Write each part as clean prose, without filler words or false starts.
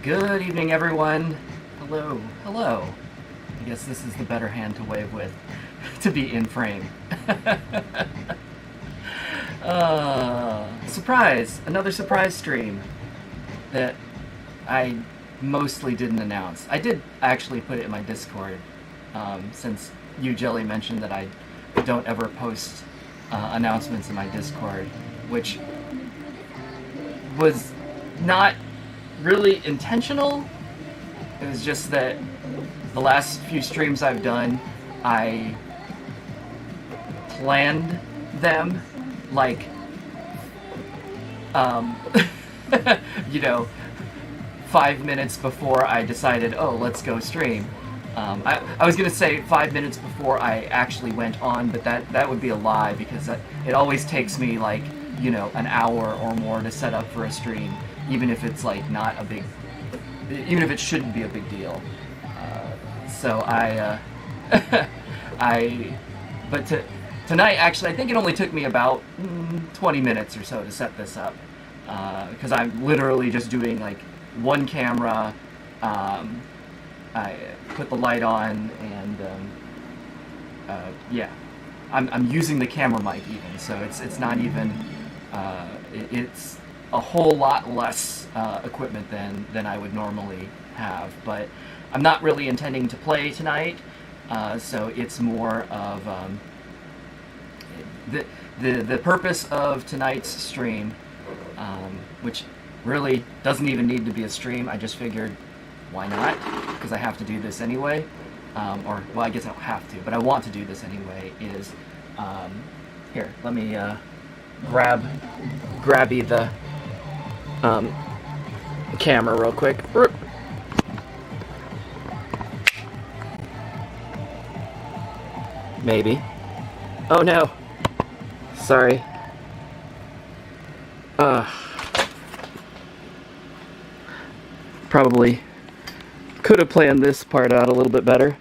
Good evening, everyone. Hello, hello. I guess this is the better hand to wave with, to be in frame. Surprise! Another surprise stream that I mostly didn't announce. I did actually put it in my Discord, since you, Jelly, mentioned that I don't ever post announcements in my Discord, which was not really intentional. It was just that the last few streams I've done, I planned them like, you know, 5 minutes before I decided, oh, let's go stream. I was going to say 5 minutes before I actually went on, but that would be a lie, because it always takes me like, you know, an hour or more to set up for a stream, even if it's like not a big, even if it shouldn't be a big deal. So tonight, actually, I think it only took me about 20 minutes or so to set this up, because I'm literally just doing like one camera. I put the light on, and yeah, I'm using the camera mic even, so it's not even it's a whole lot less equipment than I would normally have, but I'm not really intending to play tonight, so it's more of the purpose of tonight's stream, which really doesn't even need to be a stream. I just figured, why not? Because I have to do this anyway, or well, I guess I don't have to, but I want to do this anyway. Is here, let me grabby the camera real quick. Maybe. Oh no. Sorry. Probably could have planned this part out a little bit better.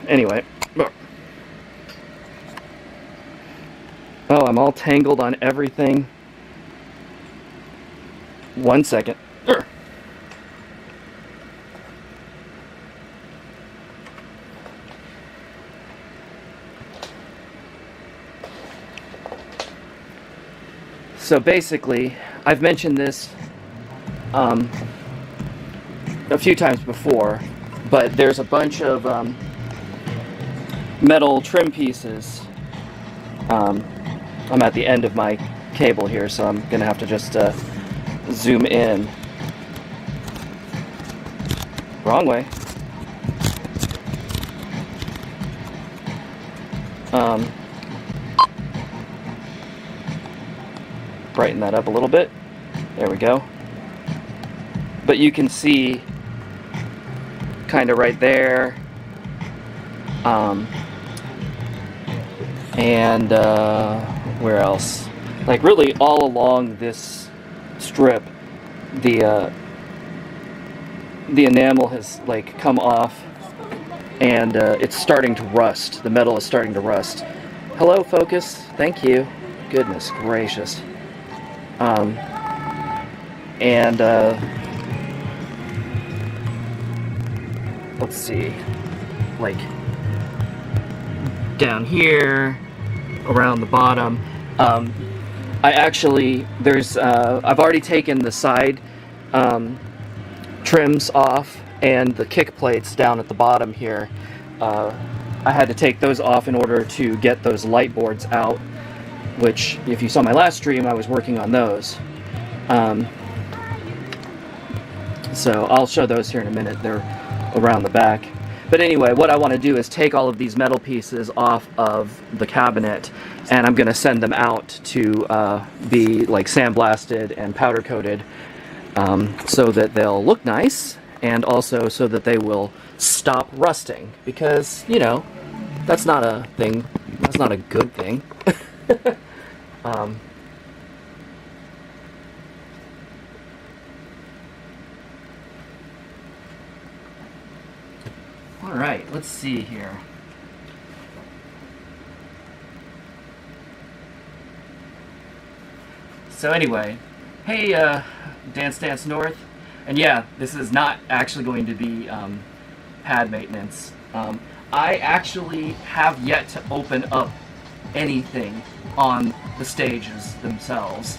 Anyway. Oh, I'm all tangled on everything. 1 second. So basically, I've mentioned this a few times before, but there's a bunch of metal trim pieces. I'm at the end of my cable here, so I'm gonna have to just zoom in. Wrong way. Brighten that up a little bit. There we go. But you can see kind of right there, and where else? Like really all along this strip, the enamel has like come off, and it's starting to rust. The metal is starting to rust. Hello, focus. Thank you. Goodness gracious. Let's see, like down here, around the bottom, I actually, I've already taken the side trims off and the kick plates down at the bottom here. I had to take those off in order to get those light boards out, which, if you saw my last stream, I was working on those. So I'll show those here in a minute. They're around the back. But anyway, what I want to do is take all of these metal pieces off of the cabinet, and I'm going to send them out to be like sandblasted and powder coated, so that they'll look nice, and also so that they will stop rusting, because, you know, that's not a thing. That's not a good thing. All right, let's see here. So anyway, Hey, Dance Dance North. And yeah, this is not actually going to be pad maintenance. I actually have yet to open up anything on the stages themselves.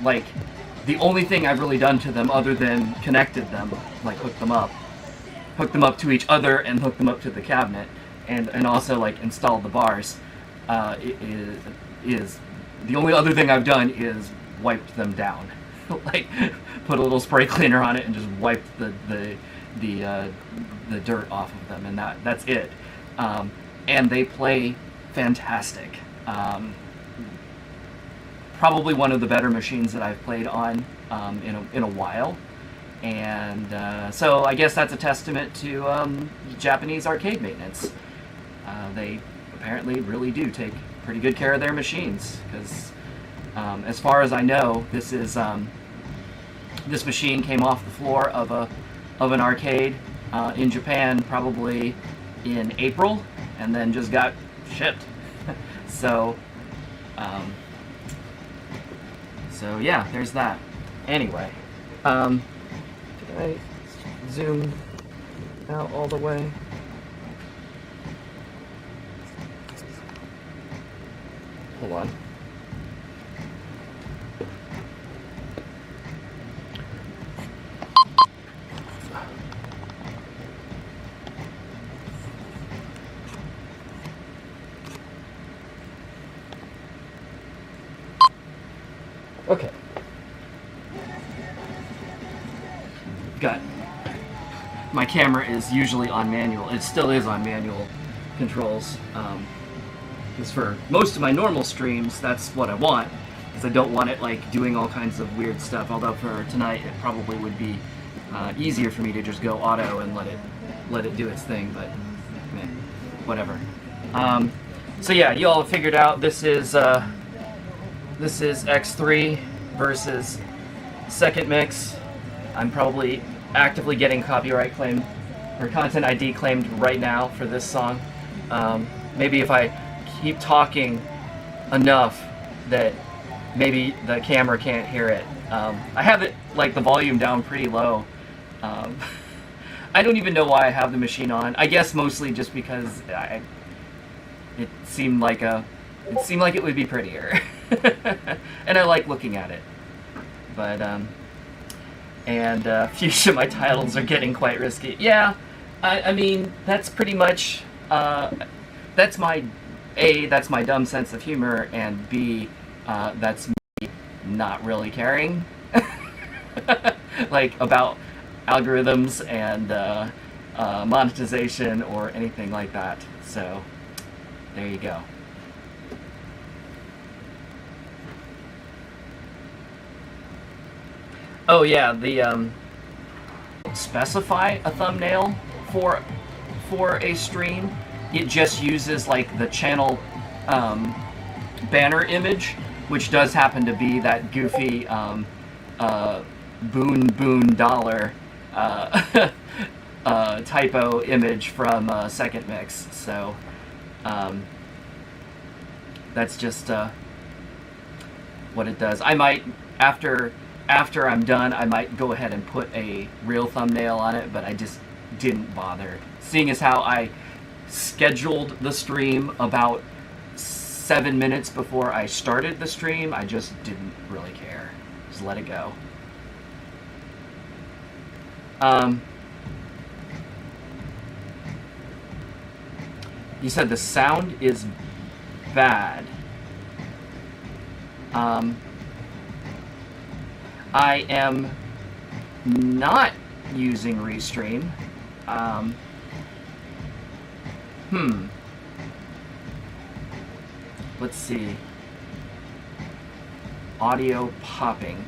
Like, the only thing I've really done to them other than connected them, like hooked them up to each other and hooked them up to the cabinet, and also like installed the bars, is the only other thing I've done is wiped them down. Like, put a little spray cleaner on it and just wiped the dirt off of them, and that's it. And they play fantastic. Probably one of the better machines that I've played on in a while, and so I guess that's a testament to Japanese arcade maintenance. They apparently really do take pretty good care of their machines, because as far as I know, this machine came off the floor of an arcade in Japan probably in April, and then just got shipped. So yeah, there's that. Anyway, did I zoom out all the way? Hold on. Okay. Got my camera is usually on manual. It still is on manual controls. Because for most of my normal streams, that's what I want. Because I don't want it like doing all kinds of weird stuff. Although for tonight, it probably would be easier for me to just go auto and let it do its thing. But whatever. So yeah, you all have figured out this is X3 versus Second Mix. I'm probably actively getting copyright claim or content ID claimed right now for this song. Maybe if I keep talking enough that maybe the camera can't hear it. I have it like the volume down pretty low. I don't even know why I have the machine on. I guess mostly just because it seemed like it would be prettier. And I like looking at it. But and Fuchsia, my titles are getting quite risky. Yeah, I mean, that's pretty much that's my dumb sense of humor, and B, that's me not really caring like about algorithms and monetization or anything like that. So there you go. Oh yeah, the specify a thumbnail for a stream. It just uses like the channel banner image, which does happen to be that goofy boon dollar typo image from Second Mix. So that's just what it does. I might after I'm done, I might go ahead and put a real thumbnail on it, but I just didn't bother. Seeing as how I scheduled the stream about 7 minutes before I started the stream, I just didn't really care. Just let it go. You said the sound is bad. I am not using Restream. Let's see. Audio popping.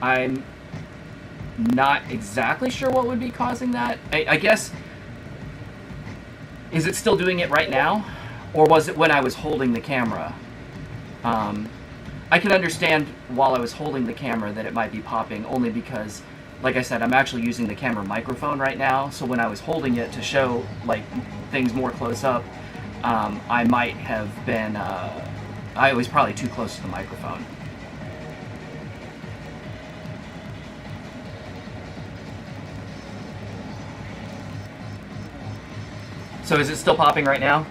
I'm not exactly sure what would be causing that. I guess, is it still doing it right now? Or was it when I was holding the camera? I can understand while I was holding the camera that it might be popping, only because, like I said, I'm actually using the camera microphone right now, so when I was holding it to show like things more close up, I might have been, I was probably too close to the microphone. So is it still popping right now?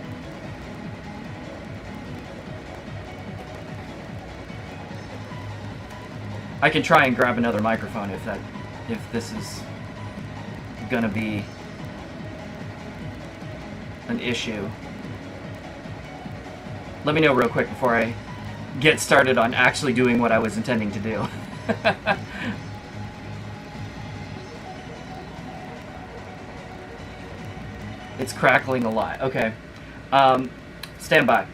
I can try and grab another microphone if this is gonna be an issue. Let me know real quick before I get started on actually doing what I was intending to do. It's crackling a lot. Okay. Stand by.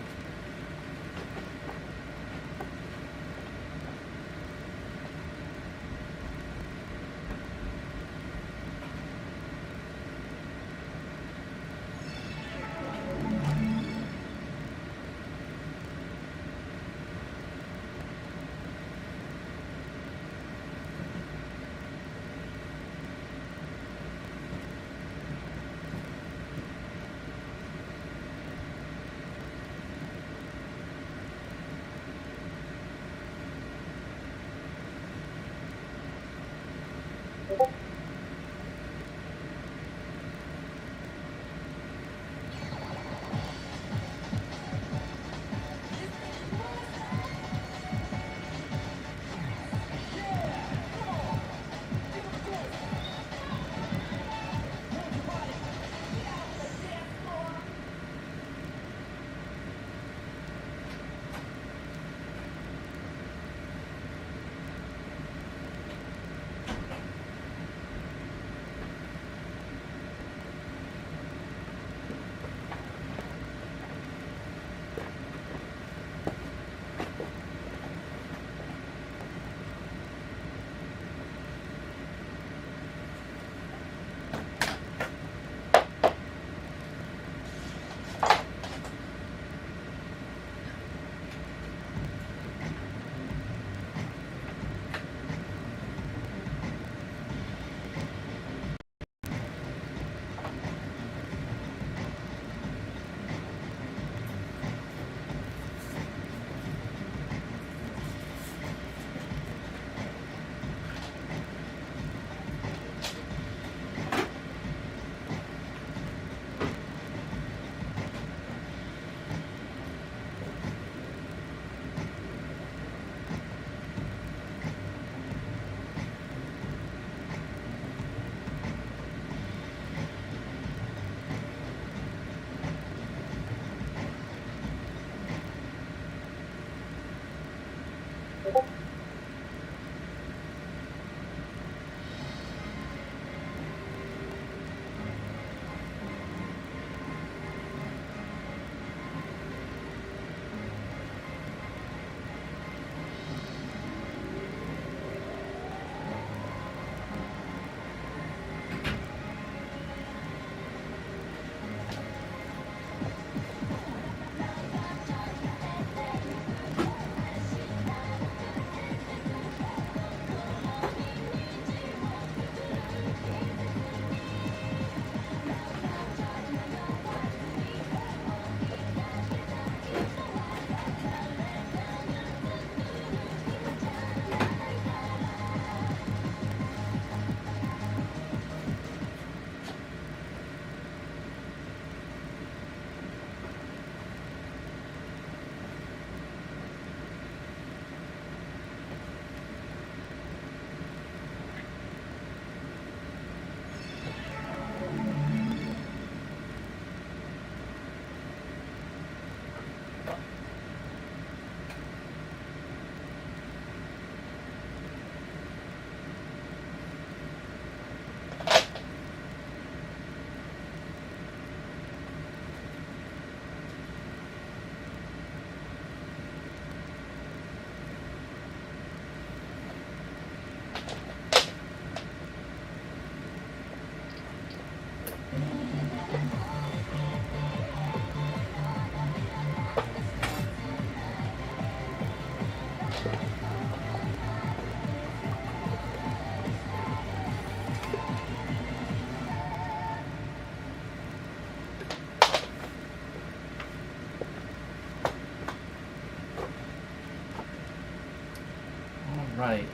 Right.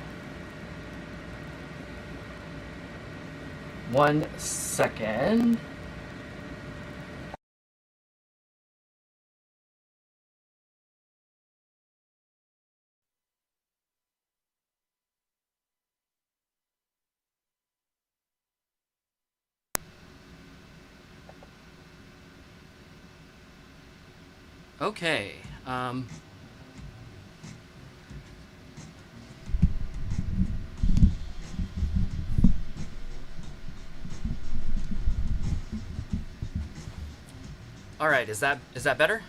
1 second. Okay. All right. Is that better?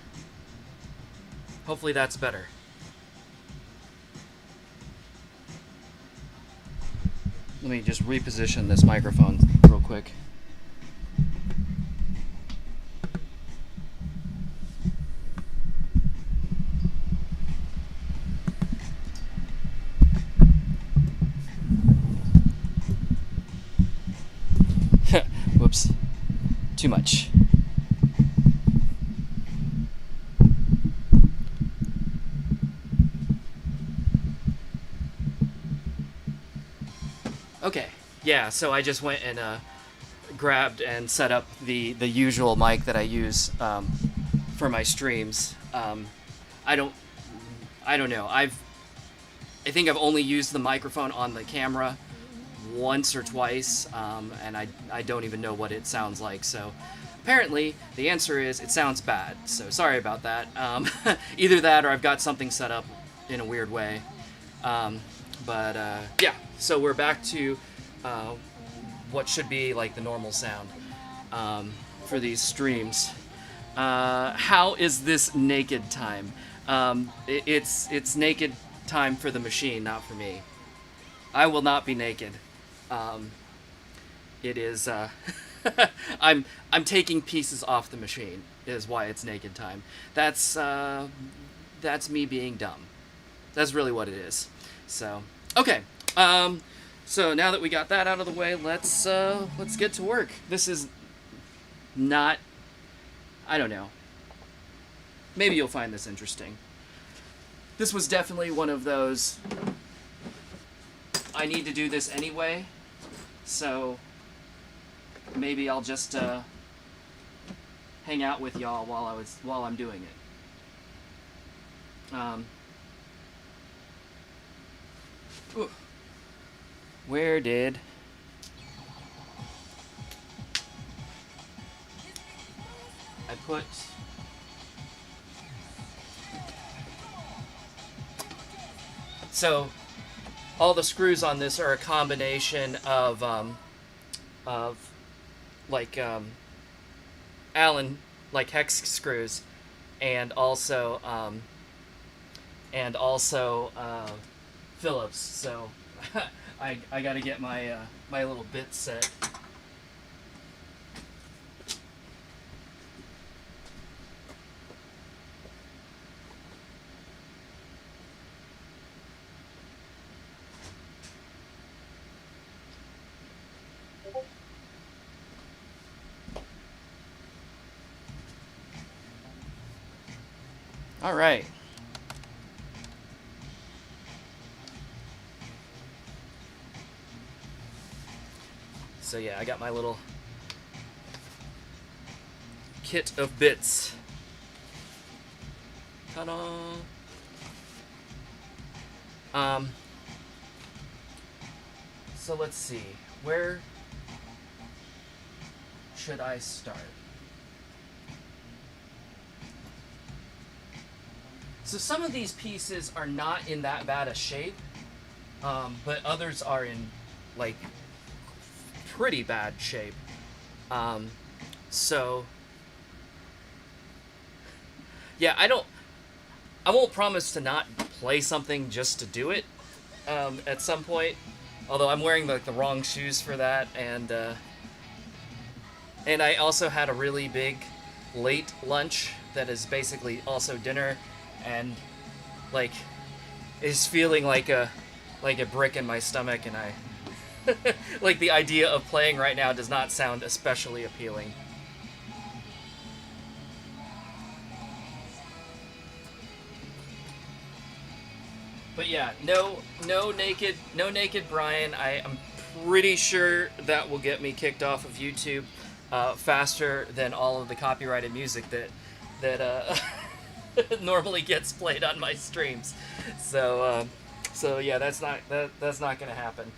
Hopefully that's better. Let me just reposition this microphone real quick. Whoops. Too much. Okay. Yeah, so I just went and grabbed and set up the usual mic that I use for my streams. I don't know. I think I've only used the microphone on the camera once or twice, and I don't even know what it sounds like. So apparently the answer is it sounds bad. So sorry about that. Either that or I've got something set up in a weird way. But yeah, so we're back to what should be like the normal sound for these streams. How is this naked time? It's naked time for the machine, not for me. I will not be naked. It is. I'm taking pieces off the machine. Is why it's naked time. That's me being dumb. That's really what it is. So okay. So now that we got that out of the way, let's get to work. This is not. I don't know. Maybe you'll find this interesting. This was definitely one of those. I need to do this anyway, so maybe I'll just hang out with y'all while I'm doing it. Where did I put? So all the screws on this are a combination of like Allen, like hex screws, and also Phillips. So I got to get my my little bit set. All right. So yeah, I got my little kit of bits. Ta-da! So let's see. Where should I start? So some of these pieces are not in that bad a shape, but others are in like pretty bad shape. So yeah, I won't promise to not play something just to do it at some point. Although I'm wearing like the wrong shoes for that, and I also had a really big late lunch that is basically also dinner, and like is feeling like a brick in my stomach, and I like the idea of playing right now does not sound especially appealing. But yeah, no naked Brian. I'm pretty sure that will get me kicked off of YouTube faster than all of the copyrighted music that normally gets played on my streams. So yeah, that's not gonna happen.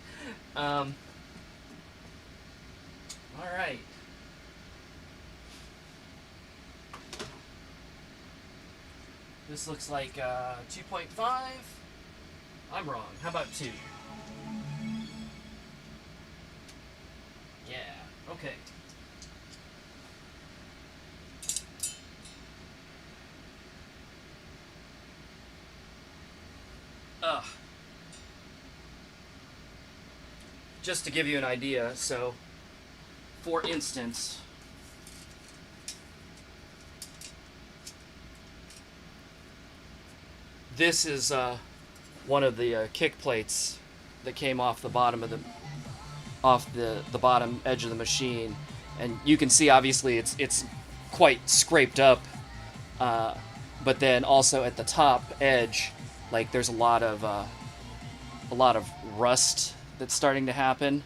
All right. This looks like 2.5. I'm wrong. How about 2? Yeah. Okay. Ugh. Just to give you an idea, so for instance, this is one of the kick plates that came off the bottom of the bottom edge of the machine, and you can see obviously it's quite scraped up, but then also at the top edge, like there's a lot of rust that's starting to happen.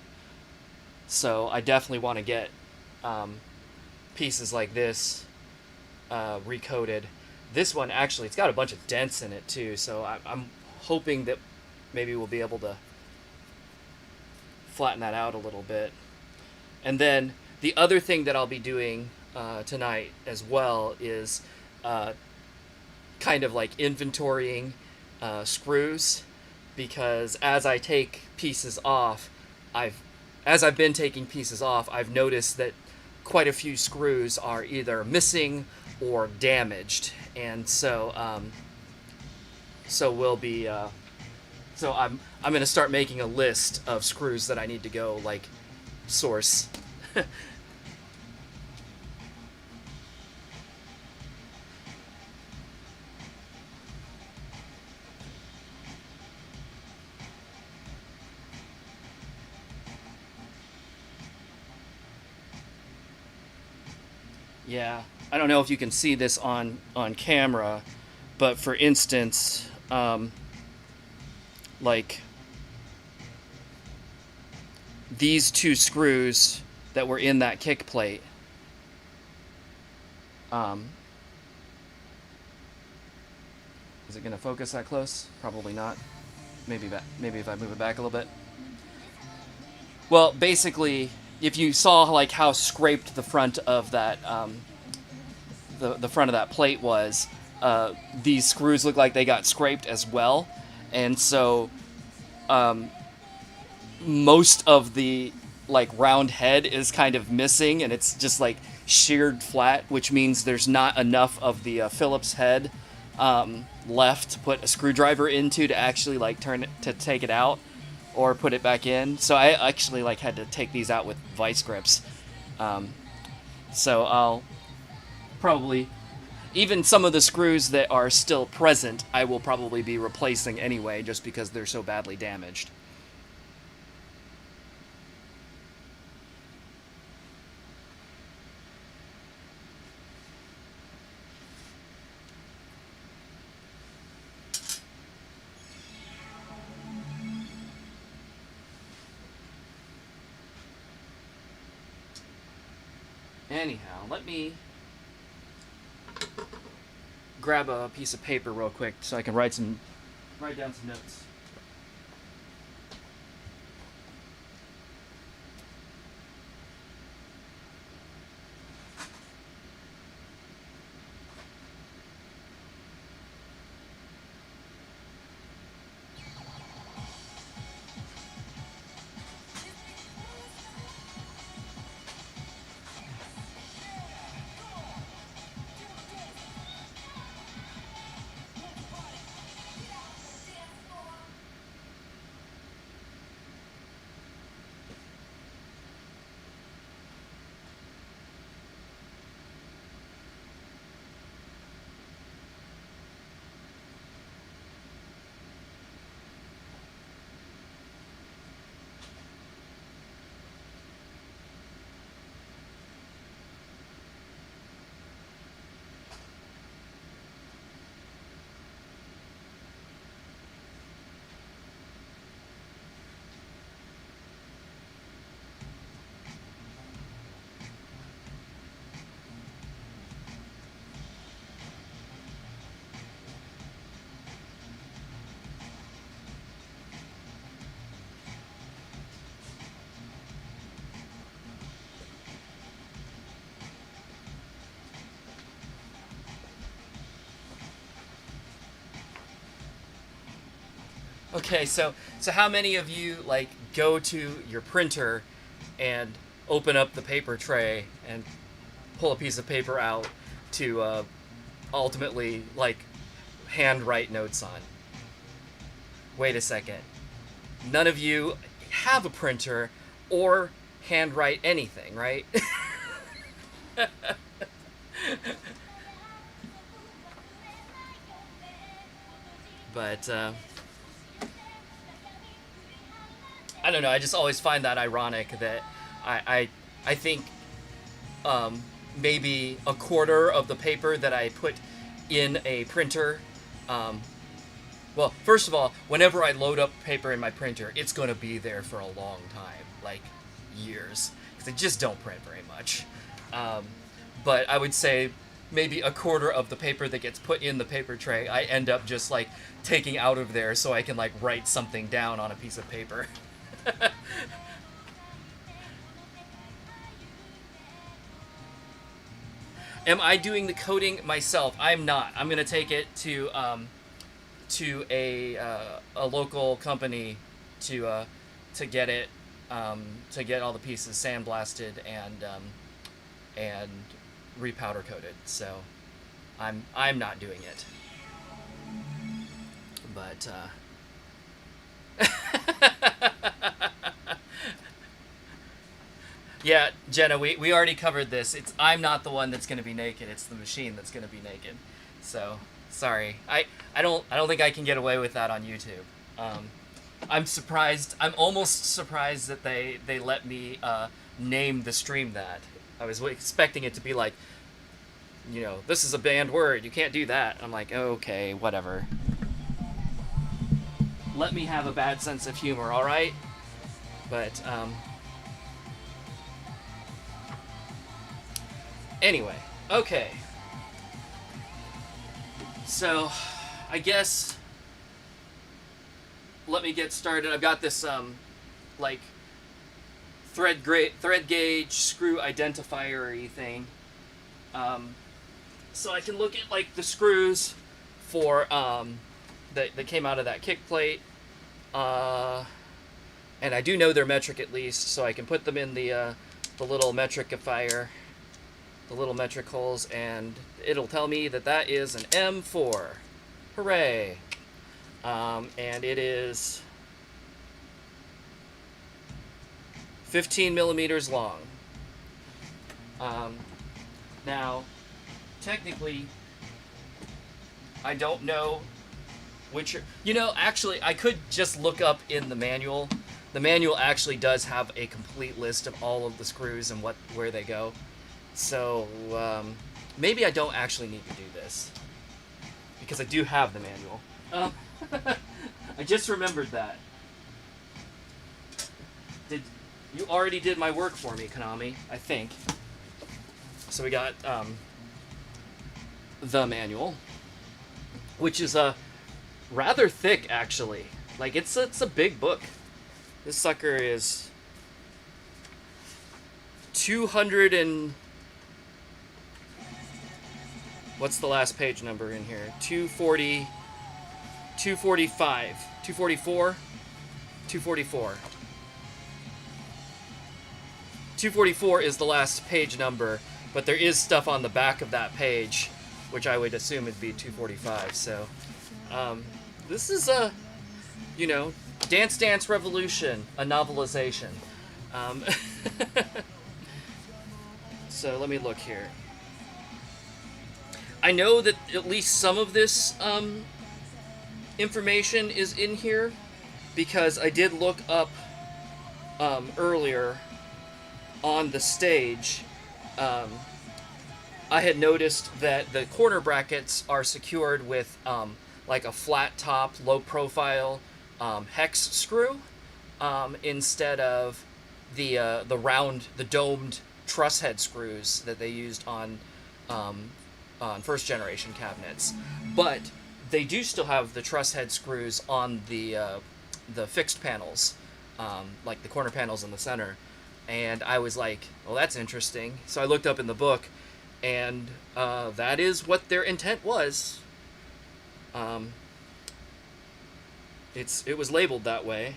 So I definitely want to get pieces like this recoated. This one actually, it's got a bunch of dents in it too, so I'm hoping that maybe we'll be able to flatten that out a little bit. And then the other thing that I'll be doing tonight as well is kind of like inventorying screws, because as I take pieces off, as I've been taking pieces off, I've noticed that quite a few screws are either missing or damaged, and so we'll be so I'm going to start making a list of screws that I need to go like source. Yeah, I don't know if you can see this on camera, but for instance, like these 2 screws that were in that kick plate, is it going to focus that close? Probably not. Maybe if I move it back a little bit. Well, basically, if you saw like how scraped the front of that the front of that plate was, these screws look like they got scraped as well, and so most of the like round head is kind of missing, and it's just like sheared flat, which means there's not enough of the Phillips head left to put a screwdriver into to actually like turn it to take it out or put it back in. So I actually like had to take these out with vice grips. So I'll probably, even some of the screws that are still present, I will probably be replacing anyway, just because they're so badly damaged. Anyhow, let me grab a piece of paper real quick so I can write down some notes. Okay, so how many of you like go to your printer and open up the paper tray and pull a piece of paper out to ultimately like handwrite notes on? Wait a second. None of you have a printer or handwrite anything, right? But I don't know. I just always find that ironic that I think maybe a quarter of the paper that I put in a printer. Well, first of all, whenever I load up paper in my printer, it's going to be there for a long time, like years, because they just don't print very much. But I would say maybe a quarter of the paper that gets put in the paper tray, I end up just like taking out of there so I can like write something down on a piece of paper. Am I doing the coding myself? I'm not. I'm gonna take it to a local company to get it to get all the pieces sandblasted and repowder coated. So I'm not doing it. But yeah, Jenna, we already covered this. I'm not the one that's going to be naked. It's the machine that's going to be naked. So sorry. I don't think I can get away with that on YouTube. I'm surprised. I'm almost surprised that they let me name the stream that. I was expecting it to be like, you know, this is a banned word. You can't do that. I'm like, okay, whatever. Let me have a bad sense of humor, all right? But anyway, okay. So, I guess let me get started. I've got this like thread gauge screw identifier-y thing. So I can look at like the screws for that came out of that kick plate, and I do know they're metric at least, so I can put them in the little metricifier, the little metric holes, and it'll tell me that that is an M4. Hooray! And it is 15 millimeters long. Now, technically, I don't know which... You know, actually, I could just look up in the manual. The manual actually does have a complete list of all of the screws and where they go. So, maybe I don't actually need to do this, because I do have the manual. I just remembered that. You already did my work for me, Konami, I think. So we got the manual, which is rather thick, actually. Like, it's a big book. This sucker is 200 and... What's the last page number in here? 240... 245. 244? 244. 244 is the last page number, but there is stuff on the back of that page, which I would assume would be 245. So, this is a, you know, Dance Dance Revolution, a novelization. So let me look here. I know that at least some of this information is in here, because I did look up earlier on the stage. I had noticed that the corner brackets are secured with like a flat top, low profile hex screw, instead of the round, the domed truss head screws that they used on first generation cabinets. But they do still have the truss head screws on the fixed panels, like the corner panels in the center. And I was like, well, that's interesting. So I looked up in the book, and that is what their intent was. it was labeled that way.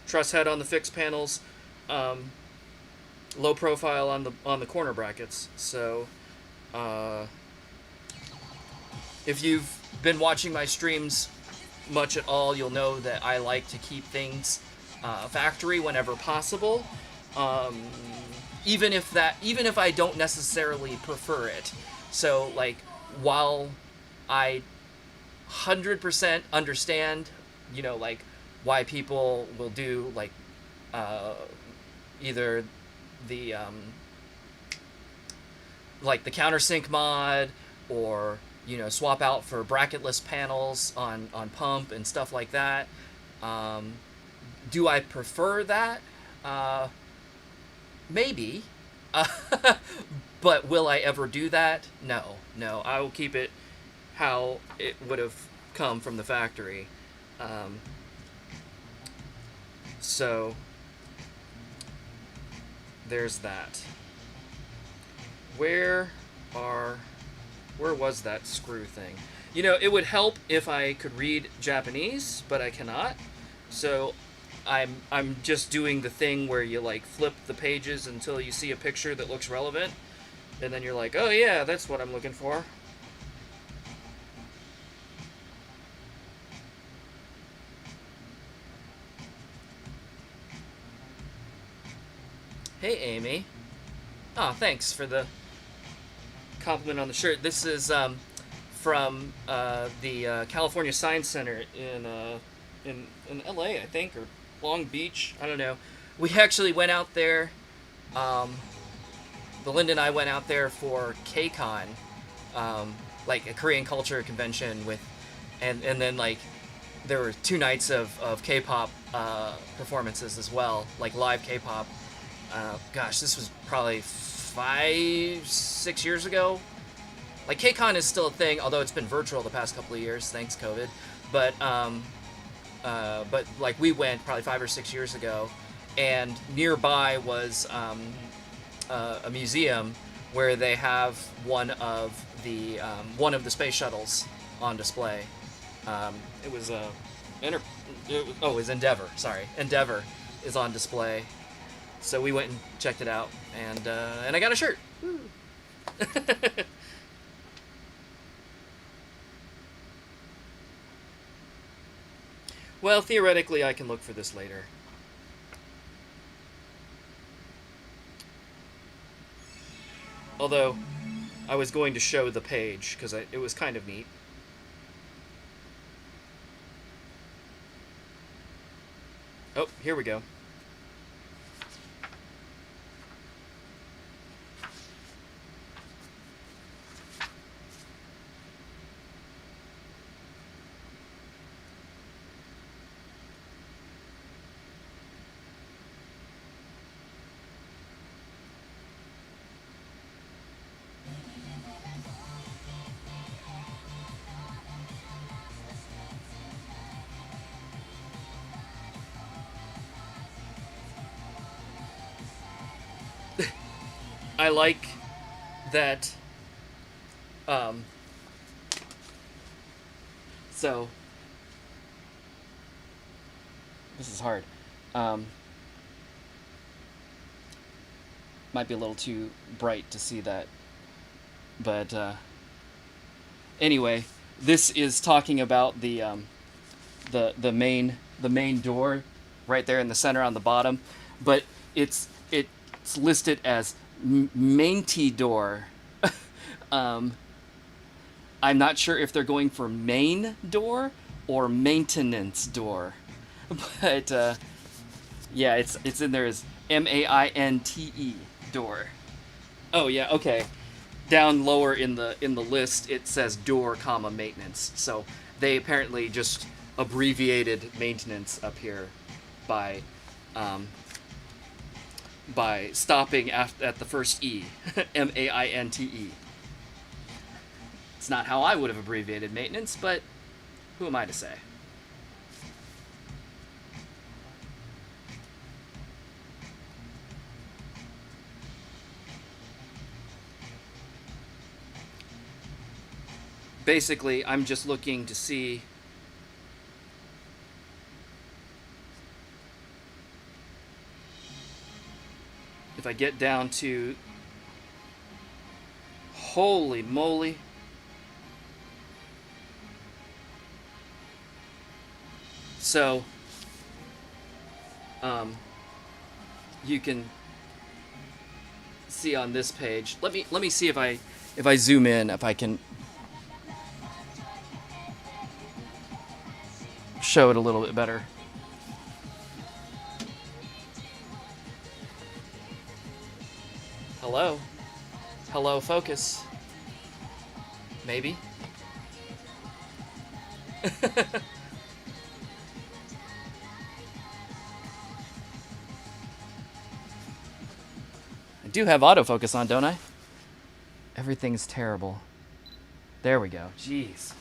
Truss head on the fixed panels, um, low profile on the corner brackets. So, if you've been watching my streams much at all, you'll know that I like to keep things factory whenever possible, um, even if I don't necessarily prefer it. So, like, while I 100% understand, like, why people will do, like, either the like the countersink mod, or swap out for bracketless panels on pump and stuff like that. Do I prefer that? Maybe. But will I ever do that? No. I will keep it how it would have come from the factory. So there's that. Where was that screw thing? It would help if I could read Japanese, but I cannot. So I'm just doing the thing where you, like, flip the pages until you see a picture that looks relevant, and then you're like, oh yeah, that's what I'm looking for. Hey, Amy. Oh, thanks for the compliment on the shirt. This is from the California Science Center in LA, I think, or Long Beach. I don't know. We actually went out there. Belinda and I went out there for KCON, like a Korean culture convention and then, like, there were 2 nights of K-pop performances as well, like live K-pop. Gosh, this was probably 5-6 years ago. Like, KCON is still a thing, although it's been virtual the past couple of years, thanks COVID. But like, we went probably 5 or 6 years ago, and nearby was a museum where they have one of the space shuttles on display. It was Endeavor. Sorry, Endeavor is on display. So we went and checked it out, and I got a shirt. Woo. Well, theoretically, I can look for this later. Although, I was going to show the page, because it was kind of neat. Oh, here we go. I like that, so, this is hard. Might be a little too bright to see that, but, anyway, this is talking about the main door right there in the center on the bottom, but it's listed as mainty door. I'm not sure if they're going for main door or maintenance door, but yeah, it's in there as MAINTE door. Oh yeah, okay. Down lower in the list it says door, comma, maintenance. So they apparently just abbreviated maintenance up here by stopping at the first E. MAINTE. It's not how I would have abbreviated maintenance, but who am I to say? Basically, I'm just looking to see if I get down to, holy moly. So, you can see on this page. Let me see if I zoom in, if I can show it a little bit better. Hello? Hello, focus. Maybe? I do have autofocus on, don't I? Everything's terrible. There we go. Jeez.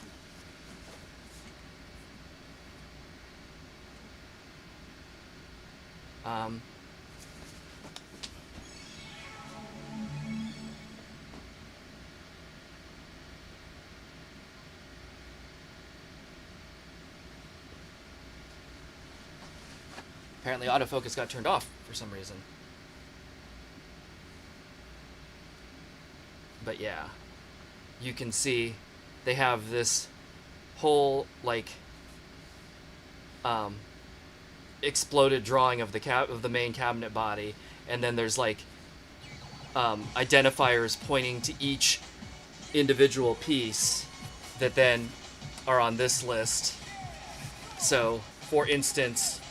Apparently autofocus got turned off for some reason. But yeah, you can see they have this whole like exploded drawing of the main cabinet body, and then there's like identifiers pointing to each individual piece that then are on this list. So, for instance,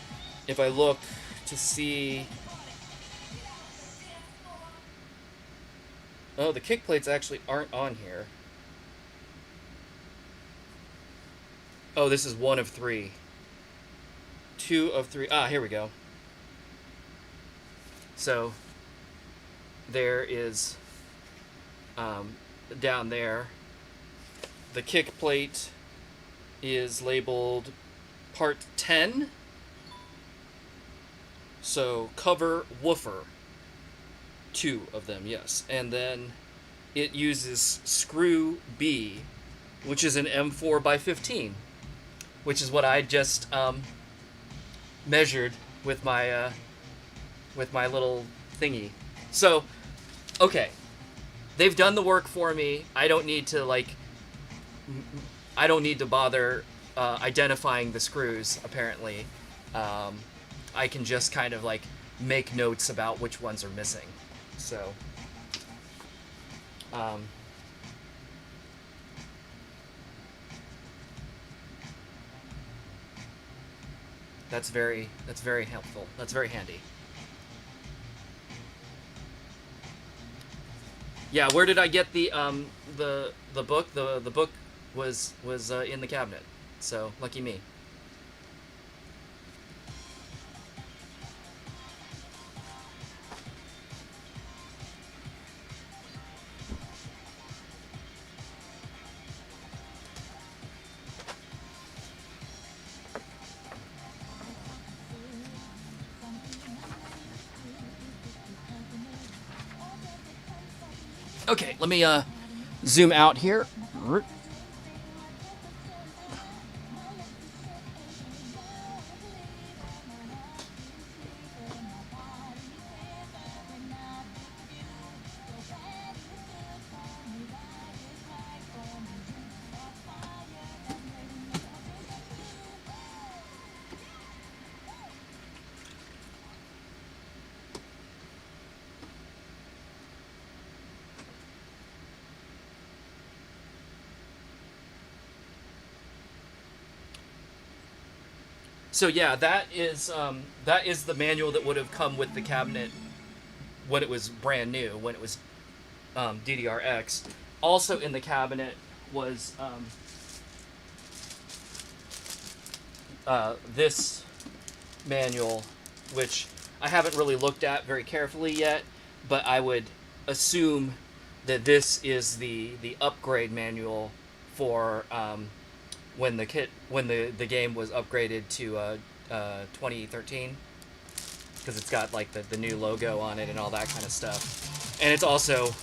if I look to see... Oh, the kick plates actually aren't on here. Oh, this is 1 of 3. 2 of 3. Ah, here we go. So, there is, down there, the kick plate is labeled part 10. So, cover woofer. 2 of them, yes. And then it uses screw B, which is an M4 by 15, which is what I just measured with my little thingy. So, okay, they've done the work for me. I don't need to bother identifying the screws. Apparently, I can just kind of like make notes about which ones are missing. So, that's very helpful. That's very handy. Yeah, where did I get the book? The book was in the cabinet. So, lucky me. Okay, let me zoom out here. So yeah, that is the manual that would have come with the cabinet when it was brand new, when it was DDR X. Also in the cabinet was this manual, which I haven't really looked at very carefully yet, but I would assume that this is the upgrade manual for when the game was upgraded to 2013, because it's got like the new logo on it and all that kind of stuff, and it's also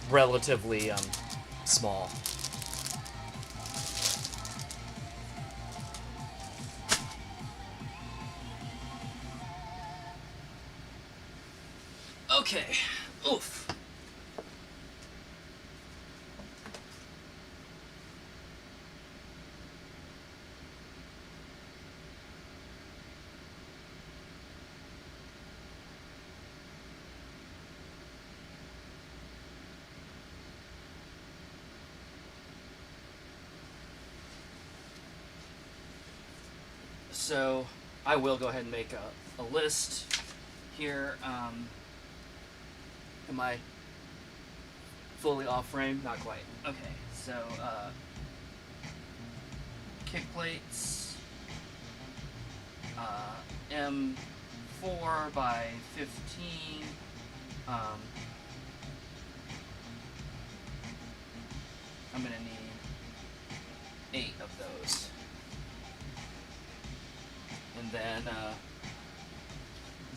relatively small. Okay. Oof. So I will go ahead and make a list here. Am I fully off frame? Not quite. Okay, so kick plates, M4 by 15. I'm gonna need 8 of those. And then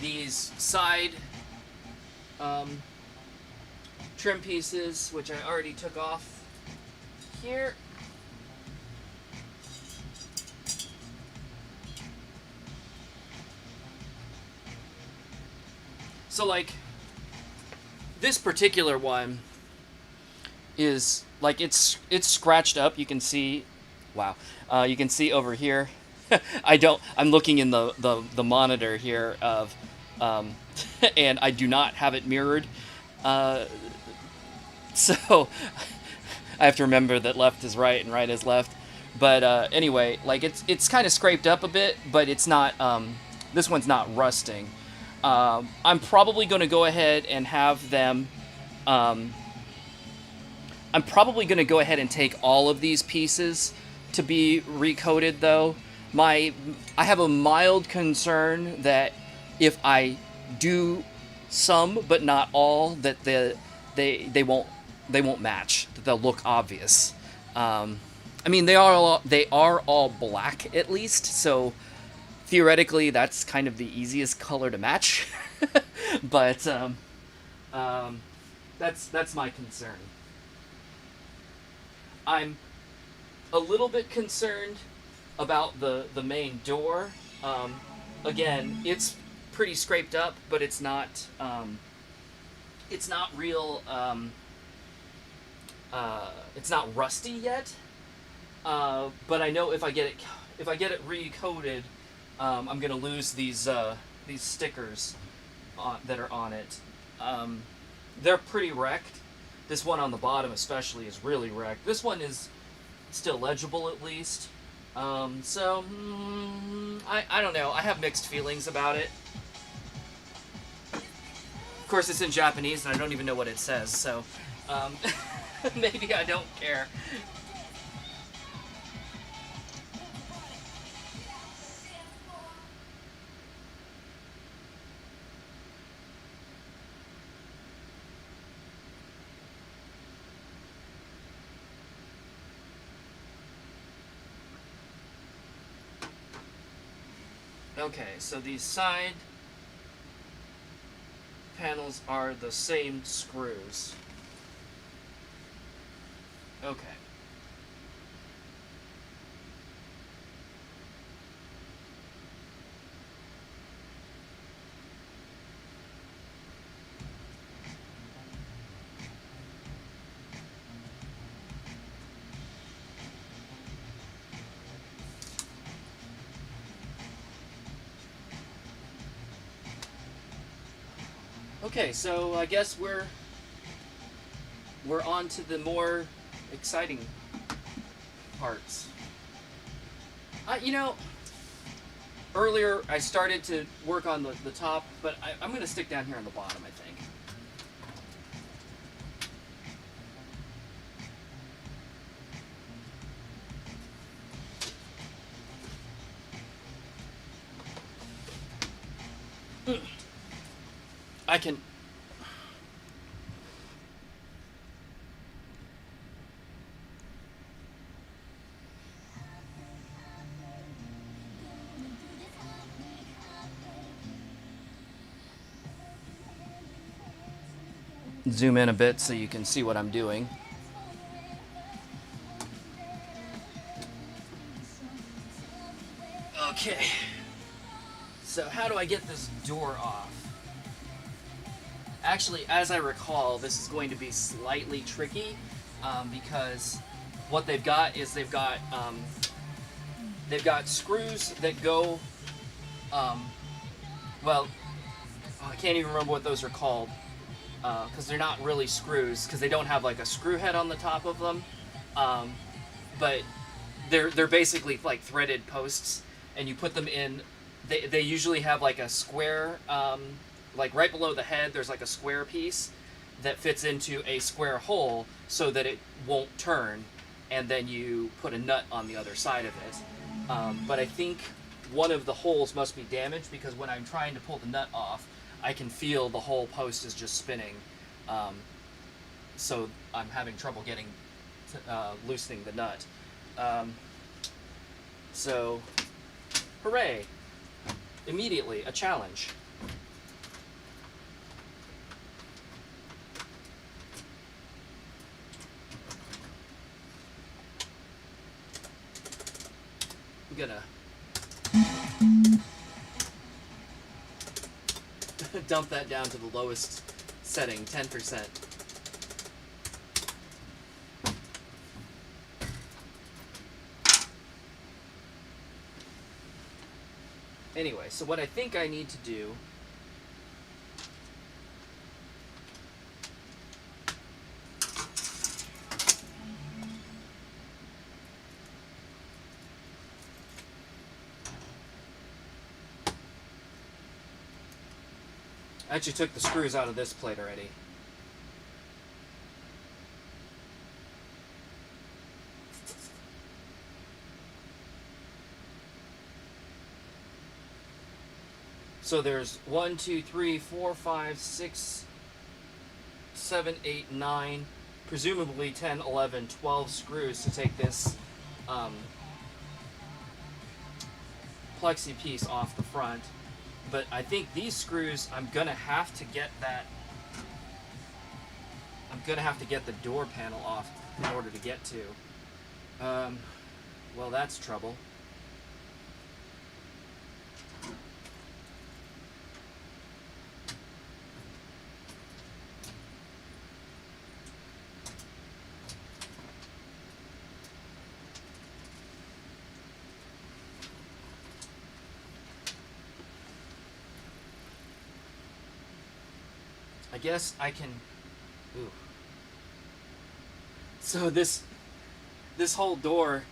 these side trim pieces, which I already took off here. So like this particular one is like it's scratched up. You can see, wow, you can see over here. I'm looking in the monitor here of, and I do not have it mirrored. So I have to remember that left is right and right is left. But anyway, like it's kind of scraped up a bit, but it's not. This one's not rusting. I'm probably going to go ahead and have them. I'm probably going to go ahead and take all of these pieces to be recoated, though. I have a mild concern that if I do some but not all, that they won't match. That they'll look obvious. I mean, they are all black at least, so theoretically that's kind of the easiest color to match. But that's my concern. I'm a little bit concerned about the main door. Again, it's pretty scraped up, but it's not real. It's not rusty yet. But I know if I get it recoated, I'm gonna lose these stickers that are on it. They're pretty wrecked. This one on the bottom especially is really wrecked. This one is still legible at least. So I don't know. I have mixed feelings about it. Of course, it's in Japanese and I don't even know what it says, so maybe I don't care. Okay, so these side panels are the same screws. Okay. Okay, so I guess we're on to the more exciting parts. You know, earlier I started to work on the top, but I'm going to stick down here on the bottom, I think. I can... zoom in a bit so you can see what I'm doing. Okay. So how do I get this door off? Actually, as I recall, this is going to be slightly tricky because what they've got is they've got screws that go. Well, I can't even remember what those are called because they're not really screws because they don't have like a screw head on the top of them. But they're basically like threaded posts, and you put them in. They usually have like a square, like right below the head. There's like a square piece that fits into a square hole so that it won't turn, and then you put a nut on the other side of it. But I think one of the holes must be damaged because when I'm trying to pull the nut off, I can feel the whole post is just spinning. So I'm having trouble getting loosening the nut. So, hooray! Immediately, a challenge. I'm gonna dump that down to the lowest setting, 10%. Anyway, so what I think I need to do I actually took the screws out of this plate already. So there's 1, 2, 3, 4, 5, 6, 7, 8, 9, presumably 10, 11, 12 screws to take this plexi piece off the front. But I think these screws, I'm gonna have to get the door panel off in order to get to. Well, that's trouble. I guess I can. Ooh. So this whole door,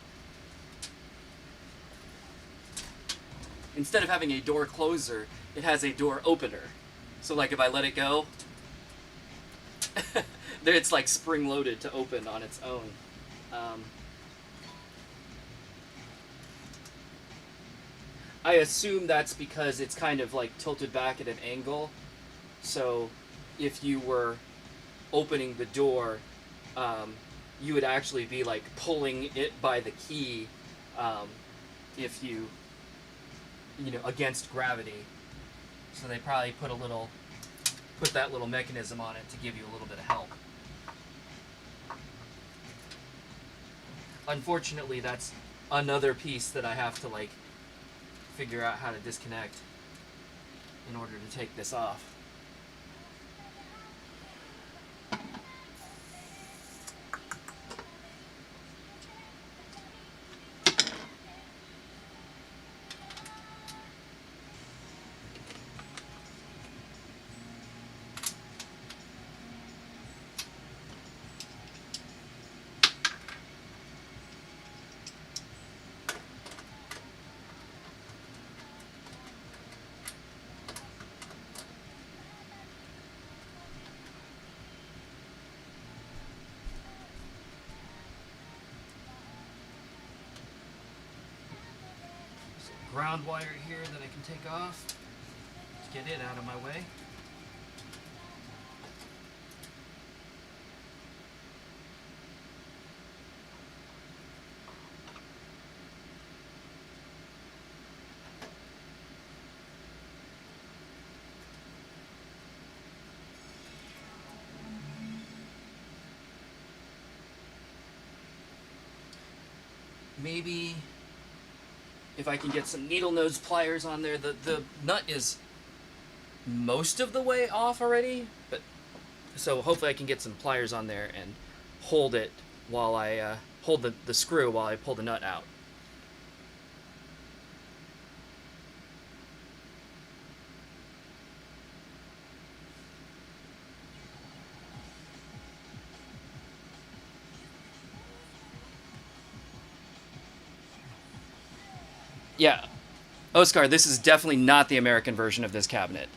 instead of having a door closer, it has a door opener. So like if I let it go, it's like spring loaded to open on its own. I assume that's because it's kind of like tilted back at an angle. So if you were opening the door, you would actually be like pulling it by the key if you know, against gravity. So they probably put that little mechanism on it to give you a little bit of help. Unfortunately, that's another piece that I have to like figure out how to disconnect in order to take this off. Ground wire here that I can take off to get it out of my way. Maybe if I can get some needle nose pliers on there. The nut is most of the way off already, but so hopefully I can get some pliers on there and hold it while I hold the screw while I pull the nut out. Yeah, Oscar, this is definitely not the American version of this cabinet.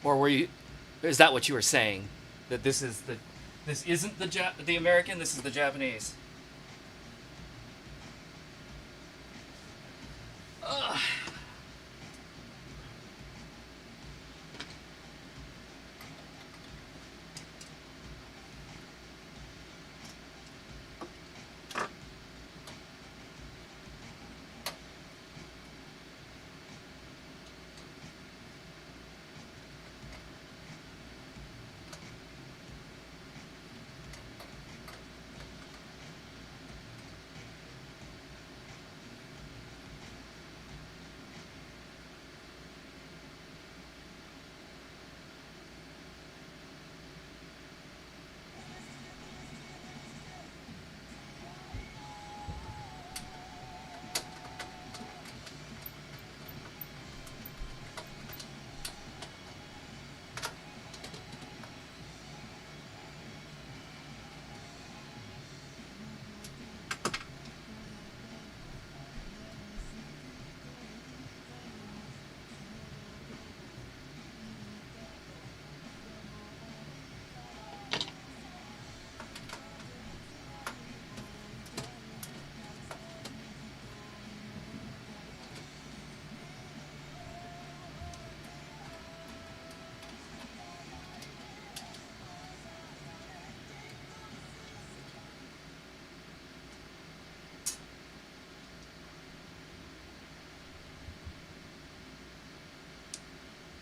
Or were you? Is that what you were saying? That this isn't the American. This is the Japanese. Ugh.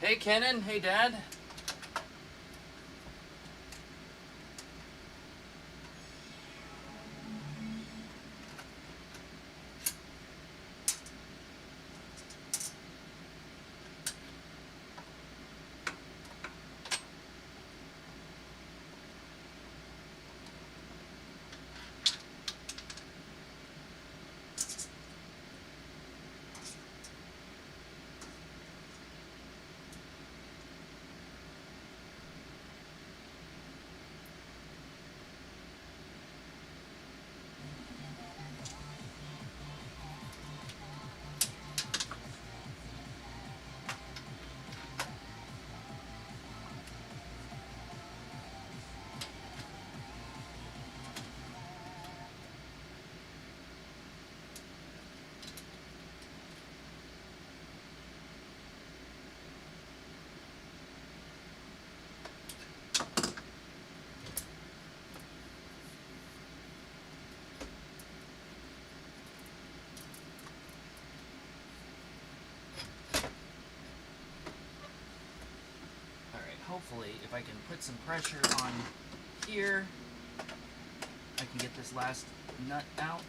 Hey, Kenan. Hey, Dad. Hopefully, if I can put some pressure on here, I can get this last nut out.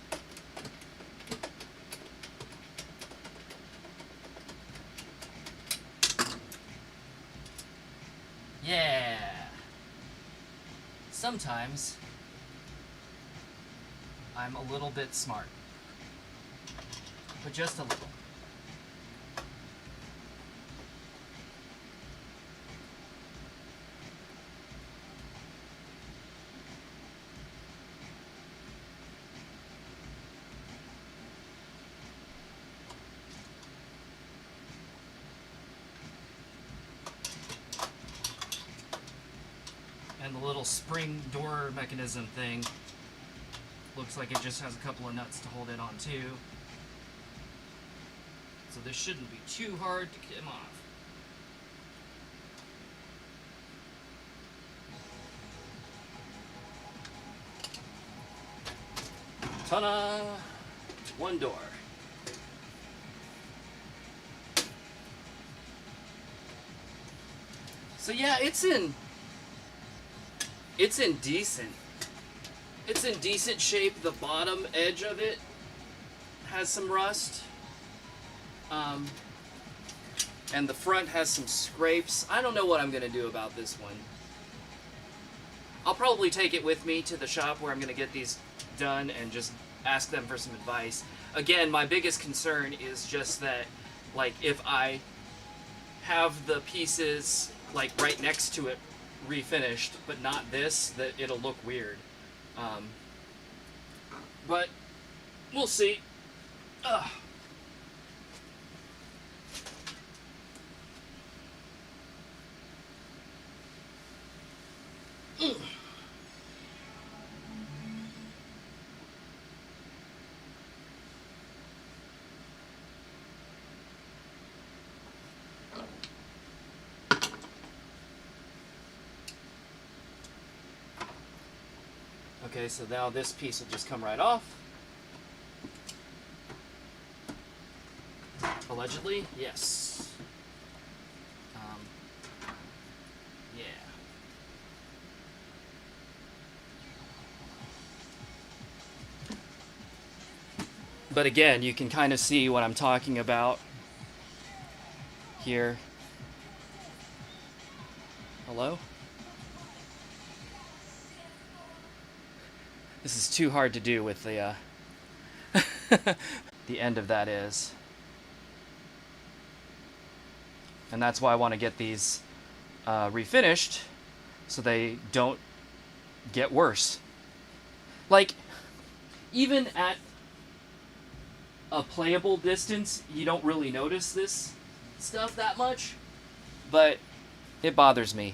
Yeah! Sometimes, I'm a little bit smart. But just a little. And the little spring door mechanism thing Looks like it just has a couple of nuts to hold it on too. So this shouldn't be too hard to get them off. Ta-da! One door. So yeah, it's in decent shape. The bottom edge of it has some rust. And the front has some scrapes. I don't know what I'm gonna do about this one. I'll probably take it with me to the shop where I'm gonna get these done and just ask them for some advice. Again, my biggest concern is just that, like, if I have the pieces like right next to it refinished, but not this, that it'll look weird. But we'll see. Ugh. Okay, so now this piece will just come right off. Allegedly, yes. Yeah. But again, you can kind of see what I'm talking about here. Hello? This is too hard to do with the the end of that is. And that's why I want to get these refinished so they don't get worse. Like, even at a playable distance, you don't really notice this stuff that much, but it bothers me.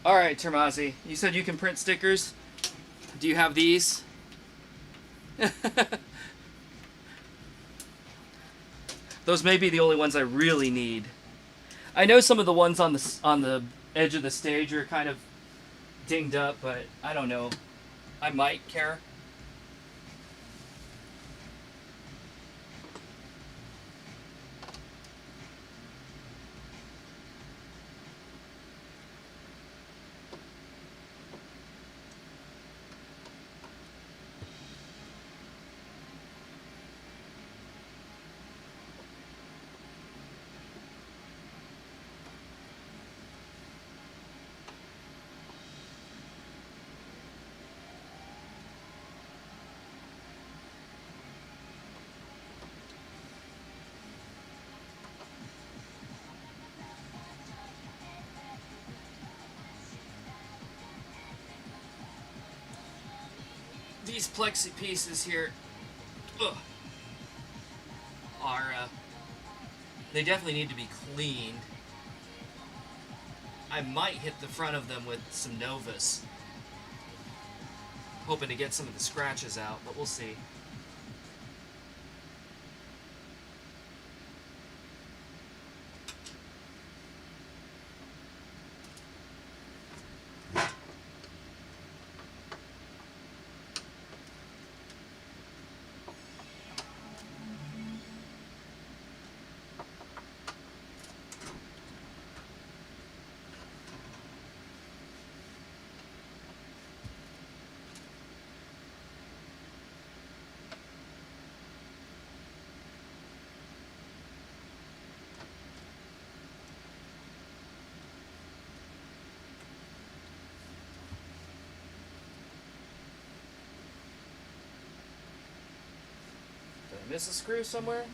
All right, Termazi, you said you can print stickers. Do you have these? Those may be the only ones I really need. I know some of the ones on the edge of the stage are kind of dinged up, but I don't know. I might care. These plexi pieces here are, they definitely need to be cleaned. I might hit the front of them with some Novas, hoping to get some of the scratches out, but we'll see. Did I miss a screw somewhere?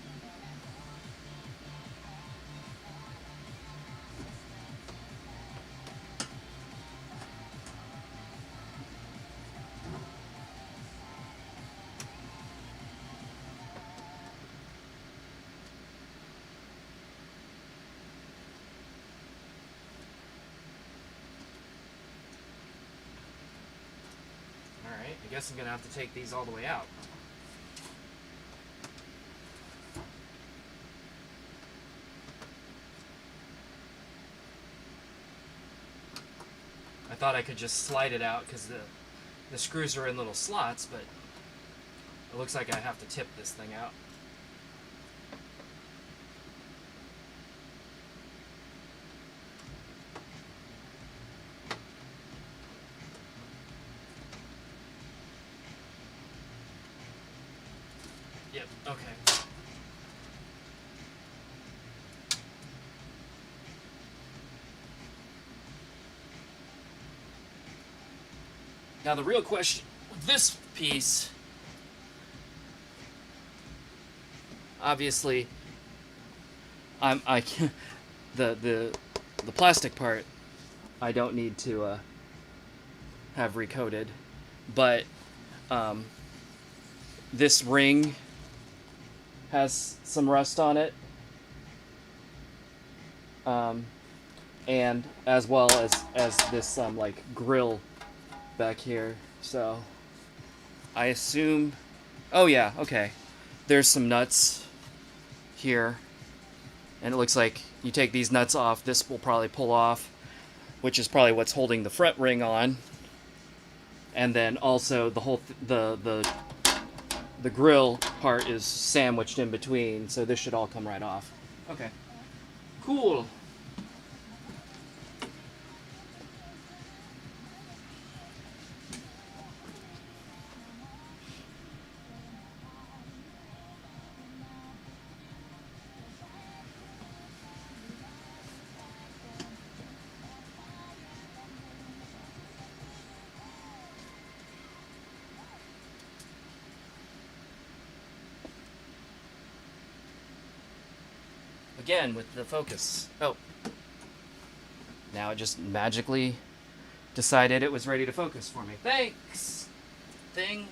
guess I'm going to have to take these all the way out. I thought I could just slide it out because the screws are in little slots, but it looks like I have to tip this thing out. Yep, okay. Now the real question with this piece, obviously, the plastic part I don't need to have recoated, but this ring has some rust on it, and as well as this like grill back here. So I assume, oh yeah, okay, there's some nuts here, and it looks like you take these nuts off, this will probably pull off, which is probably what's holding the front ring on. And then also the whole the grill part is sandwiched in between, so this should all come right off. Okay, cool. Again with the focus. Oh. Now it just magically decided it was ready to focus for me. Thanks, thing.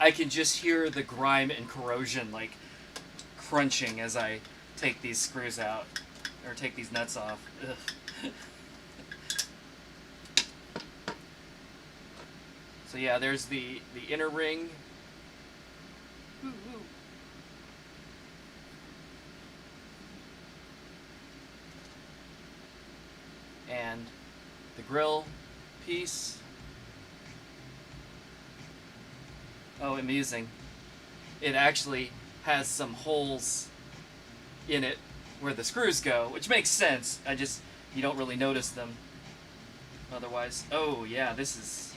I can just hear the grime and corrosion like crunching as I take these screws out or take these nuts off. Ugh. So yeah, there's the inner ring. Ooh, ooh. And the grill piece. Oh, amusing. It actually has some holes in it where the screws go, which makes sense. You don't really notice them otherwise. Oh, yeah, this is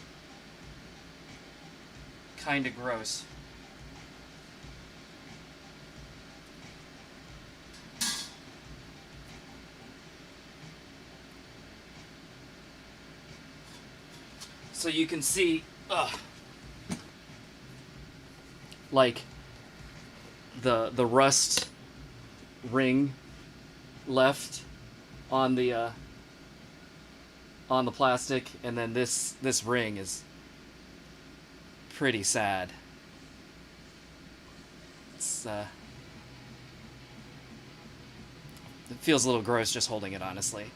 kind of gross. So you can see, like the rust ring left on the plastic, and then this ring is pretty sad. It's it feels a little gross just holding it, honestly.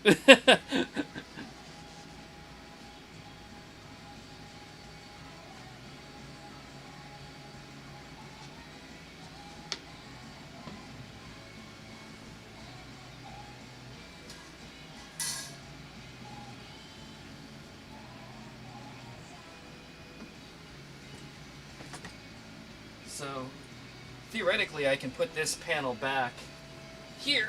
So theoretically I can put this panel back here.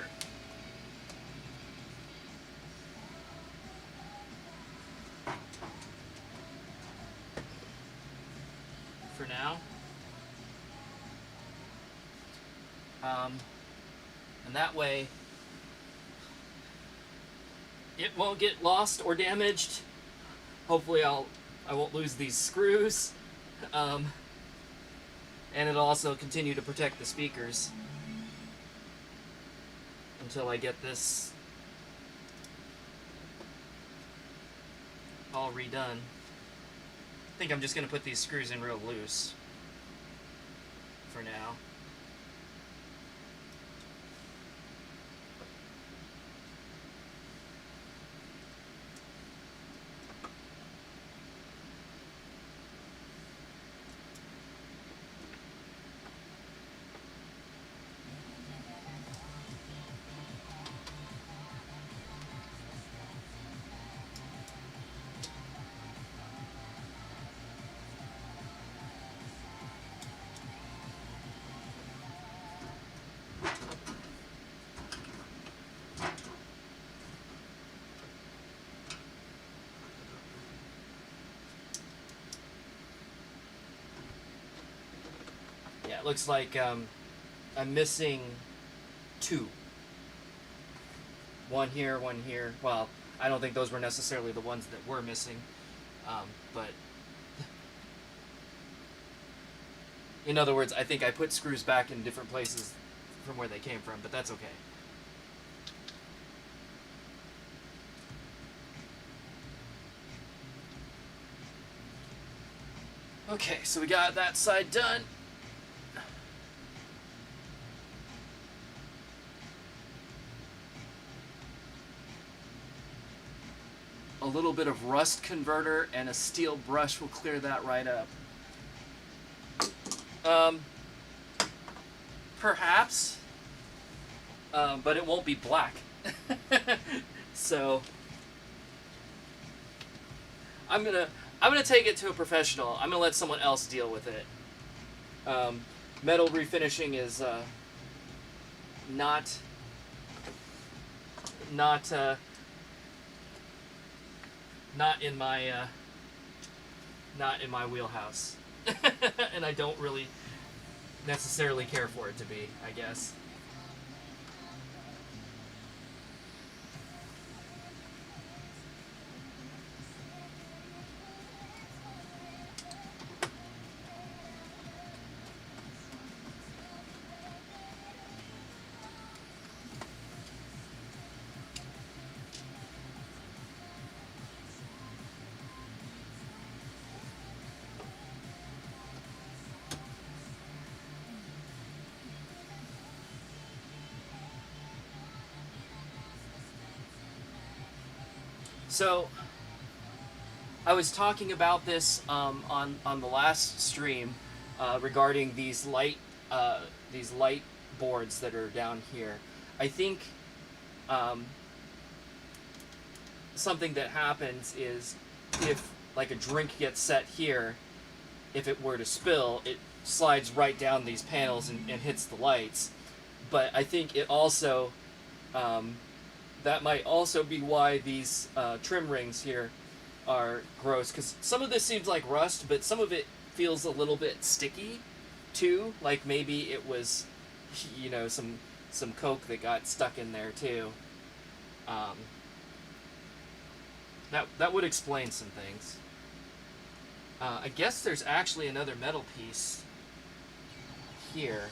For now. And that way it won't get lost or damaged. Hopefully I won't lose these screws. And it'll also continue to protect the speakers until I get this all redone. I think I'm just going to put these screws in real loose for now. Yeah, it looks like I'm missing two. One here, one here. Well, I don't think those were necessarily the ones that were missing, but in other words, I think I put screws back in different places from where they came from, but that's okay. Okay, so we got that side done. A little bit of rust converter and a steel brush will clear that right up. Perhaps, but it won't be black. So I'm gonna take it to a professional. I'm gonna let someone else deal with it. Metal refinishing is not in my wheelhouse, and I don't really necessarily care for it to be, I guess. So, I was talking about this on the last stream regarding these light boards that are down here. I think something that happens is if like a drink gets set here, if it were to spill, it slides right down these panels and hits the lights. But I think it also that might also be why these trim rings here are gross, because some of this seems like rust, but some of it feels a little bit sticky too, like maybe it was, you know, some coke that got stuck in there too. That would explain some things. I guess there's actually another metal piece here.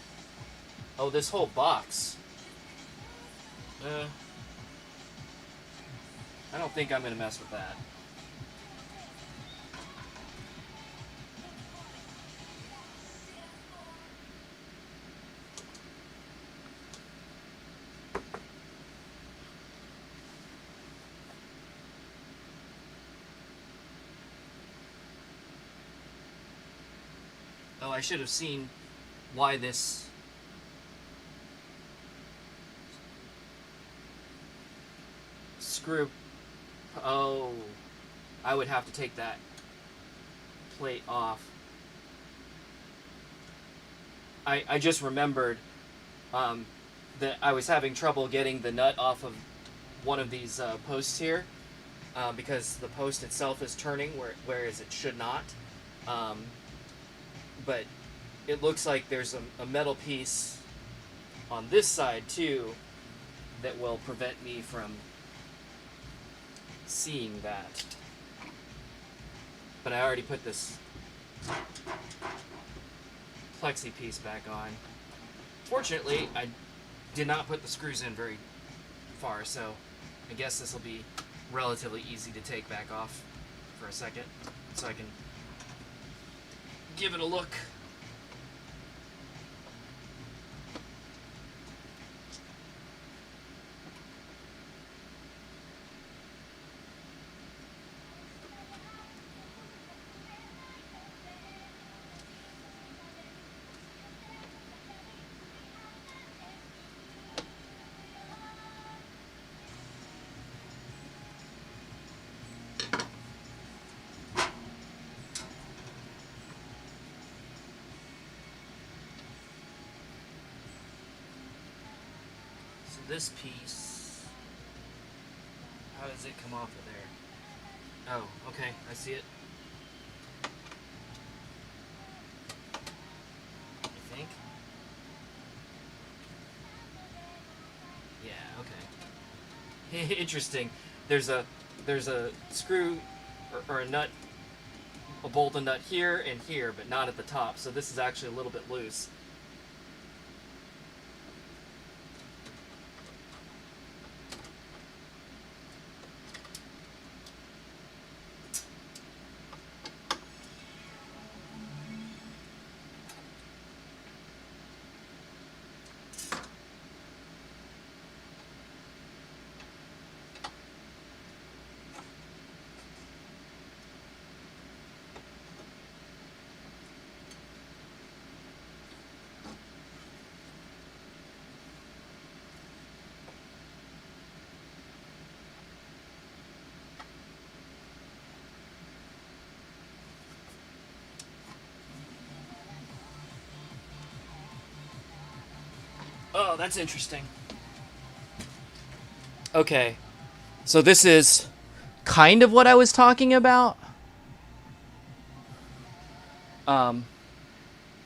Oh, this whole box. I don't think I'm going to mess with that. Oh, I should have seen why this screw. Oh, I would have to take that plate off. I just remembered that I was having trouble getting the nut off of one of these posts here because the post itself is turning whereas it should not. But it looks like there's a metal piece on this side too that will prevent me from seeing that. But I already put this plexi piece back on. Fortunately, I did not put the screws in very far, so I guess this will be relatively easy to take back off for a second so I can give it a look. This piece, how does it come off of there? Oh, okay, I see it. I think. Yeah, okay. Interesting. There's a screw or a nut, a bolt and nut here and here, but not at the top. So this is actually a little bit loose. Oh, that's interesting. Okay, so this is kind of what I was talking about.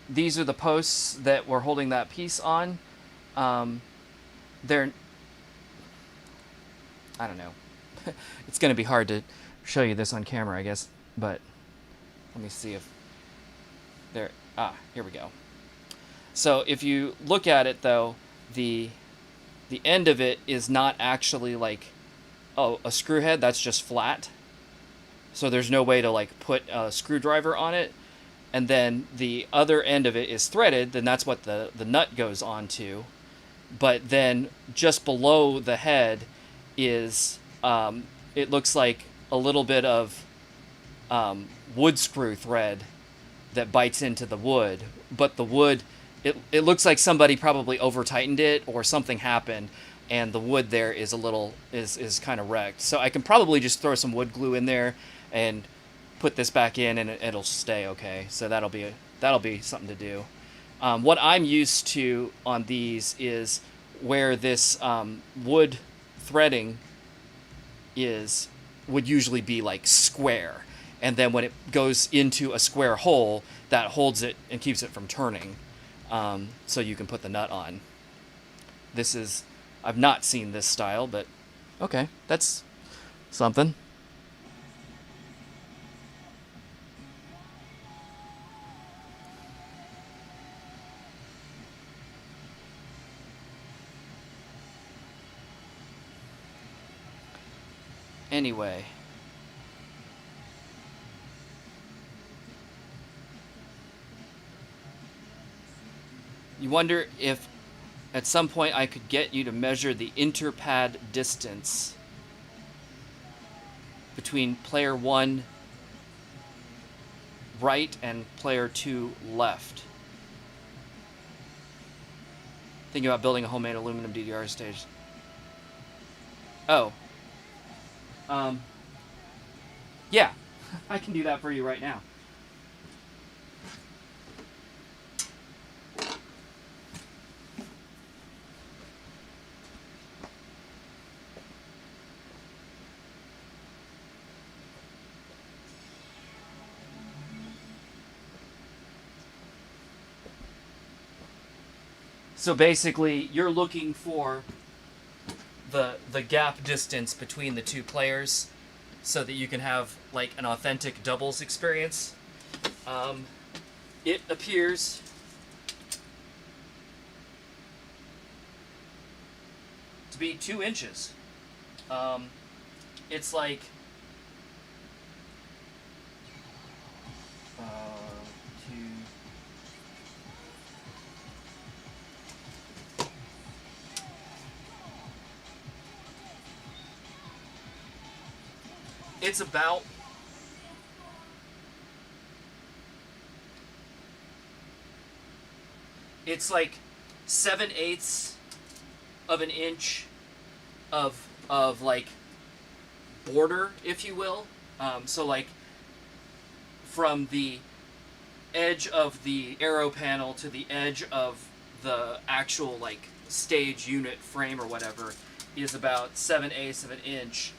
These are the posts that were holding that piece on. They're, I don't know. It's going to be hard to show you this on camera, I guess, but let me see if there, here we go. So if you look at it though, the end of it is not actually like, oh, a screw head, that's just flat. So there's no way to like put a screwdriver on it. And then the other end of it is threaded, then that's what the nut goes onto. But then just below the head is, it looks like a little bit of wood screw thread that bites into the wood. But the wood, it looks like somebody probably over tightened it or something happened, and the wood there is a little is kind of wrecked. So I can probably just throw some wood glue in there and put this back in, and it'll stay okay. So that'll be something to do. What I'm used to on these is where this wood threading would usually be like square, and then when it goes into a square hole, that holds it and keeps it from turning. So you can put the nut on. I've not seen this style, but okay, that's something. Anyway. You wonder if at some point I could get you to measure the interpad distance between player 1 right and player 2 left. Thinking about building a homemade aluminum DDR stage. Oh. Yeah, I can do that for you right now. So basically, you're looking for the gap distance between the two players, so that you can have like an authentic doubles experience. It appears to be 2 inches. It's like two. It's about it's like 7/8 of an inch of like border, if you will. So like from the edge of the arrow panel to the edge of the actual like stage unit frame or whatever is about 7/8 of an inch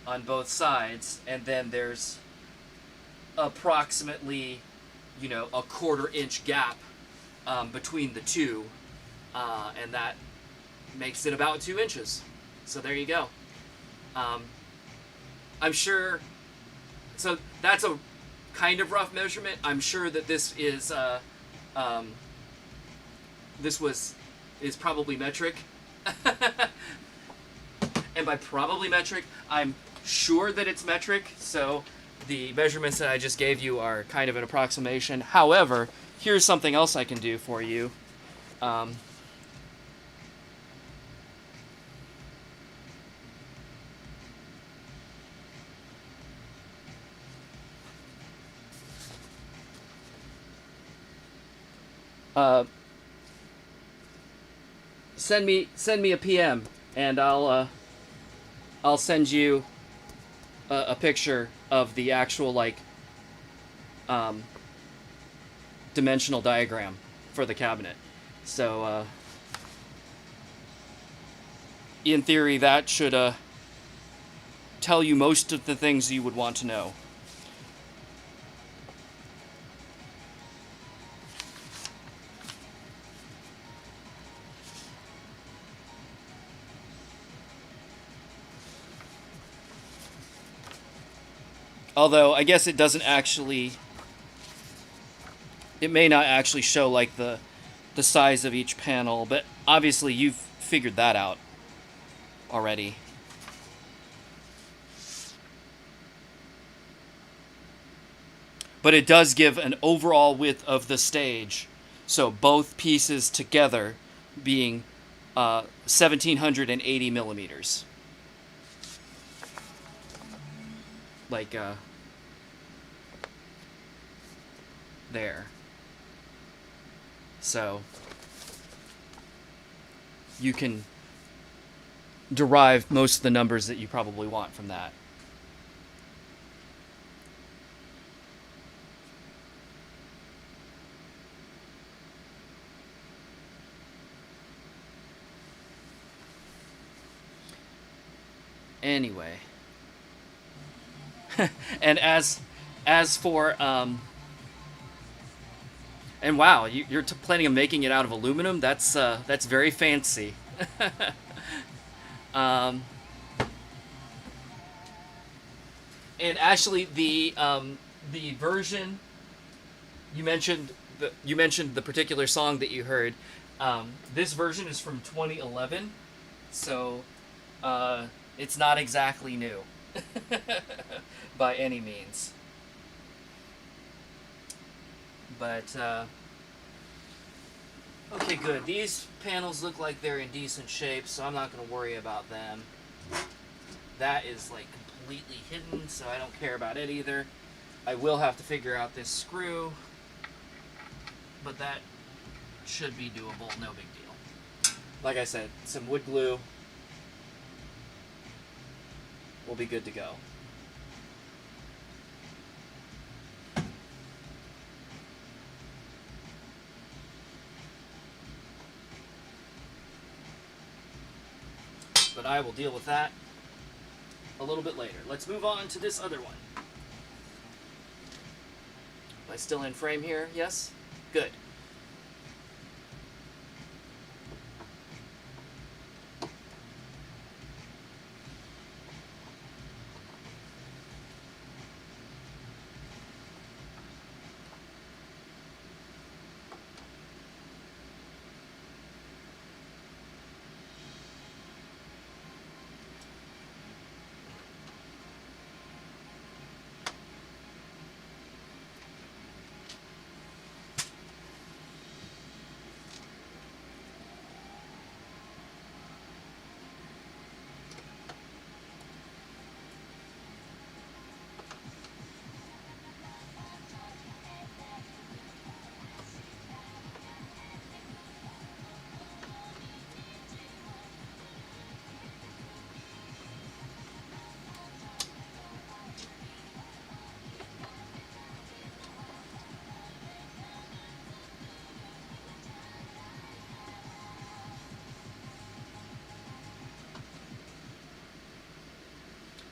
on both sides, and then there's approximately, you know, a 1/4 inch gap between the two, and that makes it about 2 inches. So there you go. I'm sure. So that's a kind of rough measurement. I'm sure that this is is probably metric. And by probably metric, I'm sure that it's metric. So the measurements that I just gave you are kind of an approximation. However, here's something else I can do for you. Send me a PM, and I'll send you a picture of the actual like dimensional diagram for the cabinet. So in theory, that should tell you most of the things you would want to know. Although, I guess it doesn't actually... It may not actually show, like, the size of each panel, but obviously you've figured that out already. But it does give an overall width of the stage, so both pieces together being 1,780 millimeters. Like, there. So, you can derive most of the numbers that you probably want from that. Anyway. And as for and wow, you're planning on making it out of aluminum? That's very fancy. And actually, the version you mentioned the particular song that you heard. This version is from 2011, so it's not exactly new. By any means. But, okay, good. These panels look like they're in decent shape, so I'm not going to worry about them. That is, like, completely hidden, so I don't care about it either. I will have to figure out this screw, but that should be doable, no big deal. Like I said, some wood glue. We'll be good to go. But I will deal with that a little bit later. Let's move on to this other one. Am I still in frame here? Yes? Good.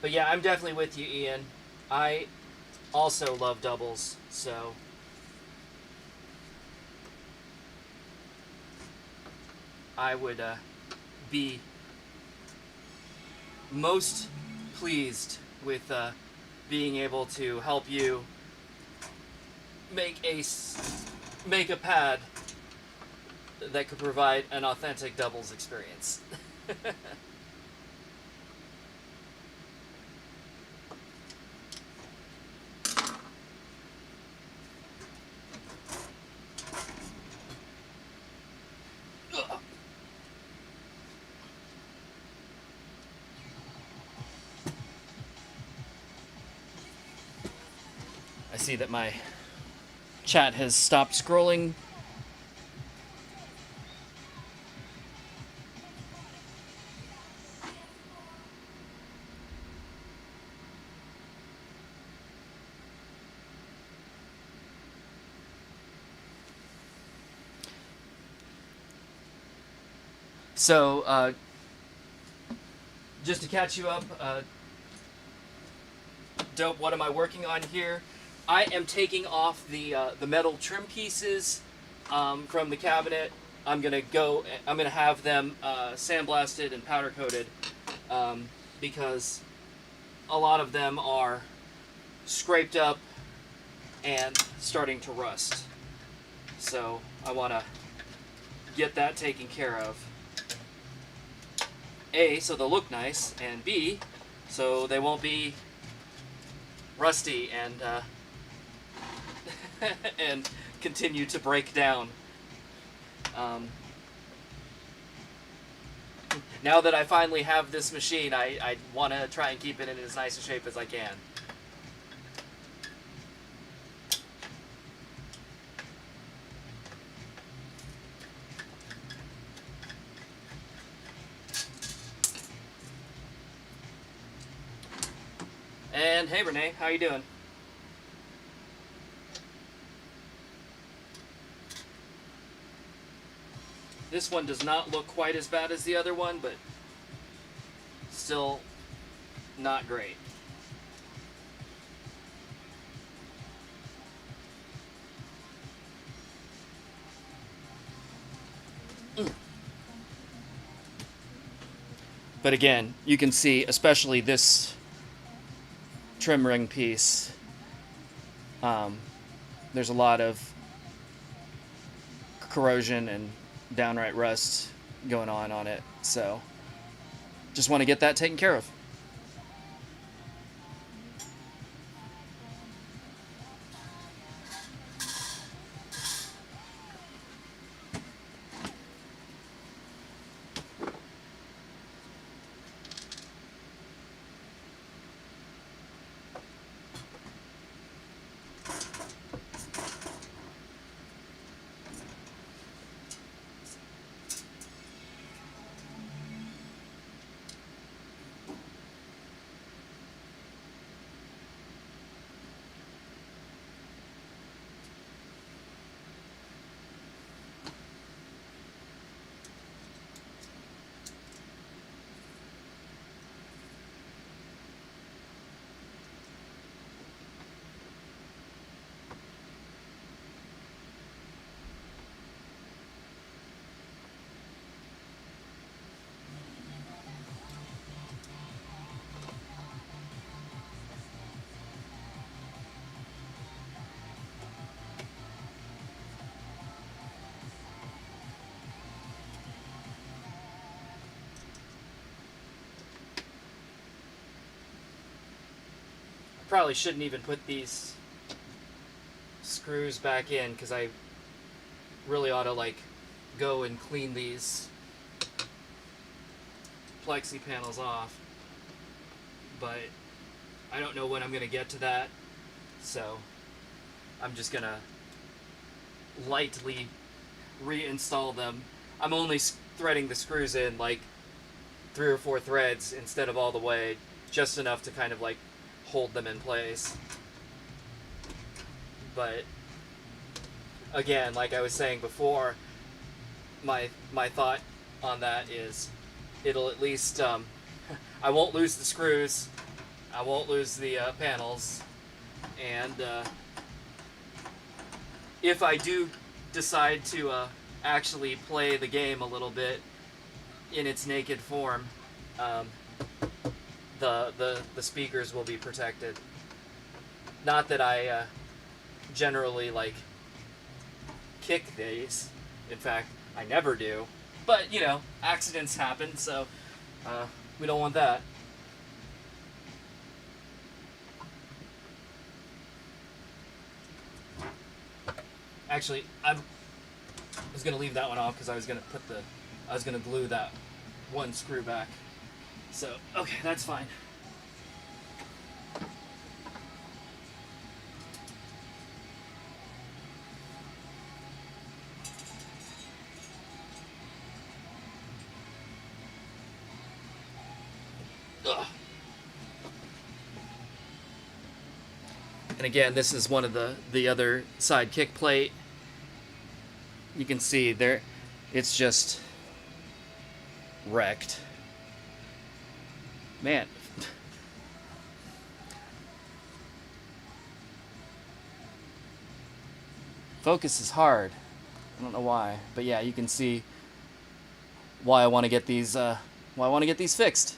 But yeah, I'm definitely with you, Ian. I also love doubles, so I would be most pleased with being able to help you make a pad that could provide an authentic doubles experience. I see that my chat has stopped scrolling. So, just to catch you up, Dope, what am I working on here? I am taking off the metal trim pieces from the cabinet. I'm gonna have them sandblasted and powder coated because a lot of them are scraped up and starting to rust. So I want to get that taken care of. A, so they'll look nice, and B, so they won't be rusty and and continue to break down. Now that I finally have this machine, I want to try and keep it in as nice a shape as I can. And hey Renee, how you doing? This one does not look quite as bad as the other one, but still not great. But again, you can see, especially this trim ring piece, there's a lot of corrosion and downright rust going on it, so just want to get that taken care of. Probably shouldn't even put these screws back in because I really ought to like go and clean these plexi panels off, but I don't know when I'm gonna get to that, so I'm just gonna lightly reinstall them. I'm only threading the screws in like 3 or 4 threads instead of all the way, just enough to kind of like hold them in place. But again, like I was saying before, my thought on that is it'll at least I won't lose the screws I won't lose the panels, and if I do decide to actually play the game a little bit in its naked form, um, the speakers will be protected. Not that I generally like kick these. In fact, I never do. But you know, accidents happen, so we don't want that. Actually, I was gonna leave that one off because I was gonna glue that one screw back. So okay, that's fine. Ugh. And again, this is one of the other side kick plate. You can see there, it's just wrecked. Man. Focus is hard. I don't know why, but yeah, you can see why I want to get these fixed.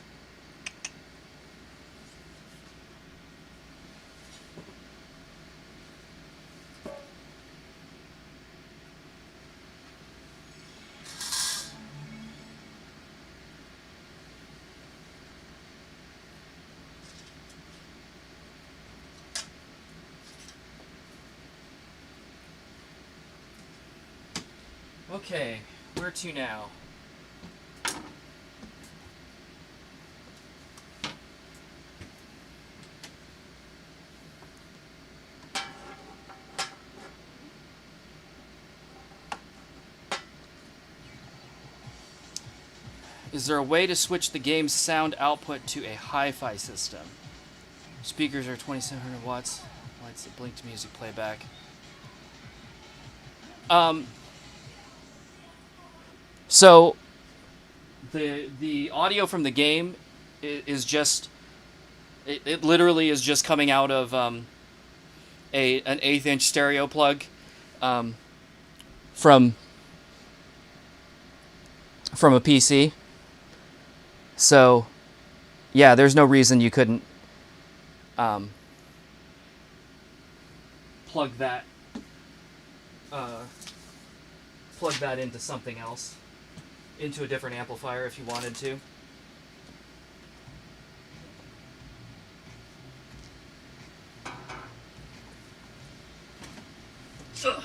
Okay, where to now? Is there a way to switch the game's sound output to a hi-fi system? Speakers are 2700 watts. Lights that blink to music playback. So the audio from the game is just it literally is just coming out of an 1/8 inch stereo plug from a PC. So yeah, there's no reason you couldn't plug that into something else, into a different amplifier if you wanted to. Ugh.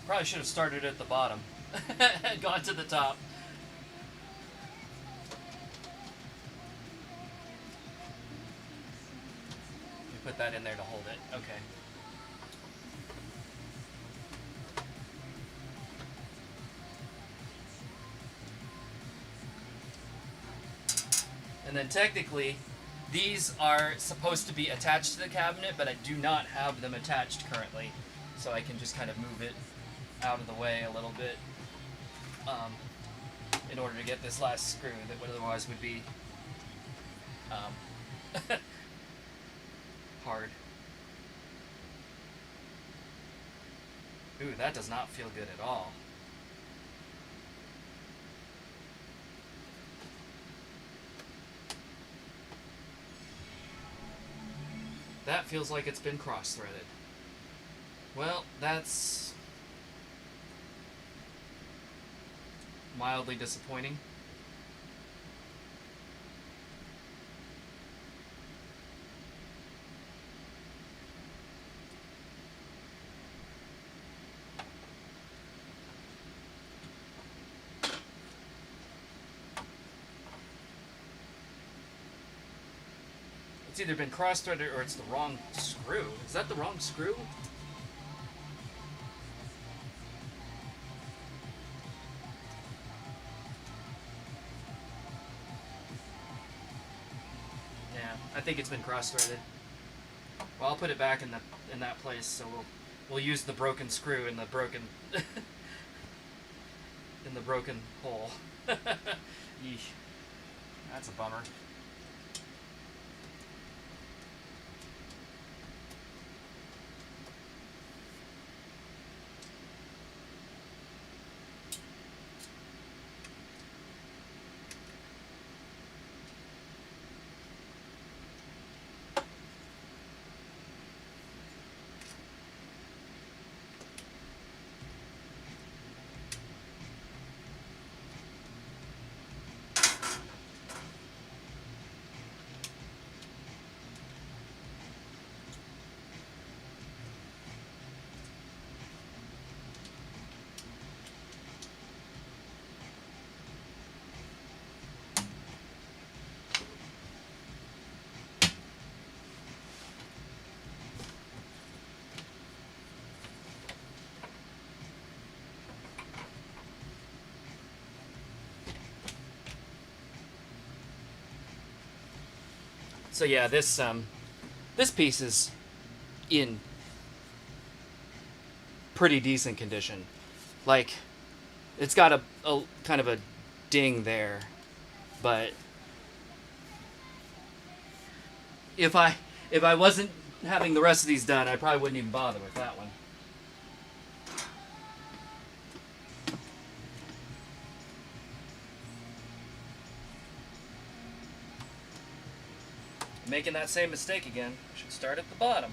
Probably should have started at the bottom and gone to the top. You put that in there to hold it. Okay. And then technically, these are supposed to be attached to the cabinet, but I do not have them attached currently. So I can just kind of move it out of the way a little bit in order to get this last screw that would otherwise would be hard. Ooh, that does not feel good at all. That feels like it's been cross-threaded. Well, that's mildly disappointing. It's either been cross-threaded or it's the wrong screw. Is that the wrong screw? Yeah, I think it's been cross-threaded. Well, I'll put it back in that place, so we'll use the broken screw in the broken in the broken hole. Yeesh. That's a bummer. So yeah, this piece is in pretty decent condition. Like, it's got a kind of a ding there, but if I wasn't having the rest of these done, I probably wouldn't even bother with that one. Making that same mistake again. Should start at the bottom.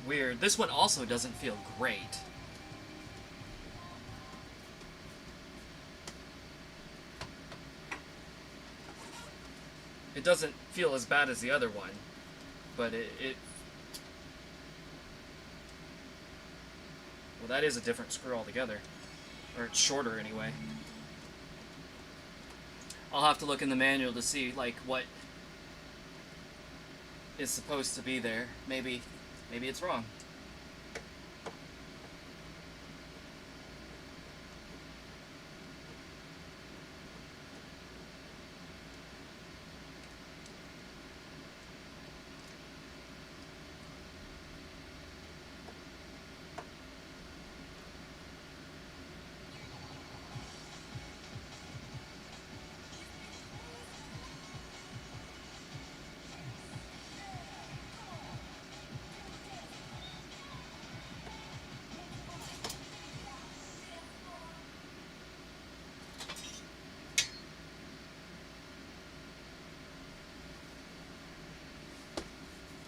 Weird. This one also doesn't feel great. It doesn't feel as bad as the other one, but it well, that is a different screw altogether. Or it's shorter anyway. I'll have to look in the manual to see, like, what is supposed to be there. Maybe it's wrong.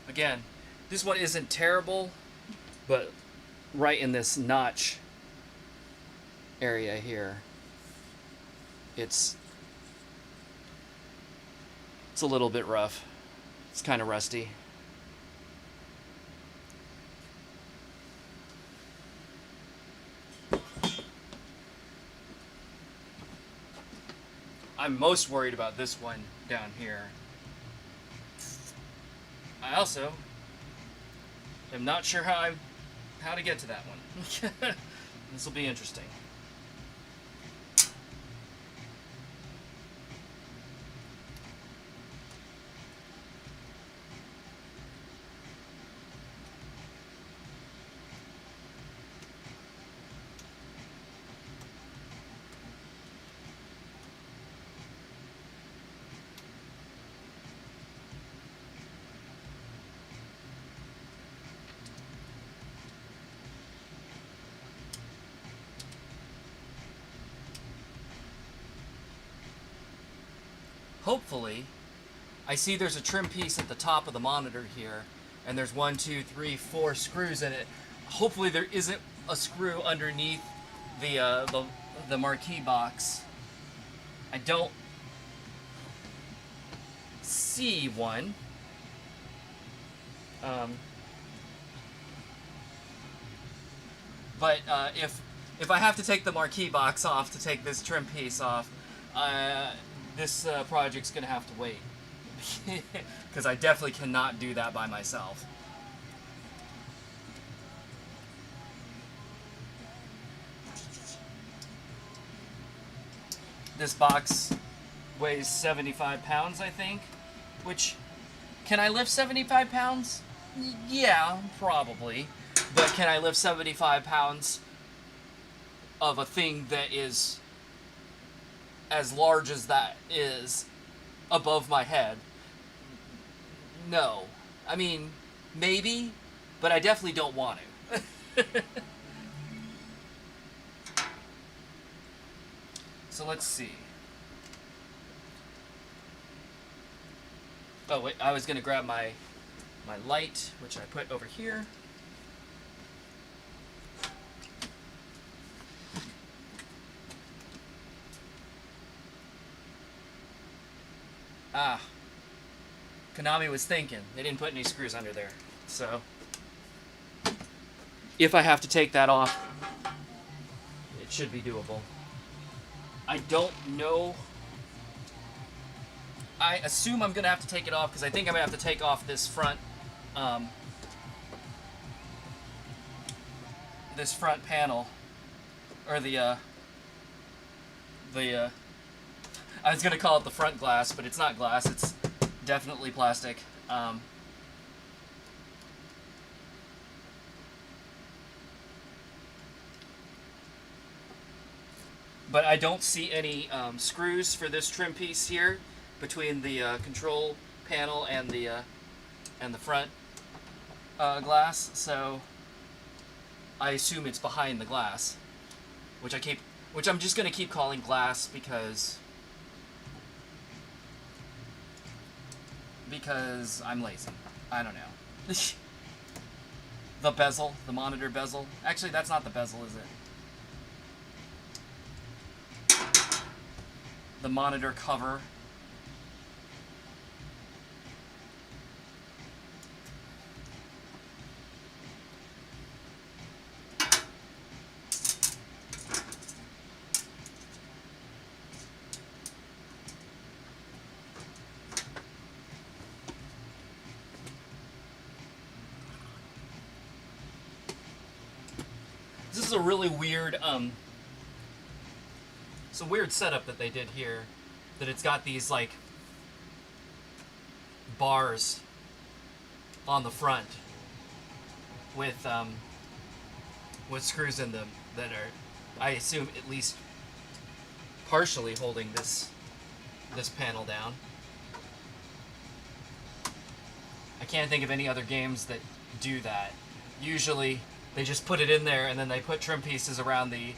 Again, this one isn't terrible, but right in this notch area here, it's a little bit rough. It's kind of rusty. I'm most worried about this one down here. I also am not sure how to get to that one. This will be interesting. hopefully, I see there's a trim piece at the top of the monitor here, and there's 1, 2, 3, 4 screws in it. Hopefully there isn't a screw underneath the marquee box. I don't see one. But if I have to take the marquee box off to take this trim piece off, this project's gonna have to wait. Because I definitely cannot do that by myself. This box weighs 75 pounds, I think. Which, can I lift 75 pounds? Yeah, probably. But can I lift 75 pounds of a thing that is as large as that is above my head? No. I mean, maybe, but I definitely don't want to. So let's see. Oh wait, I was gonna grab my light, which I put over here. Ah, Konami was thinking. They didn't put any screws under there. So, if I have to take that off, it should be doable. I don't know. I assume I'm going to have to take it off because I think I'm going to have to take off this front panel, or the I was going to call it the front glass, but it's not glass, it's definitely plastic. But I don't see any screws for this trim piece here between the control panel and the front glass, so I assume it's behind the glass, which I'm just going to keep calling glass because I'm lazy. I don't know. The bezel, the monitor bezel. Actually, that's not the bezel, is it? The monitor cover. This is a really weird, it's a weird setup that they did here, that it's got these, like, bars on the front with screws in them that are, I assume, at least partially holding this panel down. I can't think of any other games that do that. Usually they just put it in there and then they put trim pieces around the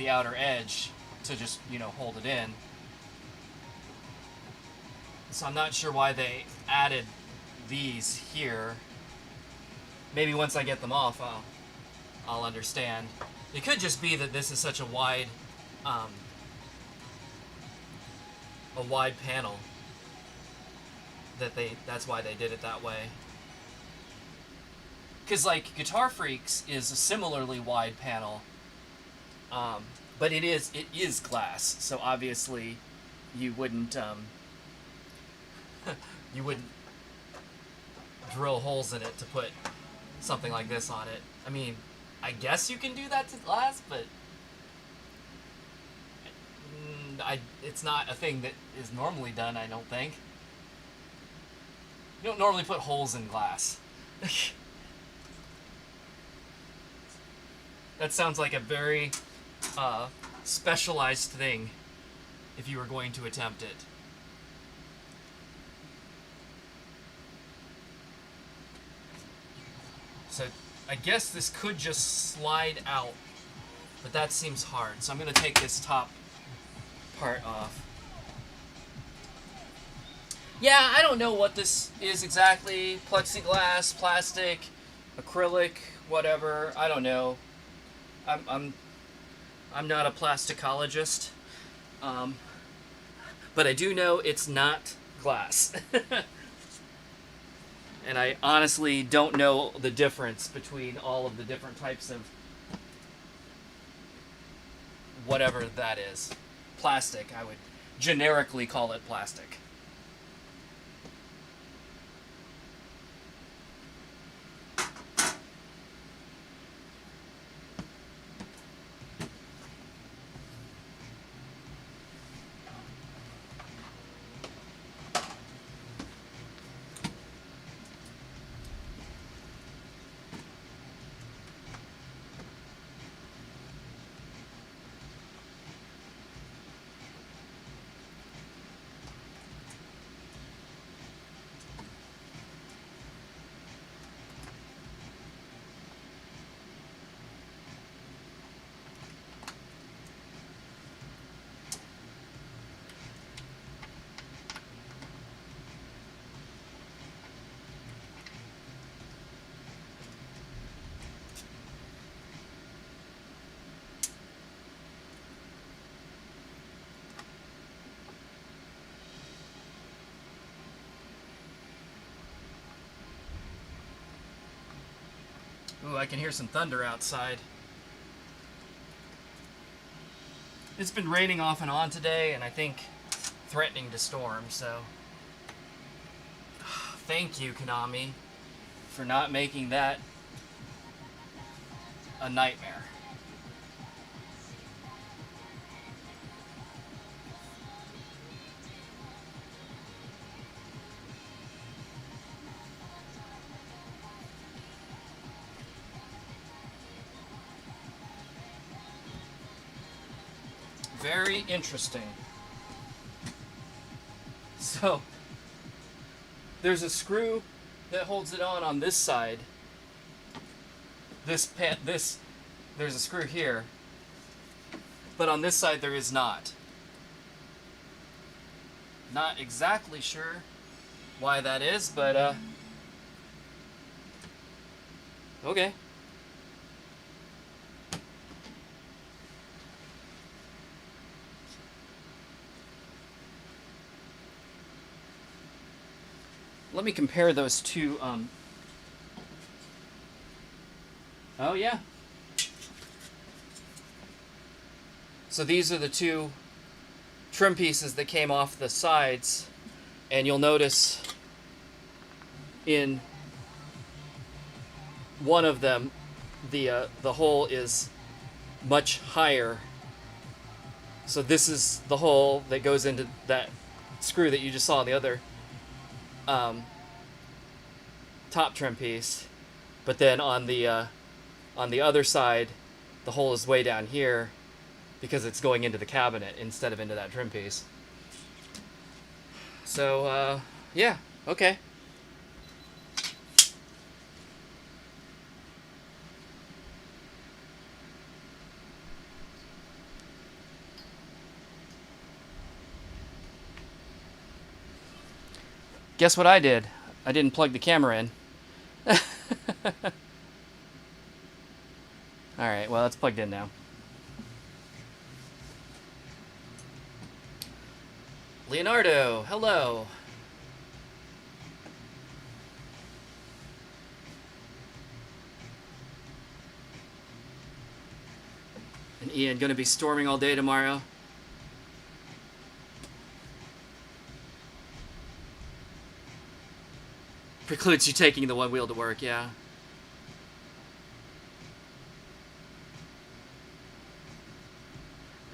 outer edge to just, you know, hold it in. So I'm not sure why they added these here. Maybe once I get them off, I'll understand. It could just be that this is such a wide panel that that's why they did it that way. Because, like, Guitar Freaks is a similarly wide panel, but it is glass, so obviously you wouldn't drill holes in it to put something like this on it. I mean, I guess you can do that to glass, but it's not a thing that is normally done, I don't think. You don't normally put holes in glass. That sounds like a very specialized thing if you were going to attempt it. So I guess this could just slide out, but that seems hard. So I'm going to take this top part off. Yeah, I don't know what this is exactly. Plexiglass, plastic, acrylic, whatever. I don't know. I'm I'm I'm not a plasticologist, um, but I do know it's not glass. And I honestly don't know the difference between all of the different types of whatever that is. Plastic, I would generically call it plastic. Ooh, I can hear some thunder outside. It's been raining off and on today, and I think threatening to storm, so thank you, Konami, for not making that a nightmare. Very interesting. So, there's a screw that holds it on this side. There's a screw here, but on this side there is not. Not exactly sure why that is, but okay. Let me compare those two. Oh yeah. So these are the two trim pieces that came off the sides, and you'll notice in one of them the hole is much higher. So this is the hole that goes into that screw that you just saw on the other top trim piece, but then on the other side, the hole is way down here because it's going into the cabinet instead of into that trim piece. So yeah, okay. Guess what I did? I didn't plug the camera in. Alright, well, it's plugged in now. Leonardo, hello. And Ian, gonna be storming all day tomorrow? Precludes you taking the one wheel to work, yeah.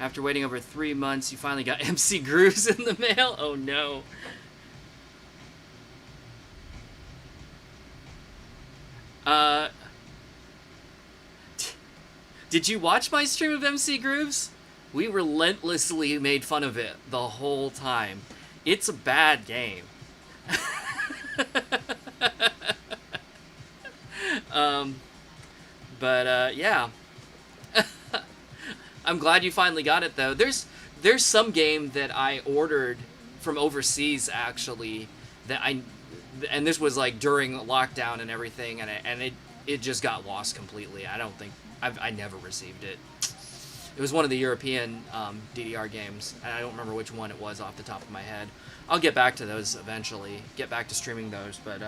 After waiting over 3 months, you finally got MC Grooves in the mail? Oh no. Did you watch my stream of MC Grooves? We relentlessly made fun of it the whole time. It's a bad game. Yeah. I'm glad you finally got it though. There's some game that I ordered from overseas actually that and this was like during lockdown and everything, and it just got lost completely. I don't think I never received it. It was one of the European DDR games, and I don't remember which one it was off the top of my head. I'll get back to those eventually. Get back to streaming those, but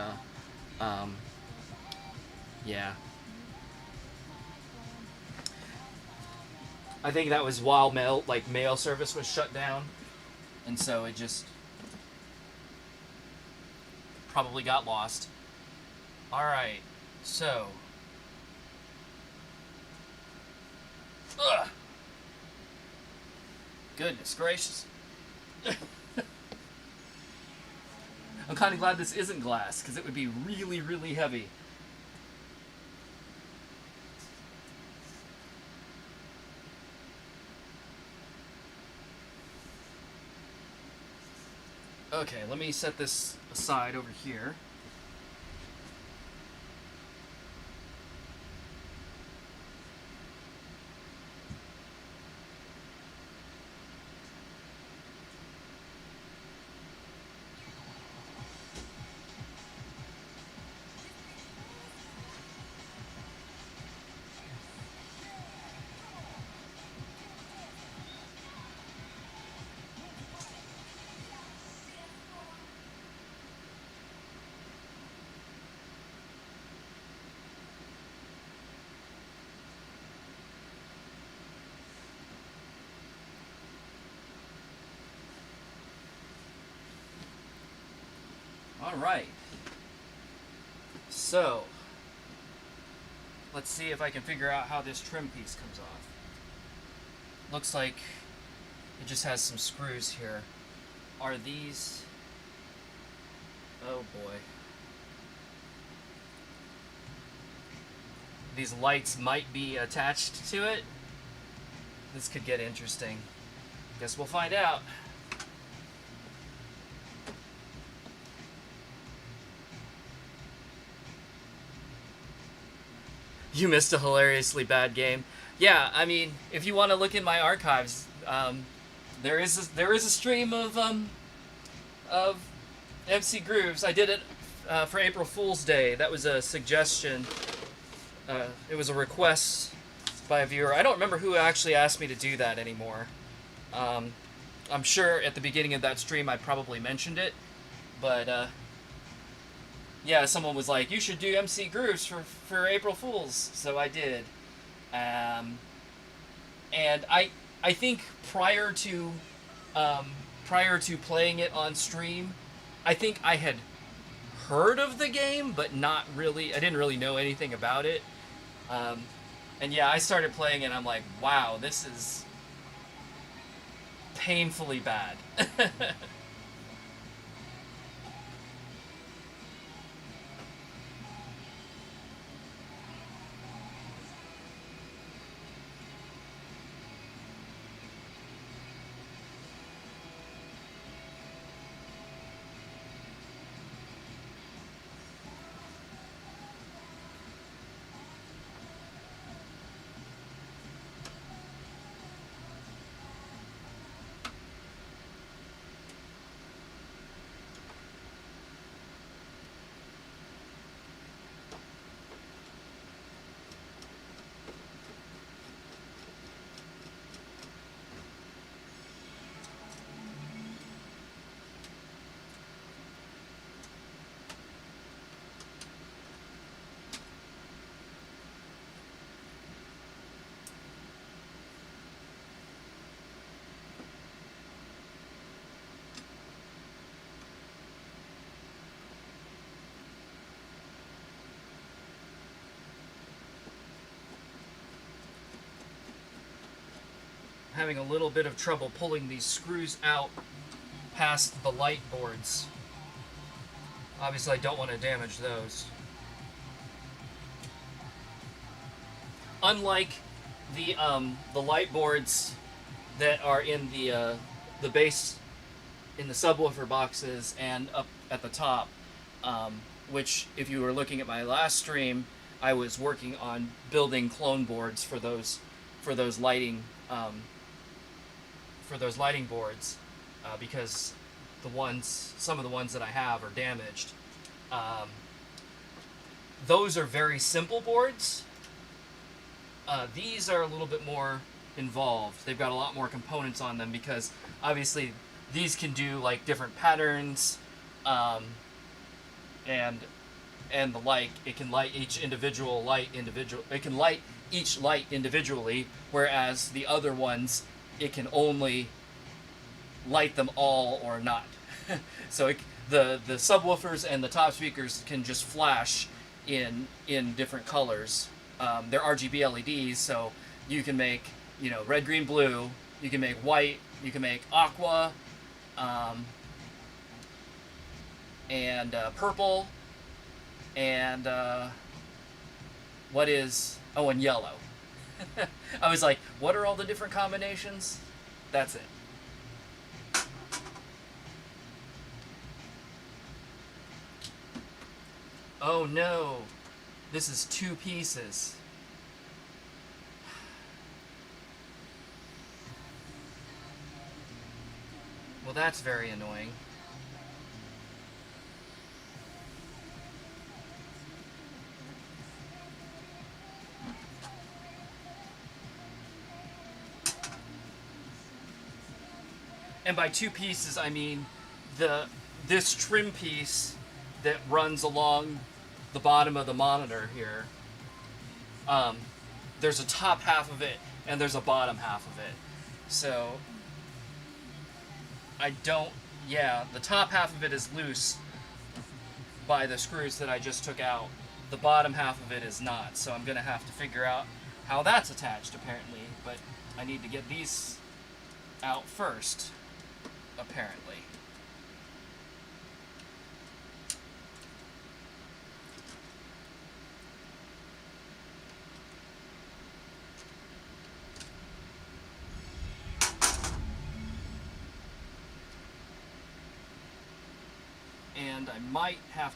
yeah. I think that was while mail service was shut down, and so it just probably got lost. All right, so. Ugh. Goodness gracious. I'm kind of glad this isn't glass, because it would be really, really heavy. Okay, let me set this aside over here. All right. So, let's see if I can figure out how this trim piece comes off. Looks like it just has some screws here. Are these... Oh boy. These lights might be attached to it. This could get interesting. Guess we'll find out. You missed a hilariously bad game. Yeah, I mean, if you want to look in my archives, there is a stream of MC Grooves. I did it for April Fool's Day. That was a suggestion. It was a request by a viewer. I don't remember who actually asked me to do that anymore. I'm sure at the beginning of that stream I probably mentioned it, but yeah, someone was like, you should do MC Grooves for April Fools, so I did. And I think prior to playing it on stream, I think I had heard of the game, but not really. I didn't really know anything about it. And yeah, I started playing it, and I'm like, wow, this is painfully bad. Having a little bit of trouble pulling these screws out past the light boards. Obviously I don't want to damage those. Unlike the light boards that are in the base, in the subwoofer boxes and up at the top, which if you were looking at my last stream, I was working on building clone boards for those lighting boards, because some of the ones that I have are damaged. Those are very simple boards. These are a little bit more involved. They've got a lot more components on them because obviously these can do like different patterns, and the like. It can light each It can light each light individually, whereas the other ones, it can only light them all or not. So the subwoofers and the top speakers can just flash in different colors. They're RGB LEDs, so you can make, you know, red, green, blue. You can make white. You can make aqua, and purple, and and yellow. I was like, what are all the different combinations? That's it. Oh no, this is 2 pieces. Well, that's very annoying. And by 2 pieces, I mean this trim piece that runs along the bottom of the monitor here. There's a top half of it and there's a bottom half of it. So the top half of it is loose by the screws that I just took out. The bottom half of it is not. So I'm gonna have to figure out how that's attached apparently, but I need to get these out first, apparently. And I might have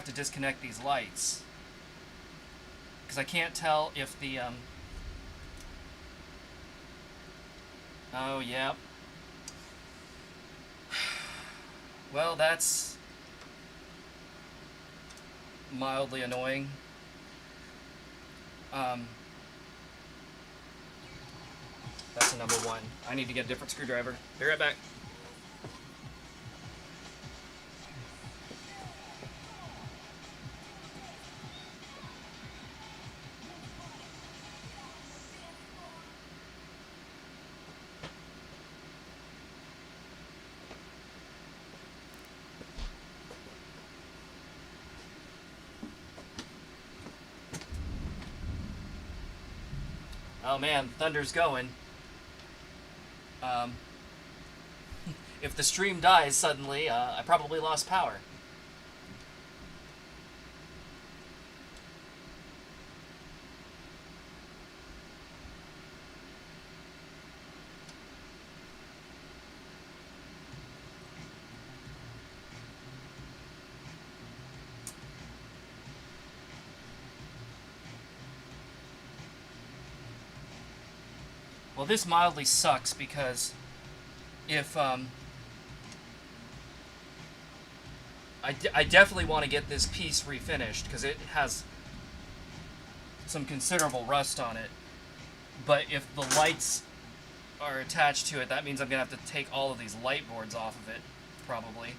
to disconnect these lights, because I can't tell if the oh yeah, well, that's mildly annoying. That's a number 1. I need to get a different screwdriver. Be right back. Oh man, thunder's going. If the stream dies suddenly, I probably lost power. Well, this mildly sucks because if I definitely want to get this piece refinished because it has some considerable rust on it. But if the lights are attached to it, that means I'm going to have to take all of these light boards off of it, probably.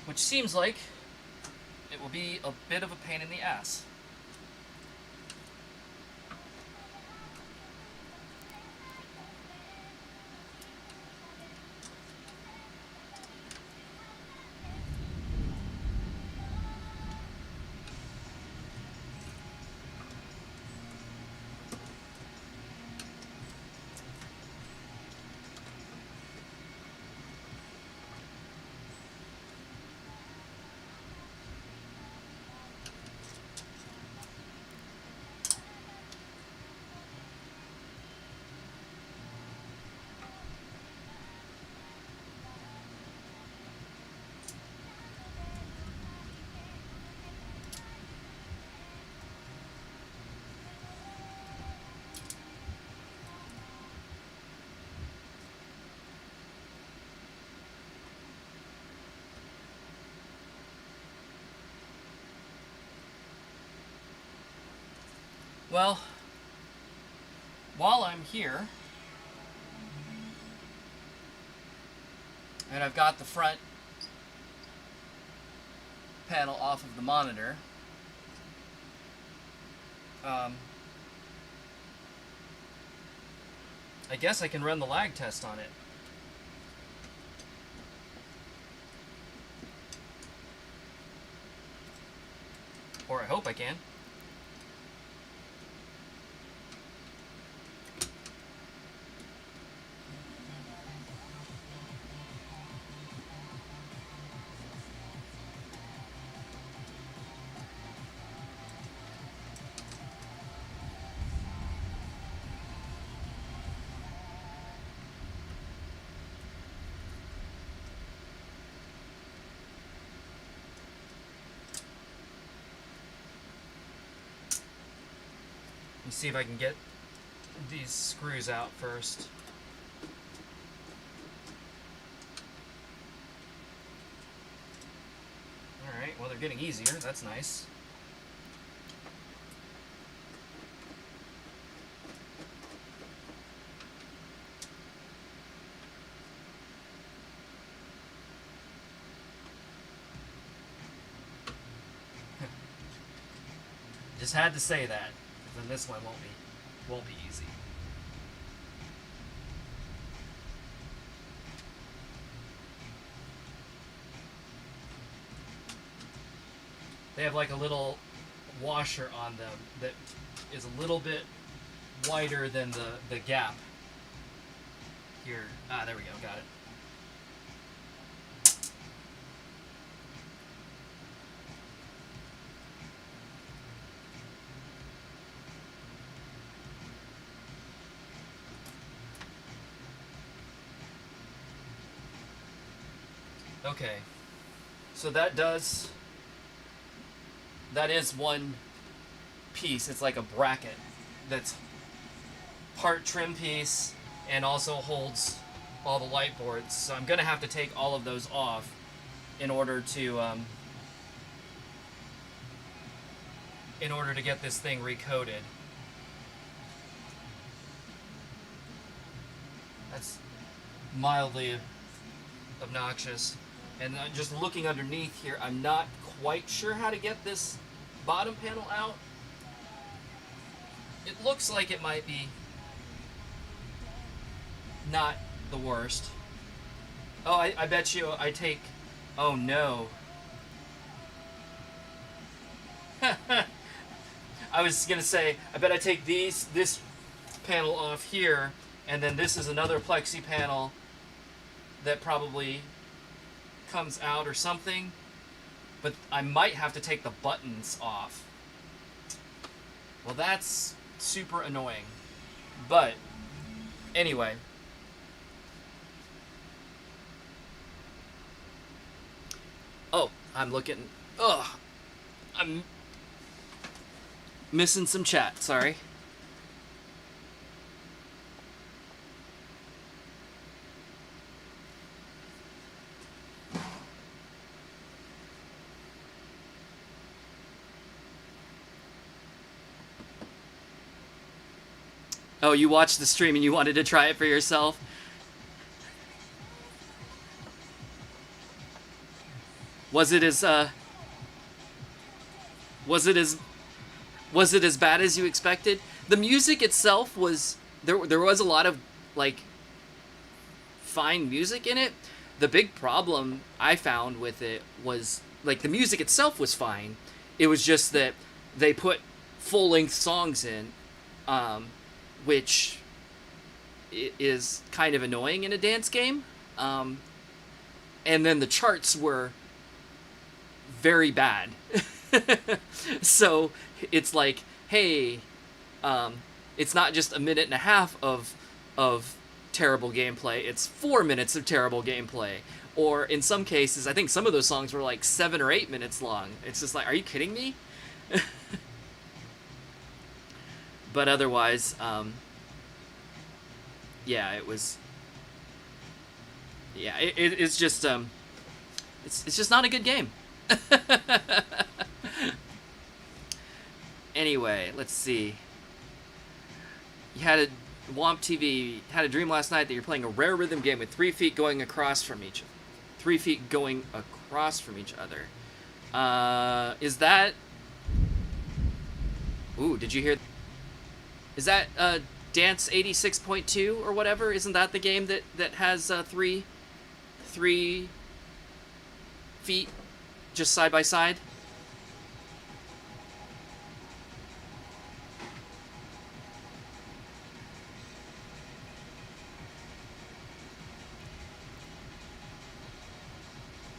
Which seems like it will be a bit of a pain in the ass. Well, while I'm here, and I've got the front panel off of the monitor, I guess I can run the lag test on it. Or I hope I can. Let me see if I can get these screws out first. Alright, well they're getting easier, that's nice. Just had to say that. Then this one won't be easy. They have like a little washer on them that is a little bit wider than the gap here. Ah, there we go, got it. Okay, so that is one piece. It's like a bracket that's part trim piece and also holds all the light boards. So I'm gonna have to take all of those off in order to get this thing recoated. That's mildly obnoxious. And just looking underneath here, I'm not quite sure how to get this bottom panel out. It looks like it might be not the worst. Oh, I bet you I take... Oh no. I was gonna say, I bet I take this panel off here, and then this is another plexi panel that probably comes out or something, but I might have to take the buttons off. Well, that's super annoying. But anyway, oh, I'm looking. Ugh, I'm missing some chat. Sorry. Oh, you watched the stream and you wanted to try it for yourself? Was it as bad as you expected? The music itself was there was a lot of like fine music in it. The big problem I found with it was like the music itself was fine. It was just that they put full-length songs in, which is kind of annoying in a dance game. And then the charts were very bad. So it's like, hey, it's not just a minute and a half of terrible gameplay, it's 4 minutes of terrible gameplay. Or in some cases, I think some of those songs were like 7 or 8 minutes long. It's just like, are you kidding me? But otherwise, yeah, it was. Yeah, it's just it's just not a good game. Anyway, let's see. You had a Womp TV had a dream last night that you're playing a rare rhythm game with 3 feet going across from each, 3 feet going across from each other. Is that? Ooh, did you hear? Is that Dance 86.2 or whatever? Isn't that the game that has 3 feet just side by side?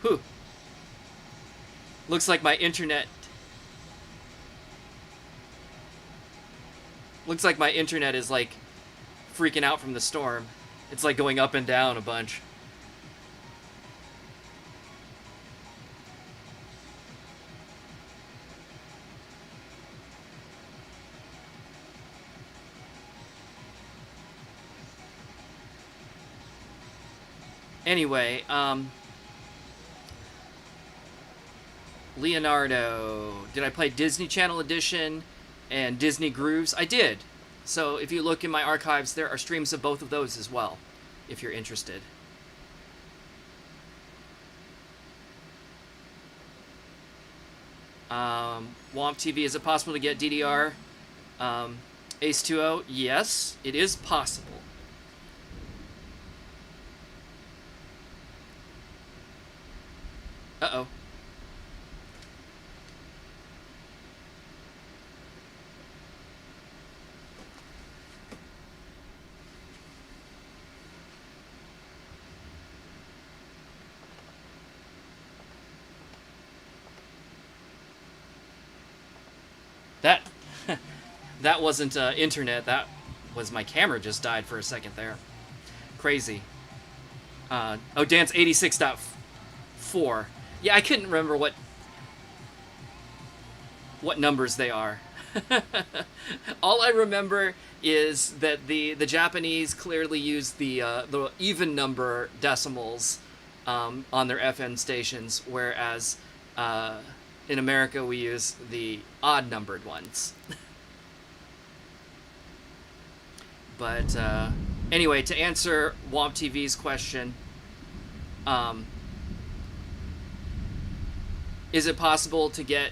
Whew. Looks like my internet. Looks like my internet is like freaking out from the storm. It's like going up and down a bunch. Anyway, Leonardo, did I play Disney Channel Edition and Disney Grooves? I did. So if you look in my archives, there are streams of both of those as well, if you're interested. Womp TV, is it possible to get DDR Ace 2.0? Yes, it is possible. Uh-oh. That that wasn't internet. That was my camera just died for a second there. Crazy. Oh, Dance 86.4. Yeah, I couldn't remember what numbers they are. All I remember is that the Japanese clearly use the even number decimals on their FM stations, whereas in America we use the odd numbered ones. But anyway, to answer Womp TV's question, is it possible to get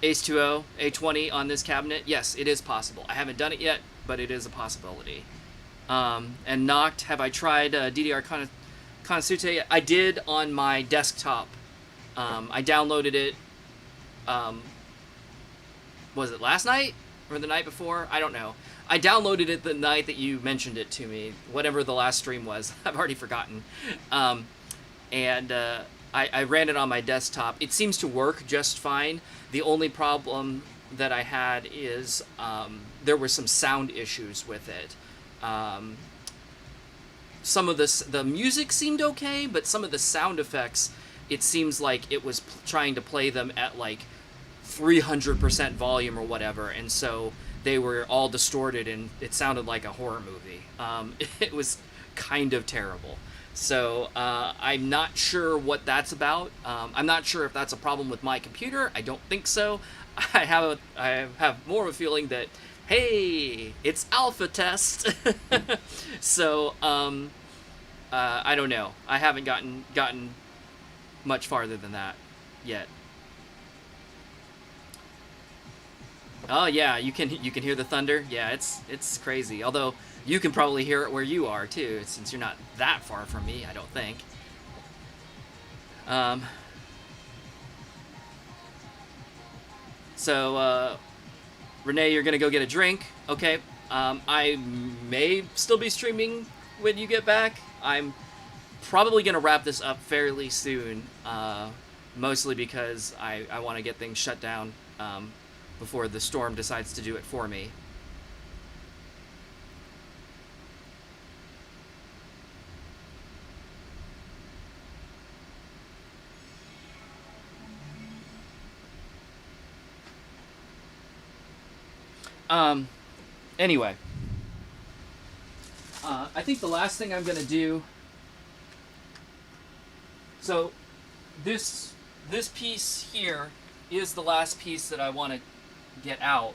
Ace 2.0, A20 on this cabinet? Yes, it is possible. I haven't done it yet, but it is a possibility. And Noct, have I tried DDR Konosuke? I did on my desktop. I downloaded it, was it last night? Or the night before? I don't know. I downloaded it the night that you mentioned it to me, whatever the last stream was. I've already forgotten. And I ran it on my desktop. It seems to work just fine. The only problem that I had is there were some sound issues with it. Some of the music seemed okay, but some of the sound effects, it seems like it was trying to play them at like 300% volume or whatever, and so they were all distorted and it sounded like a horror movie. It was kind of terrible. So I'm not sure what that's about. I'm not sure if that's a problem with my computer. I don't think so. I have more of a feeling that, hey, it's alpha test. So I don't know. I haven't gotten much farther than that yet. Oh yeah, you can hear the thunder. Yeah, it's crazy. Although you can probably hear it where you are too, since you're not that far from me. I don't think. So Renee, you're gonna go get a drink. Okay. I may still be streaming when you get back. I'm probably gonna wrap this up fairly soon. Mostly because I want to get things shut down. Before the storm decides to do it for me. Anyway. I think the last thing I'm going to do... So, this piece here is the last piece that I want to get out.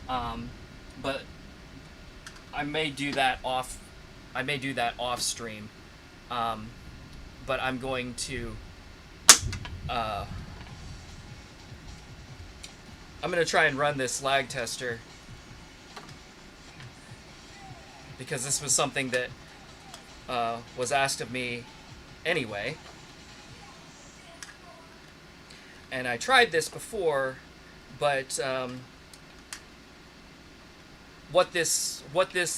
But I may do that off. I may do that off stream. Um, but I'm going to. Uh, I'm going to try and run this lag tester because this was something that was asked of me anyway. And I tried this before, but what this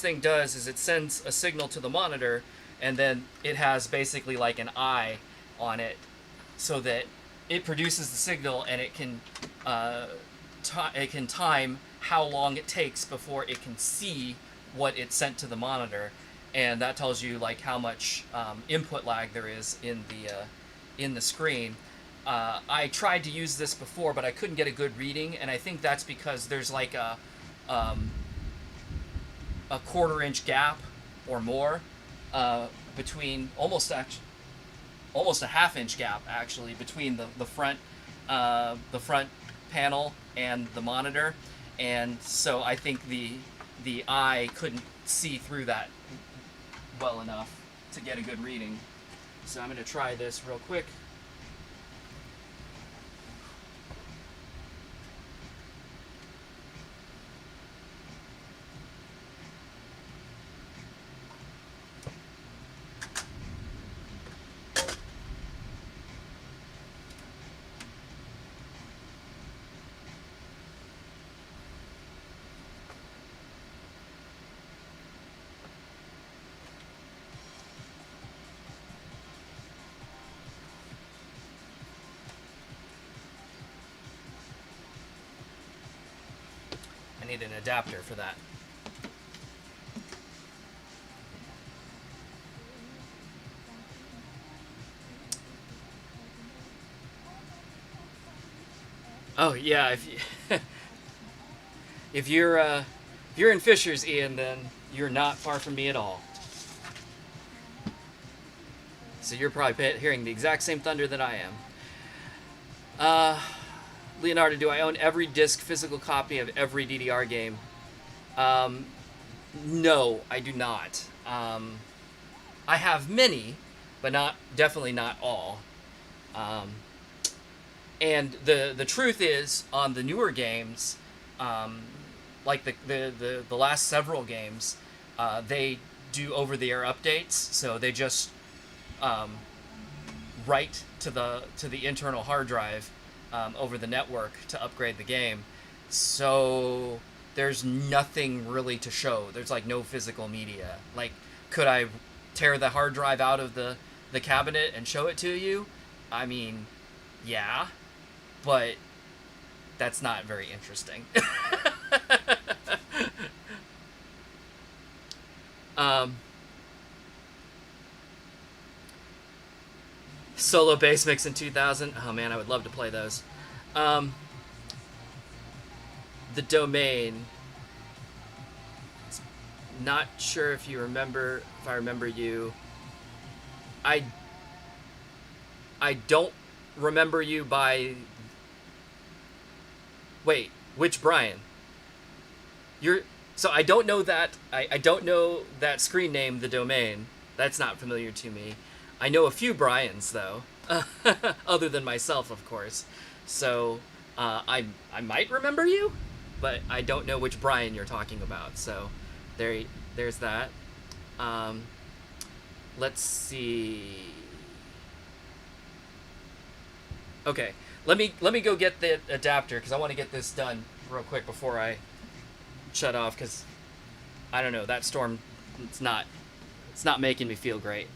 thing does is it sends a signal to the monitor, and then it has basically like an eye on it, so that it produces the signal, and it can time how long it takes before it can see what it sent to the monitor, and that tells you like how much input lag there is in the screen. I tried to use this before, but I couldn't get a good reading, and I think that's because there's like a 1/4-inch gap or more between almost a 1/2-inch gap actually between the front panel and the monitor, and so I think the eye couldn't see through that well enough to get a good reading. So I'm going to try this real quick. I need an adapter for that. Oh yeah, if you're in Fishers, Ian, then you're not far from me at all. So you're probably hearing the exact same thunder that I am. Leonardo, do I own every disc physical copy of every DDR game? No, I do not. I have many, but definitely not all. And the truth is, on the newer games, like the last several games, they do over-the-air updates, so they just write to the internal hard drive over the network to upgrade the game. So there's nothing really to show. There's like no physical media. Like, could I tear the hard drive out of the cabinet and show it to you? I mean, yeah, but that's not very interesting. Solo bass mix in 2000. Oh man, I would love to play those. The Domain. Not sure if I remember you. I don't remember you by. Wait, which Brian? So I don't know that. I don't know that screen name, The Domain. That's not familiar to me. I know a few Brians though, other than myself, of course. So I might remember you, but I don't know which Brian you're talking about. So there's that. Let's see. Okay, let me go get the adapter because I want to get this done real quick before I shut off, because I don't know, that storm, it's not making me feel great.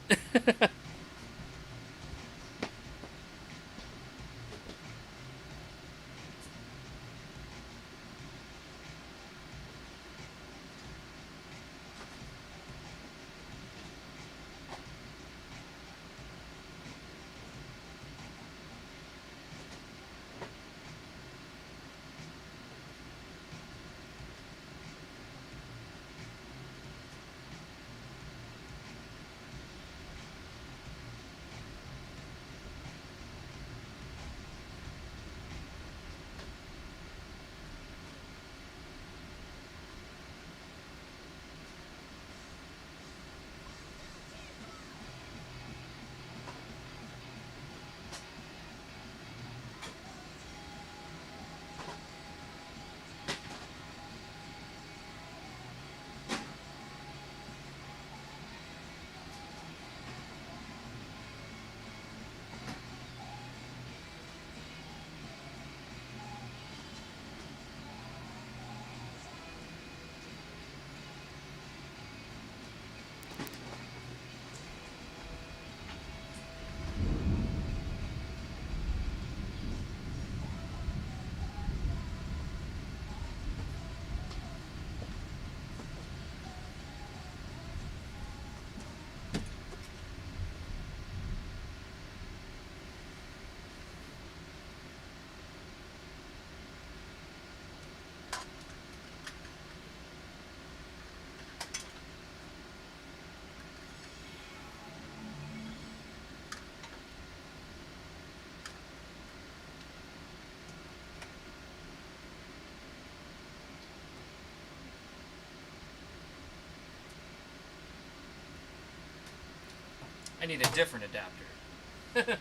I need a different adapter.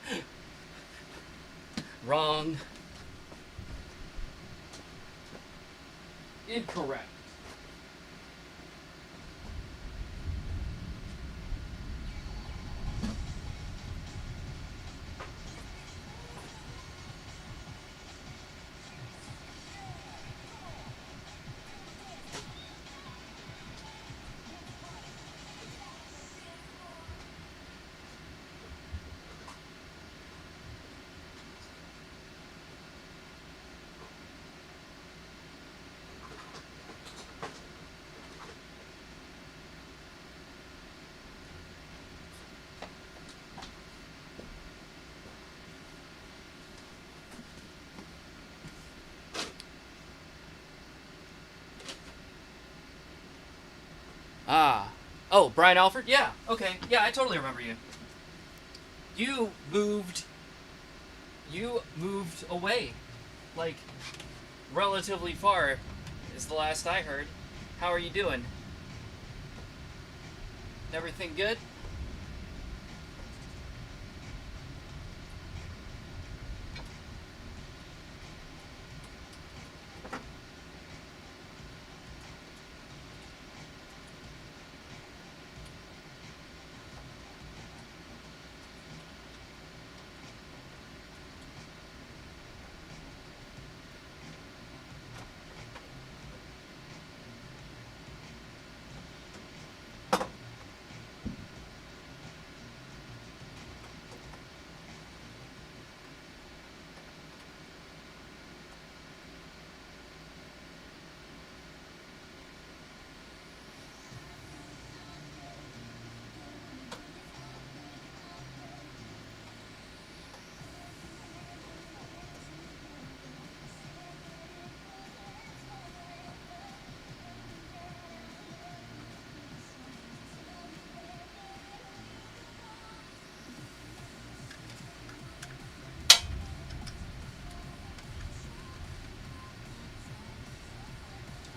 Wrong. Incorrect. Ah. Oh, Brian Alford? Yeah. Okay. Yeah, I totally remember you. You moved. You moved away. Like, relatively far, is the last I heard. How are you doing? Everything good?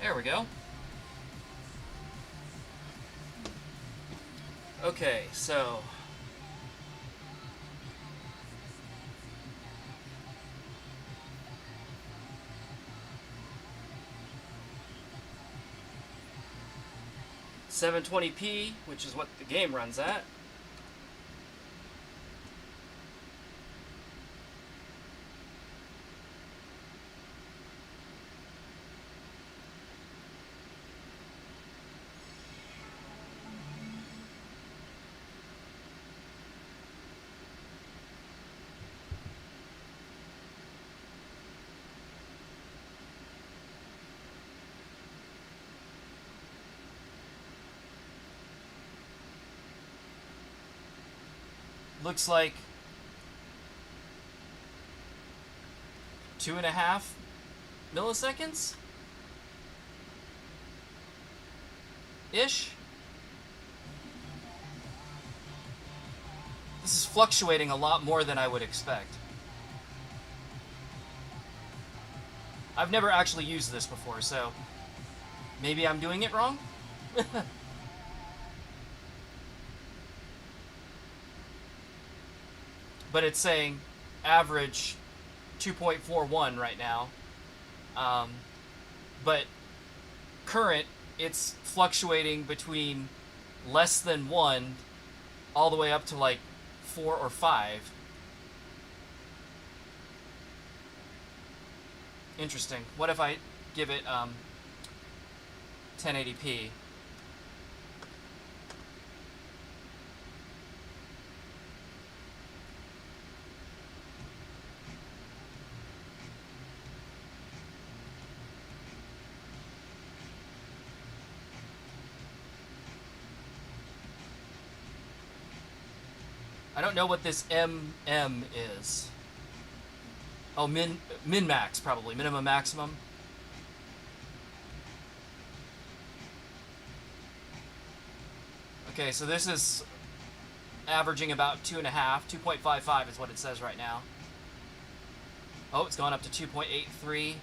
There we go. Okay, so... $720p, which is what the game runs at. Looks like 2.5 milliseconds ish. This is fluctuating a lot more than I would expect. I've never actually used this before, so maybe I'm doing it wrong? But it's saying average 2.41 right now. But current, it's fluctuating between less than 1 all the way up to like 4 or 5. Interesting. What if I give it 1080p? I don't know what this MM is. Oh, min-max, probably. Minimum, maximum. Okay, so this is averaging about 2.5. 2.55 is what it says right now. Oh, it's gone up to 2.83.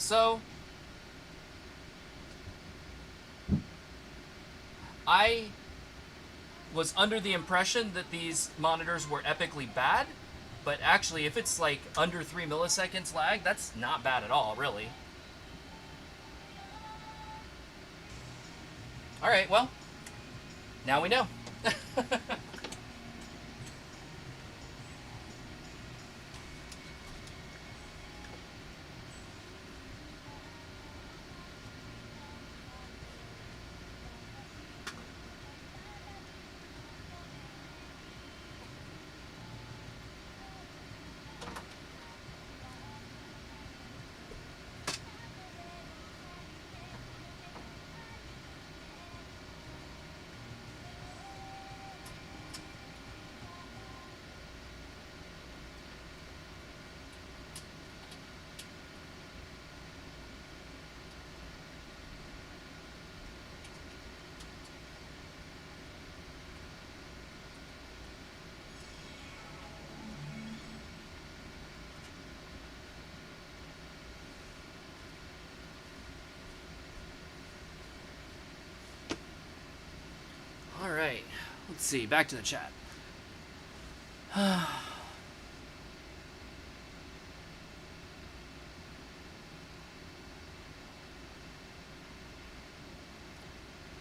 So I was under the impression that these monitors were epically bad, but actually if it's like under 3 milliseconds lag, that's not bad at all, really. Alright, well, now we know. Alright, let's see, back to the chat.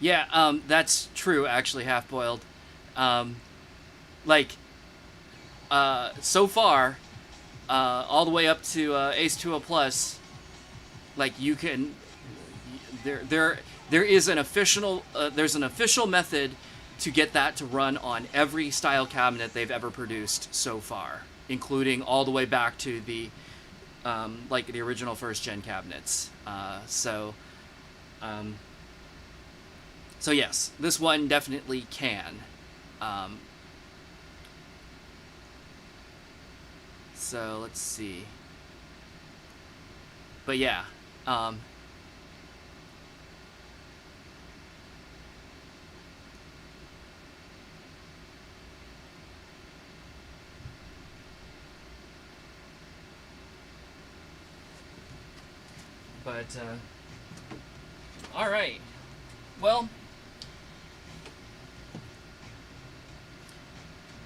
Yeah, that's true, actually, Half-Boiled. Like, so far, all the way up to Ace 2O Plus, like, you can... There is an official... there's an official method to get that to run on every style cabinet they've ever produced so far, including all the way back to the, like, the original first-gen cabinets. So yes, this one definitely can. So let's see. But yeah, but all right. Well,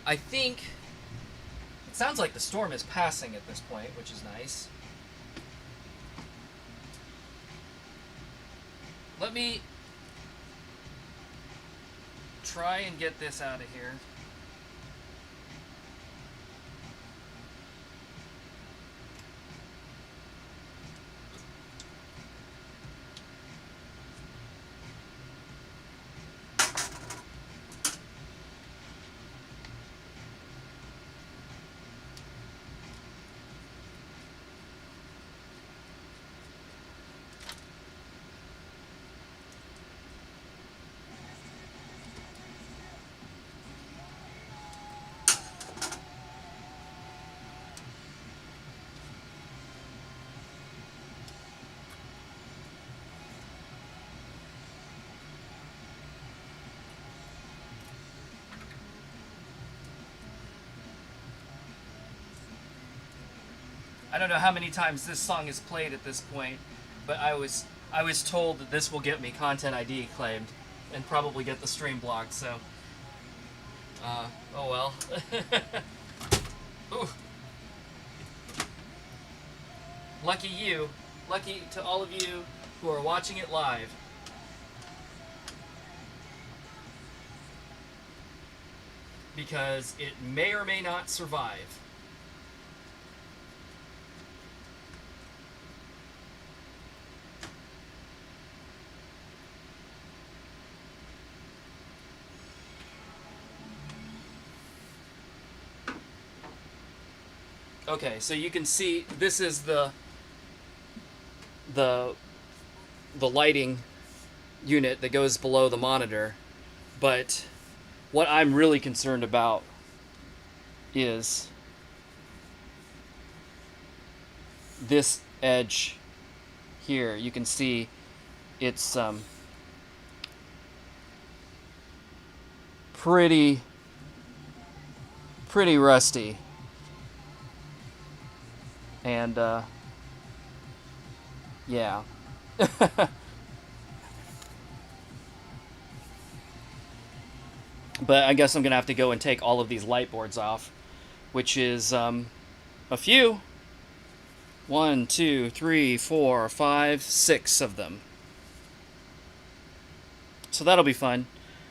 I think it sounds like the storm is passing at this point, which is nice. Let me try and get this out of here. I don't know how many times this song is played at this point, but I was told that this will get me Content ID claimed and probably get the stream blocked, so oh well. Ooh. Lucky you. Lucky to all of you who are watching it live. Because it may or may not survive. Okay, so you can see this is the lighting unit that goes below the monitor, but what I'm really concerned about is this edge here. You can see it's pretty rusty. Yeah. But I guess I'm going to have to go and take all of these light boards off, which is a few. 1, 2, 3, 4, 5, 6 of them. So that'll be fun.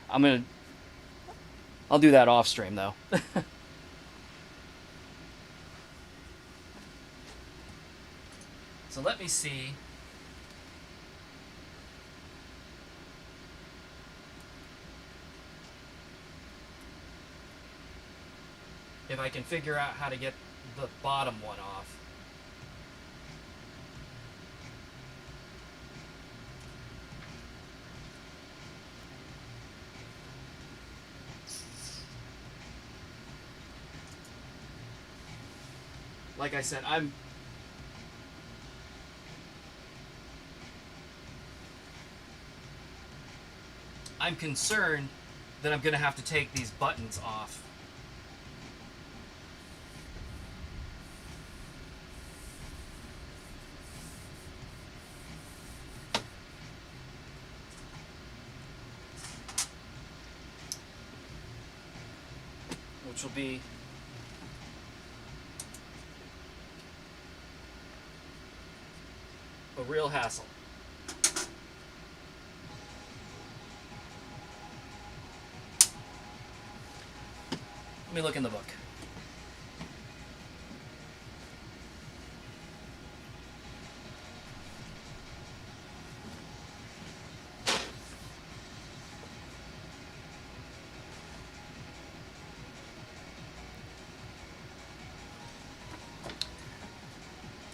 I'll do that off stream though. So let me see. If I can figure out how to get the bottom one off. Like I said, I'm concerned that I'm going to have to take these buttons off. Which will be a real hassle. Let me look in the book.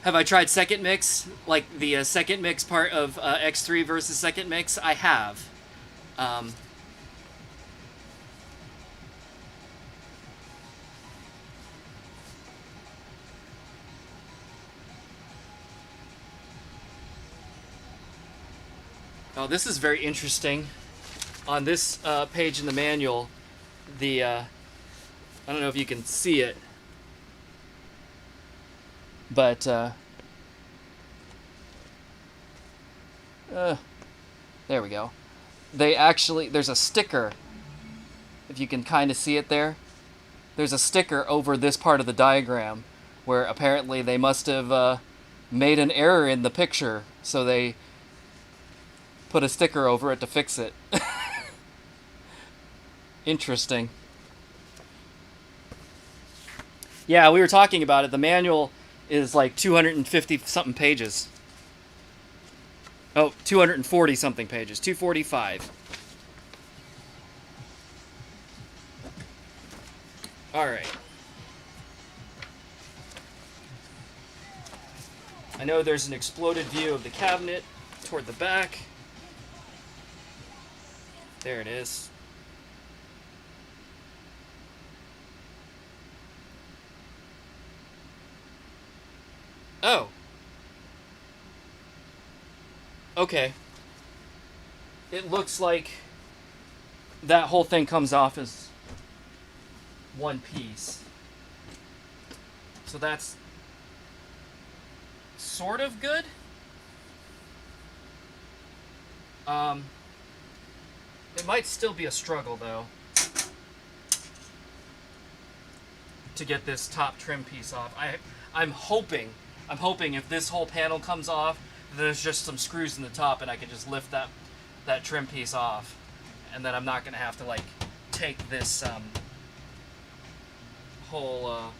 Have I tried second mix? Like the second mix part of X3 versus second mix? I have. Oh, this is very interesting. On this page in the manual, I don't know if you can see it, but there we go. There's a sticker, if you can kind of see it there. There's a sticker over this part of the diagram where apparently they must have made an error in the picture, so they put a sticker over it to fix it. Interesting. Yeah, we were talking about it. The manual is like 250 something pages. Oh, 240 something pages. 245. All right. I know there's an exploded view of the cabinet toward the back. There it is. Oh. Okay. It looks like that whole thing comes off as one piece. So that's sort of good. It might still be a struggle though to get this top trim piece off. I'm hoping if this whole panel comes off, there's just some screws in the top and I can just lift that trim piece off, and then I'm not gonna have to like take this whole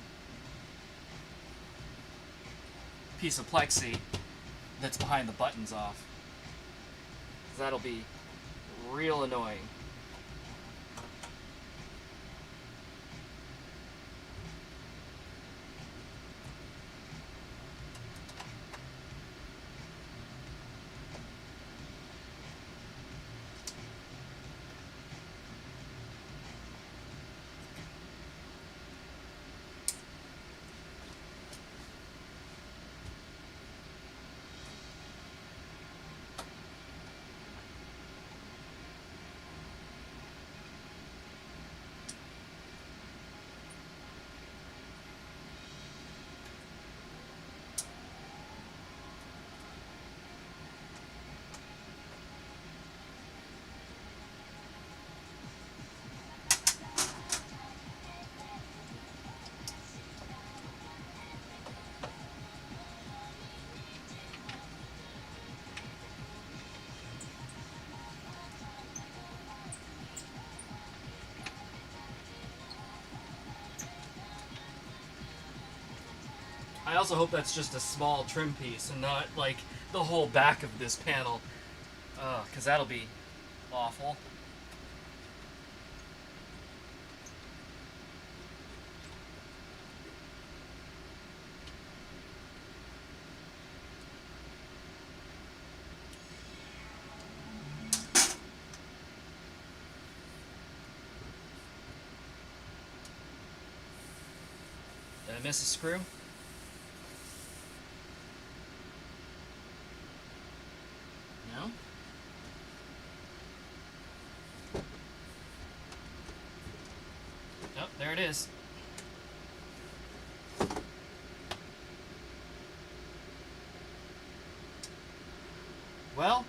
piece of plexi that's behind the buttons off. That'll be real annoying. I also hope that's just a small trim piece and not like the whole back of this panel, because that'll be awful. Did I miss a screw? No? Oh, there it is. Well,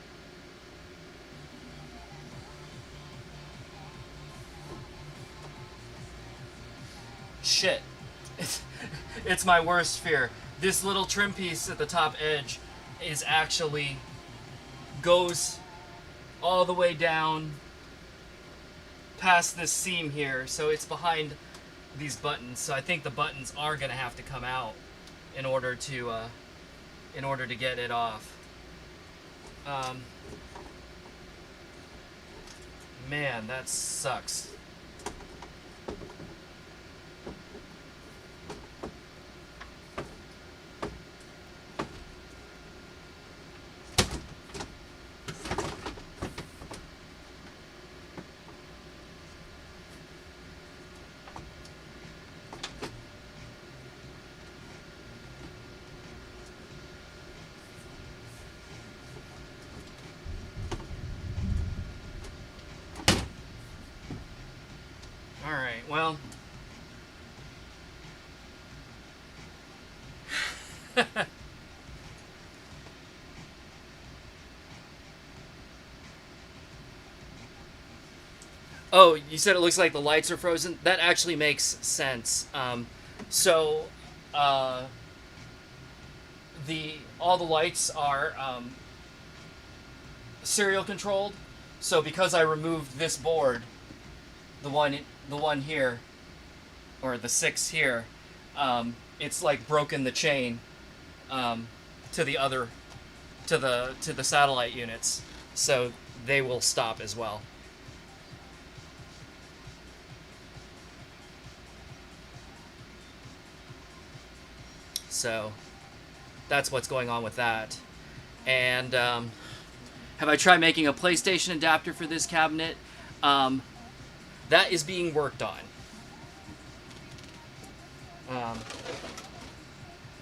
shit. It's my worst fear. This little trim piece at the top edge is actually goes all the way down past this seam here, so it's behind these buttons. So I think the buttons are going to have to come out in order to get it off. Man, that sucks. Alright, well. Oh, you said it looks like the lights are frozen? That actually makes sense. So, all the lights are serial controlled. So because I removed this board, the one here, or the 6 here, it's like broken the chain to the satellite units, so they will stop as well. So that's what's going on with that. And have I tried making a PlayStation adapter for this cabinet? That is being worked on.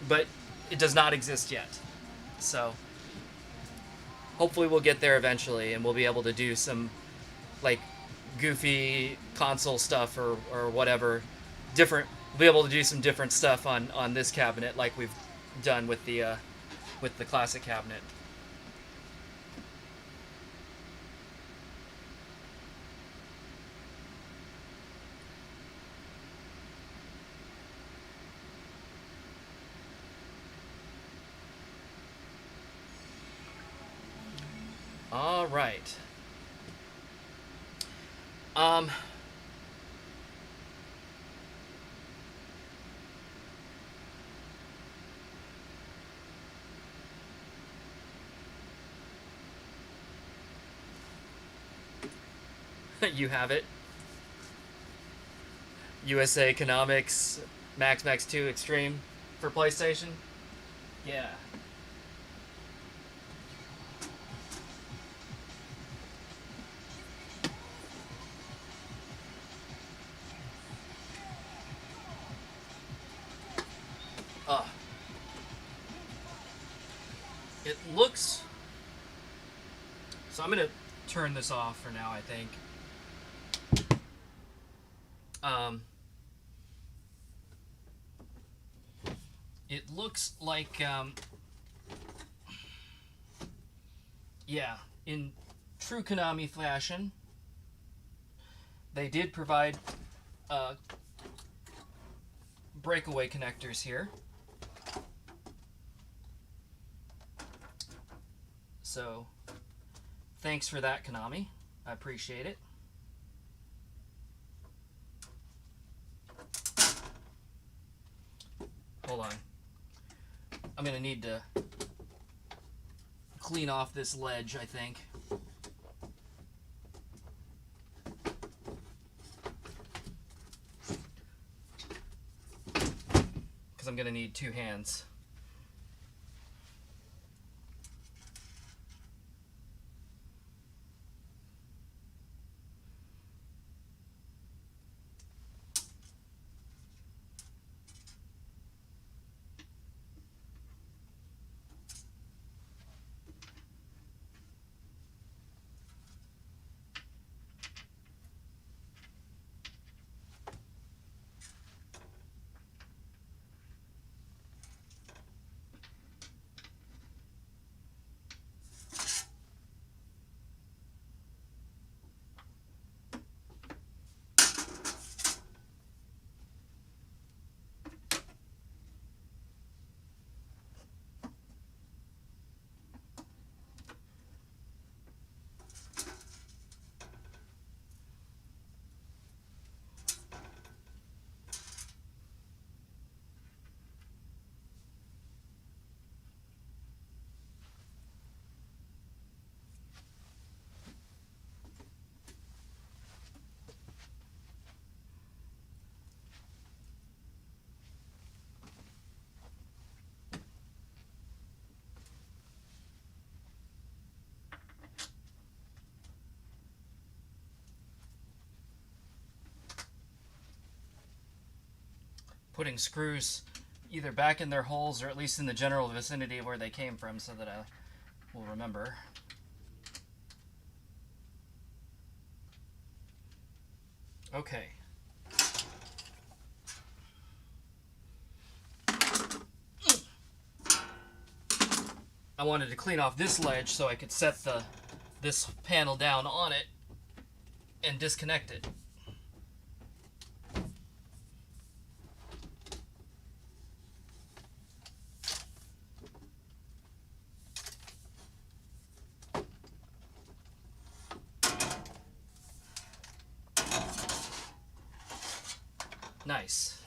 But it does not exist yet. So hopefully we'll get there eventually, and we'll be able to do some like goofy console stuff or whatever. We'll be able to do some different stuff on this cabinet like we've done with the classic cabinet. All right. You have it. USA Economics Max 2 Extreme for PlayStation. Yeah. It looks... So I'm going to turn this off for now, I think. It looks like, yeah, in true Konami fashion, they did provide breakaway connectors here. So, thanks for that, Konami. I appreciate it. Hold on. I'm going to need to clean off this ledge, I think. Because I'm going to need 2 hands. Putting screws either back in their holes or at least in the general vicinity of where they came from so that I will remember. Okay. I wanted to clean off this ledge so I could set this panel down on it and disconnect it. Nice.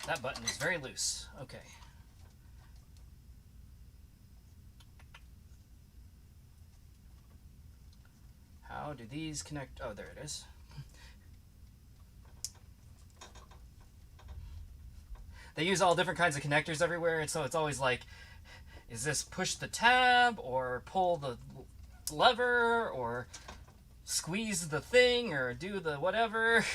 That button is very loose. Okay. How do these connect? Oh, there it is. They use all different kinds of connectors everywhere, and so it's always like, is this push the tab or pull the lever or squeeze the thing or do the whatever?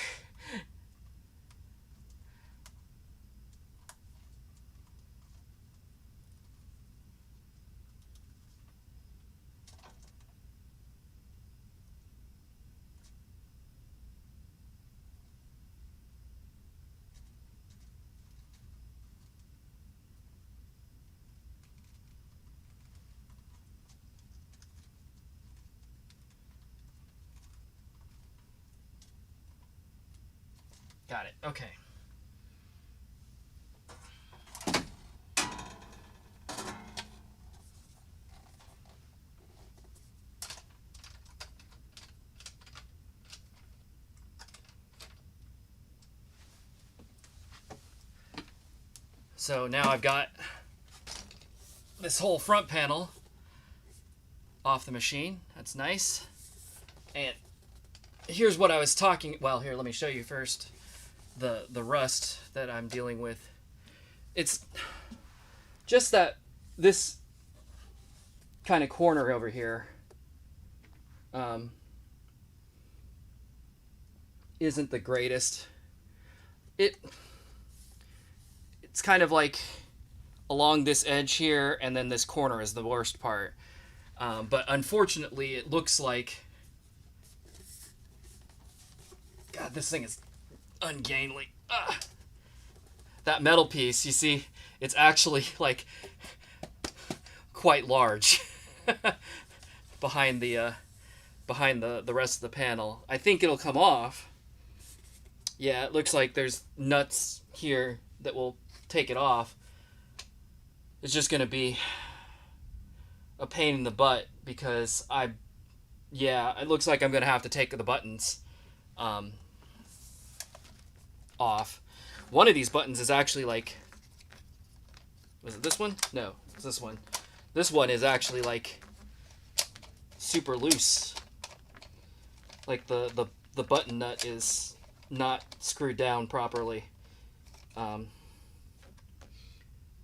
Got it. Okay. So now I've got this whole front panel off the machine. That's nice. And here's what I was talking. Well, here, let me show you first the rust that I'm dealing with. It's just that this kind of corner over here isn't the greatest. It's kind of like along this edge here, and then this corner is the worst part. But unfortunately, it looks like, God, this thing is ungainly. That metal piece, you see, it's actually like quite large behind the rest of the panel. I think it'll come off. Yeah, it looks like there's nuts here that will take it off. It's just gonna be a pain in the butt because it looks like I'm gonna have to take the buttons off. One of these buttons is actually like, was it this one? No, it's this one. This one is actually like super loose. Like the button nut is not screwed down properly.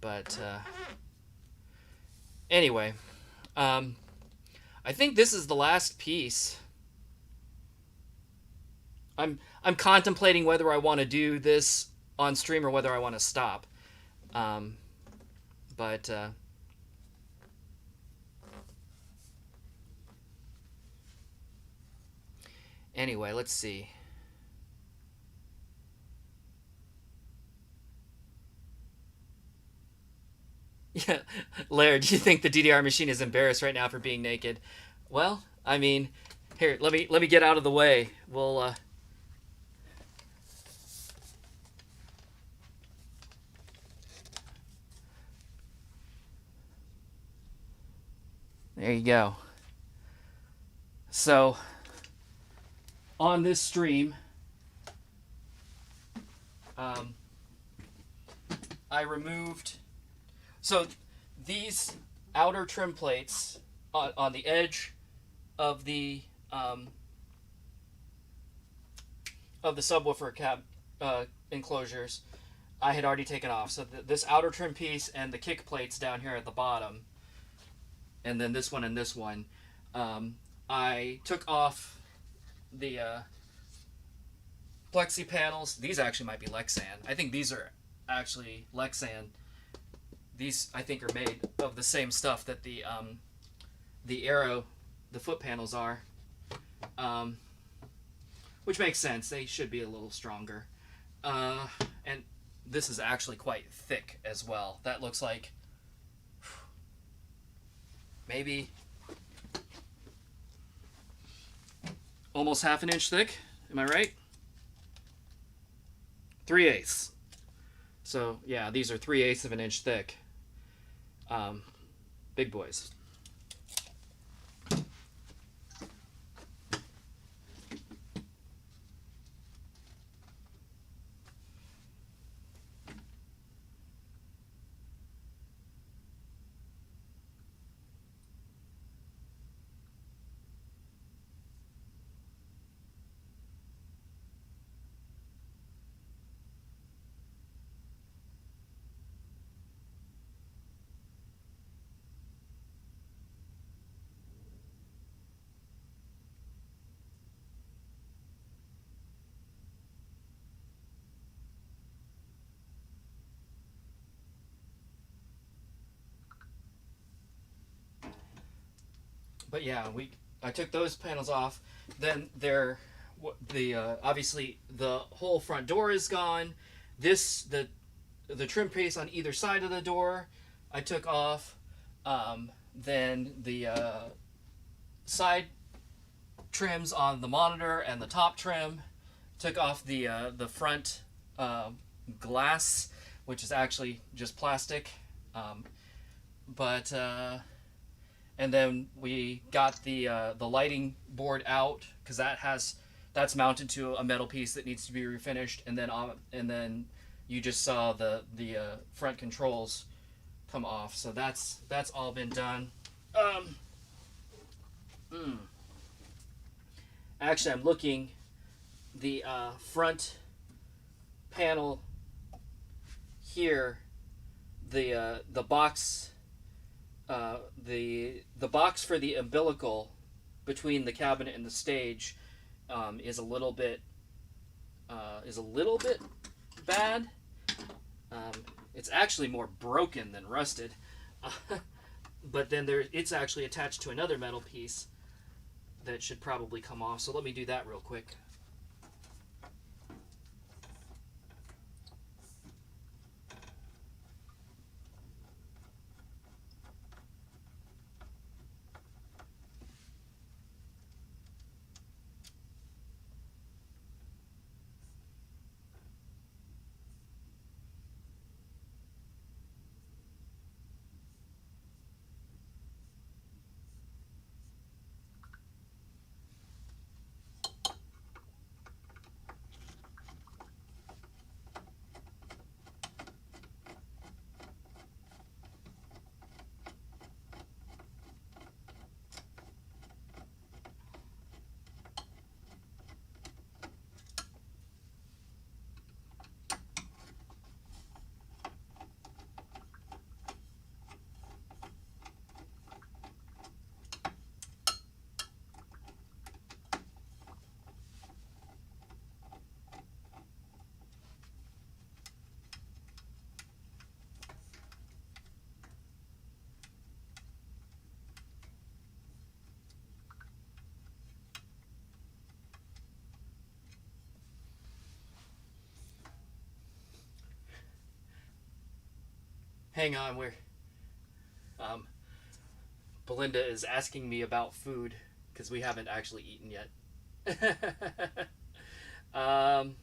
But anyway, I think this is the last piece. I'm contemplating whether I want to do this on stream or whether I want to stop. But anyway, let's see. Yeah, Laird, do you think the DDR machine is embarrassed right now for being naked? Well, I mean, here, let me get out of the way. We'll there you go. So, on this stream, I removed. So, these outer trim plates on the edge of the subwoofer cap enclosures, I had already taken off. So this outer trim piece and the kick plates down here at the bottom, and then this one and this one, I took off the plexi panels. These actually might be Lexan. I think these are actually Lexan. These, I think, are made of the same stuff that the Aero, the foot panels are, which makes sense. They should be a little stronger. And this is actually quite thick as well. That looks like maybe almost half an inch thick. Am I right? 3/8. So yeah, these are 3/8 of an inch thick. Big boys. But yeah, I took those panels off. Then obviously the whole front door is gone. The trim piece on either side of the door I took off. Then the side trims on the monitor and the top trim. Took off the front glass, which is actually just plastic. And then we got the lighting board out because that's mounted to a metal piece that needs to be refinished, and then you just saw the front controls come off. So that's all been done. Actually, I'm looking the front panel here. The box. The box for the umbilical between the cabinet and the stage is a little bit bad. It's actually more broken than rusted, but then it's actually attached to another metal piece that should probably come off. So let me do that real quick. Hang on, um, Belinda is asking me about food because we haven't actually eaten yet. um,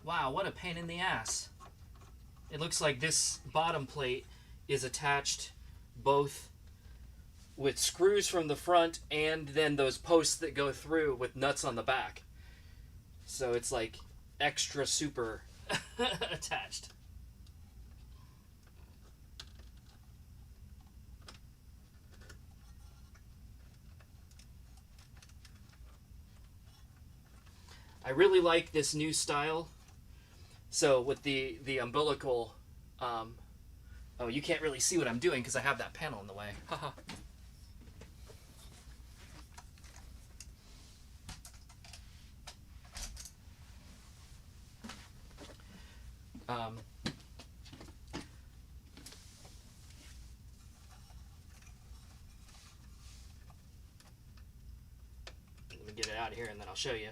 wow, what a pain in the ass. It looks like this bottom plate is attached both with screws from the front and then those posts that go through with nuts on the back. So it's like extra super attached. I really like this new style. So with the umbilical, oh, you can't really see what I'm doing because I have that panel in the way. um, let me get it out of here and then I'll show you.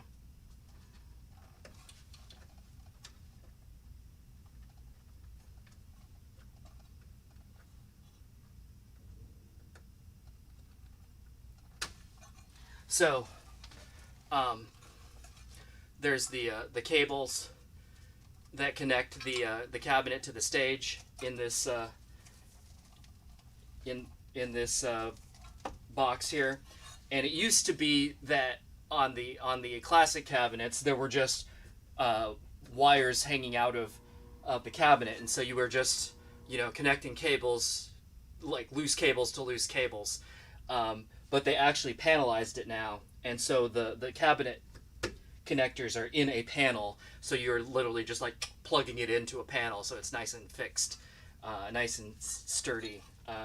So, there's the cables that connect the cabinet to the stage in this in this box here, and it used to be that on the classic cabinets there were just wires hanging out of the cabinet, and so you were just connecting cables, like loose cables to loose cables. But they actually panelized it now, and so the cabinet connectors are in a panel, so you're literally just like plugging it into a panel, so it's nice and fixed, nice and sturdy.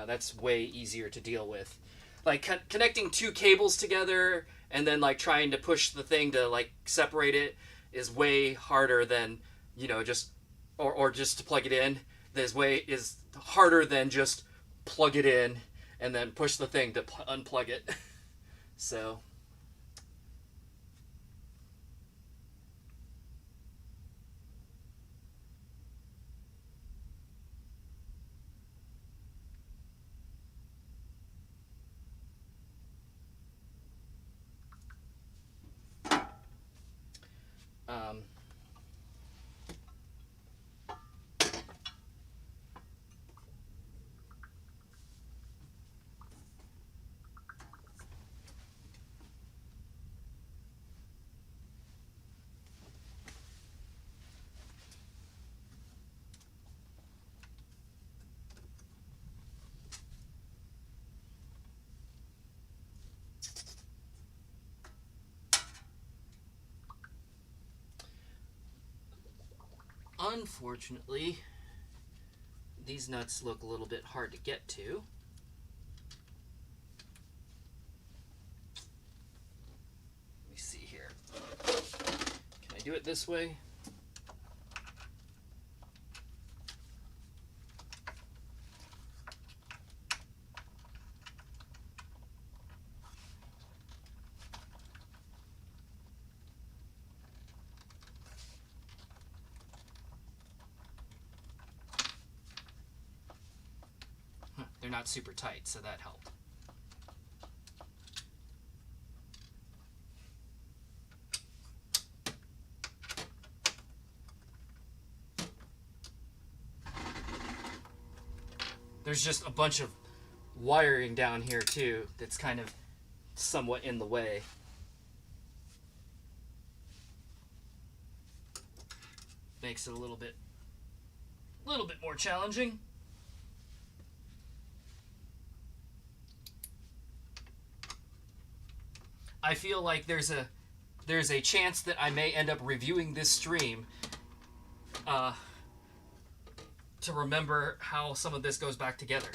That's way easier to deal with. Like connecting two cables together and then like trying to push the thing to like separate it is way harder than just or just to plug it in. Is harder than just plug it in and then push the thing to unplug it. So. Um, Unfortunately, these nuts look a little bit hard to get to. Let me see here. Can I do it this way? They're not super tight, so that helped. There's just a bunch of wiring down here too that's kind of somewhat in the way. Makes it a little bit more challenging. I feel like there's there's a chance that I may end up reviewing this stream to remember how some of this goes back together.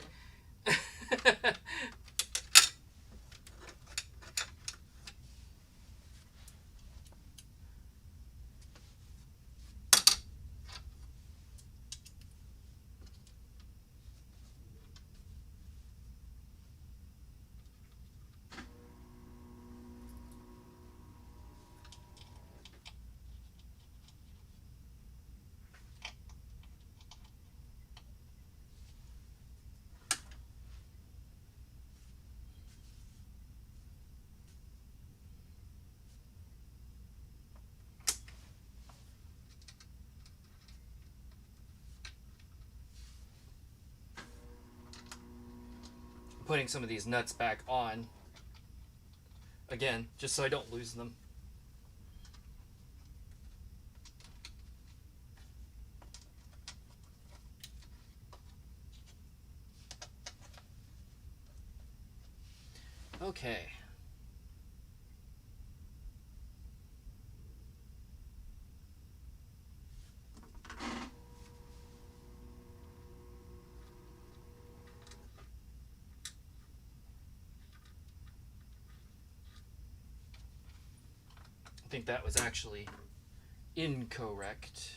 Putting some of these nuts back on again, just so I don't lose them. Okay. I think that was actually incorrect.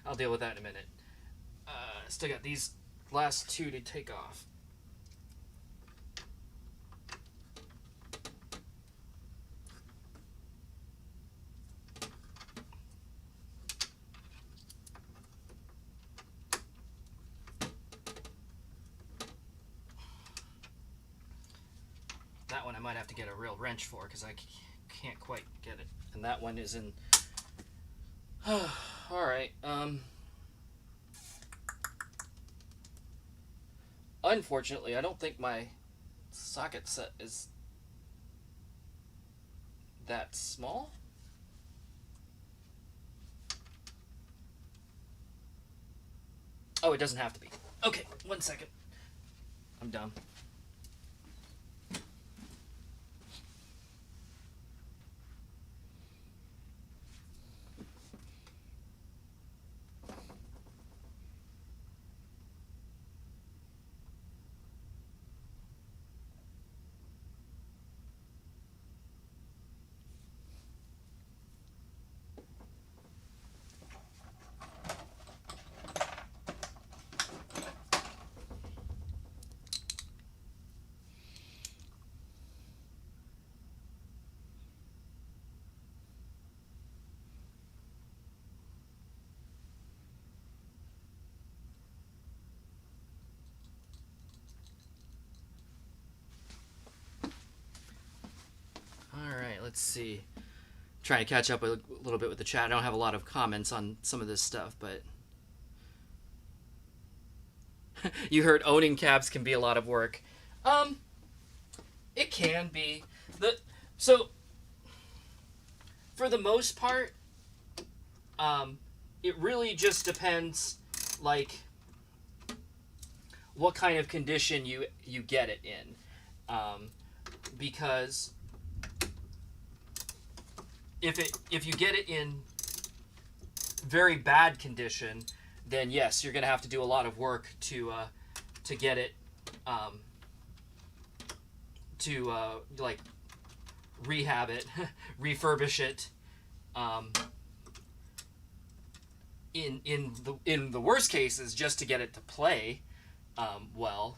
I'll deal with that in a minute. Still got these last two to take off. That one I might have to get a real wrench for because I can't quite get it. And that one is in... Alright, unfortunately, I don't think my socket set is that small. Oh, it doesn't have to be. Okay, 1 second. I'm dumb. Let's see. Trying to catch up a little bit with the chat. I don't have a lot of comments on some of this stuff, but you heard owning cabs can be a lot of work. It can be. So for the most part, it really just depends, like, what kind of condition you get it in, because if you get it in very bad condition, then yes, you're gonna have to do a lot of work to get it like rehab it, refurbish it. In the worst cases, just to get it to play well.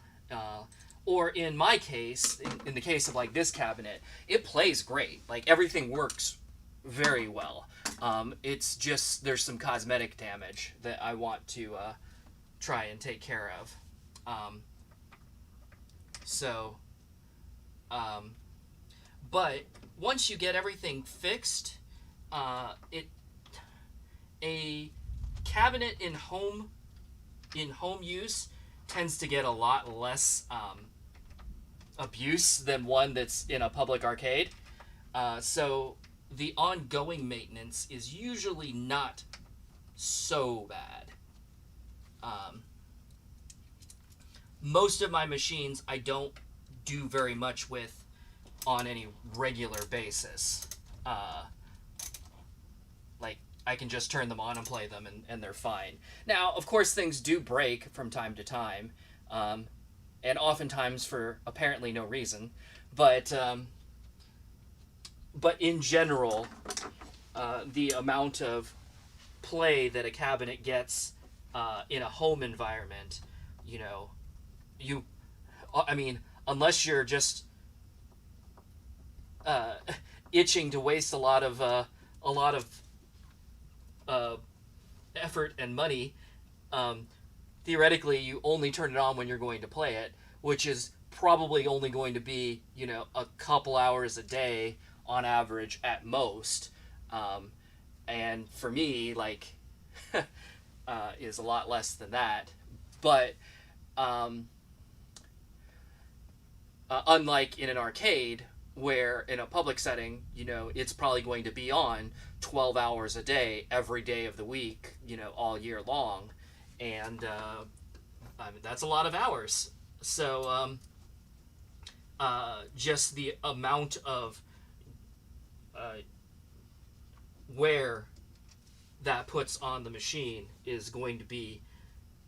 Or in my case, in the case of like this cabinet, it plays great. Like everything works very well. It's just there's some cosmetic damage that I want to try and take care of. But once you get everything fixed, a cabinet in home use tends to get a lot less abuse than one that's in a public arcade. So the ongoing maintenance is usually not so bad. Most of my machines I don't do very much with on any regular basis. Like, I can just turn them on and play them, and they're fine. Now, of course, things do break from time to time, and oftentimes for apparently no reason. But in general, the amount of play that a cabinet gets in a home environment, you know, I mean, unless you're just itching to waste a lot of effort and money, theoretically you only turn it on when you're going to play it, which is probably only going to be, you know, a couple hours a day on average at most. And for me, like, is a lot less than that. But unlike in an arcade, where in a public setting, you know, it's probably going to be on 12 hours a day, every day of the week, you know, all year long. And I mean, that's a lot of hours. So just the amount of wear that puts on the machine is going to be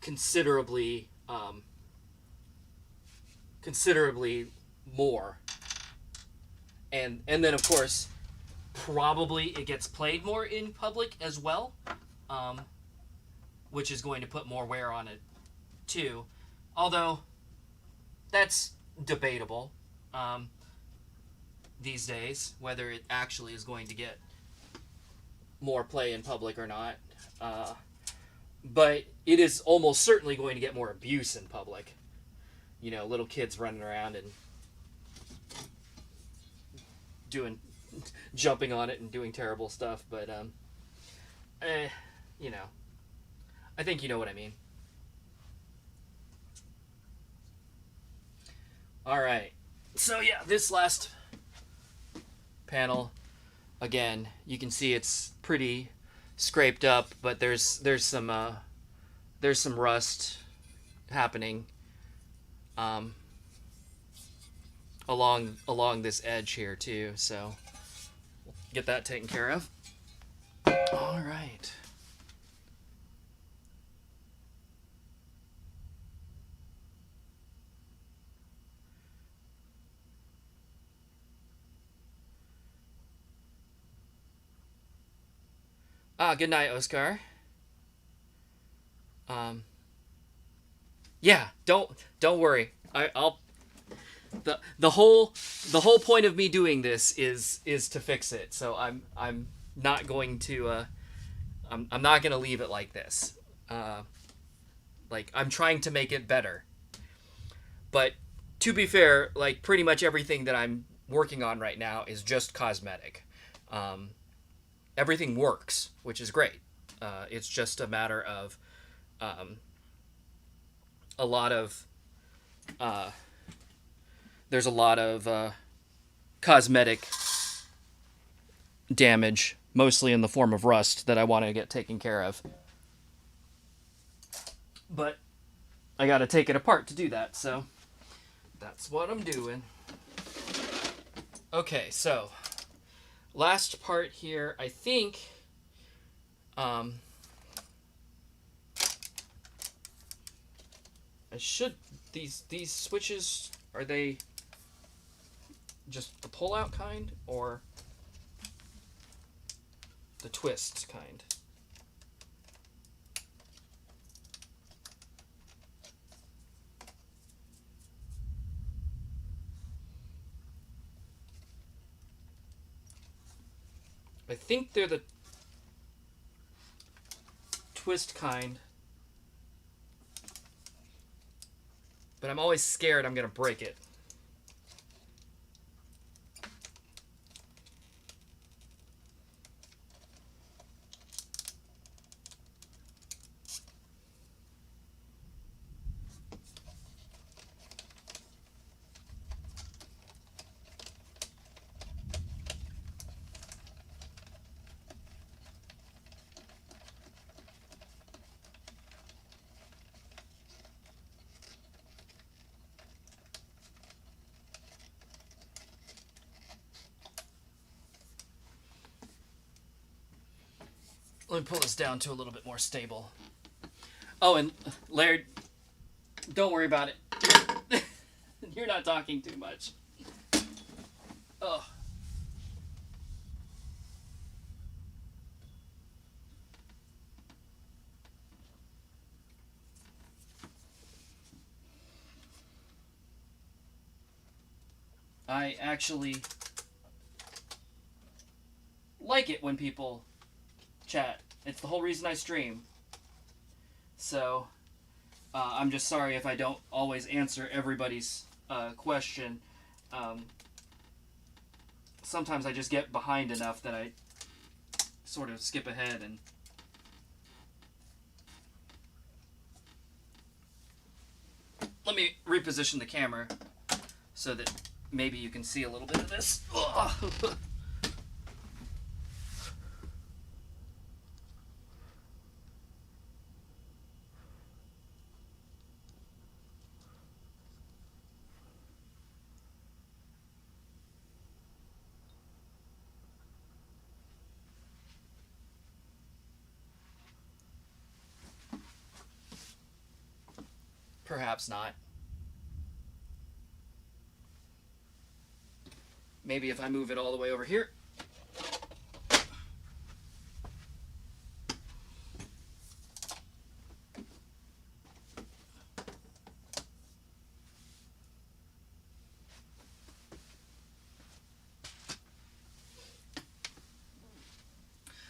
considerably more. And then, of course, probably it gets played more in public as well, which is going to put more wear on it too. Although, that's debatable these days, whether it actually is going to get more play in public or not. But it is almost certainly going to get more abuse in public. You know, little kids running around and jumping on it and doing terrible stuff. But, you know, I think you know what I mean. All right. So, yeah, this last panel, again, you can see it's pretty scraped up, but there's some rust happening along this edge here too, so we'll get that taken care of. All right. Good night, Oscar. Yeah, don't worry. I'll the whole point of me doing this is to fix it. So I'm not going to I'm not going to leave it like this. Like, I'm trying to make it better. But to be fair, like, pretty much everything that I'm working on right now is just cosmetic. Everything works, which is great. It's just a matter of a lot of there's a lot of cosmetic damage, mostly in the form of rust, that I want to get taken care of. But I got to take it apart to do that, so that's what I'm doing. Okay, so last part here, I think I should, these switches, are they just the pull-out kind or the twist kind? I think they're the twist kind, but I'm always scared I'm gonna break it. Let me pull this down to a little bit more stable. Oh, and Laird, don't worry about it. You're not talking too much. Oh. I actually like it when people chat. It's the whole reason I stream. So, I'm just sorry if I don't always answer everybody's question. Sometimes I just get behind enough that I sort of skip ahead and... Let me reposition the camera so that maybe you can see a little bit of this. Perhaps not. Maybe if I move it all the way over here.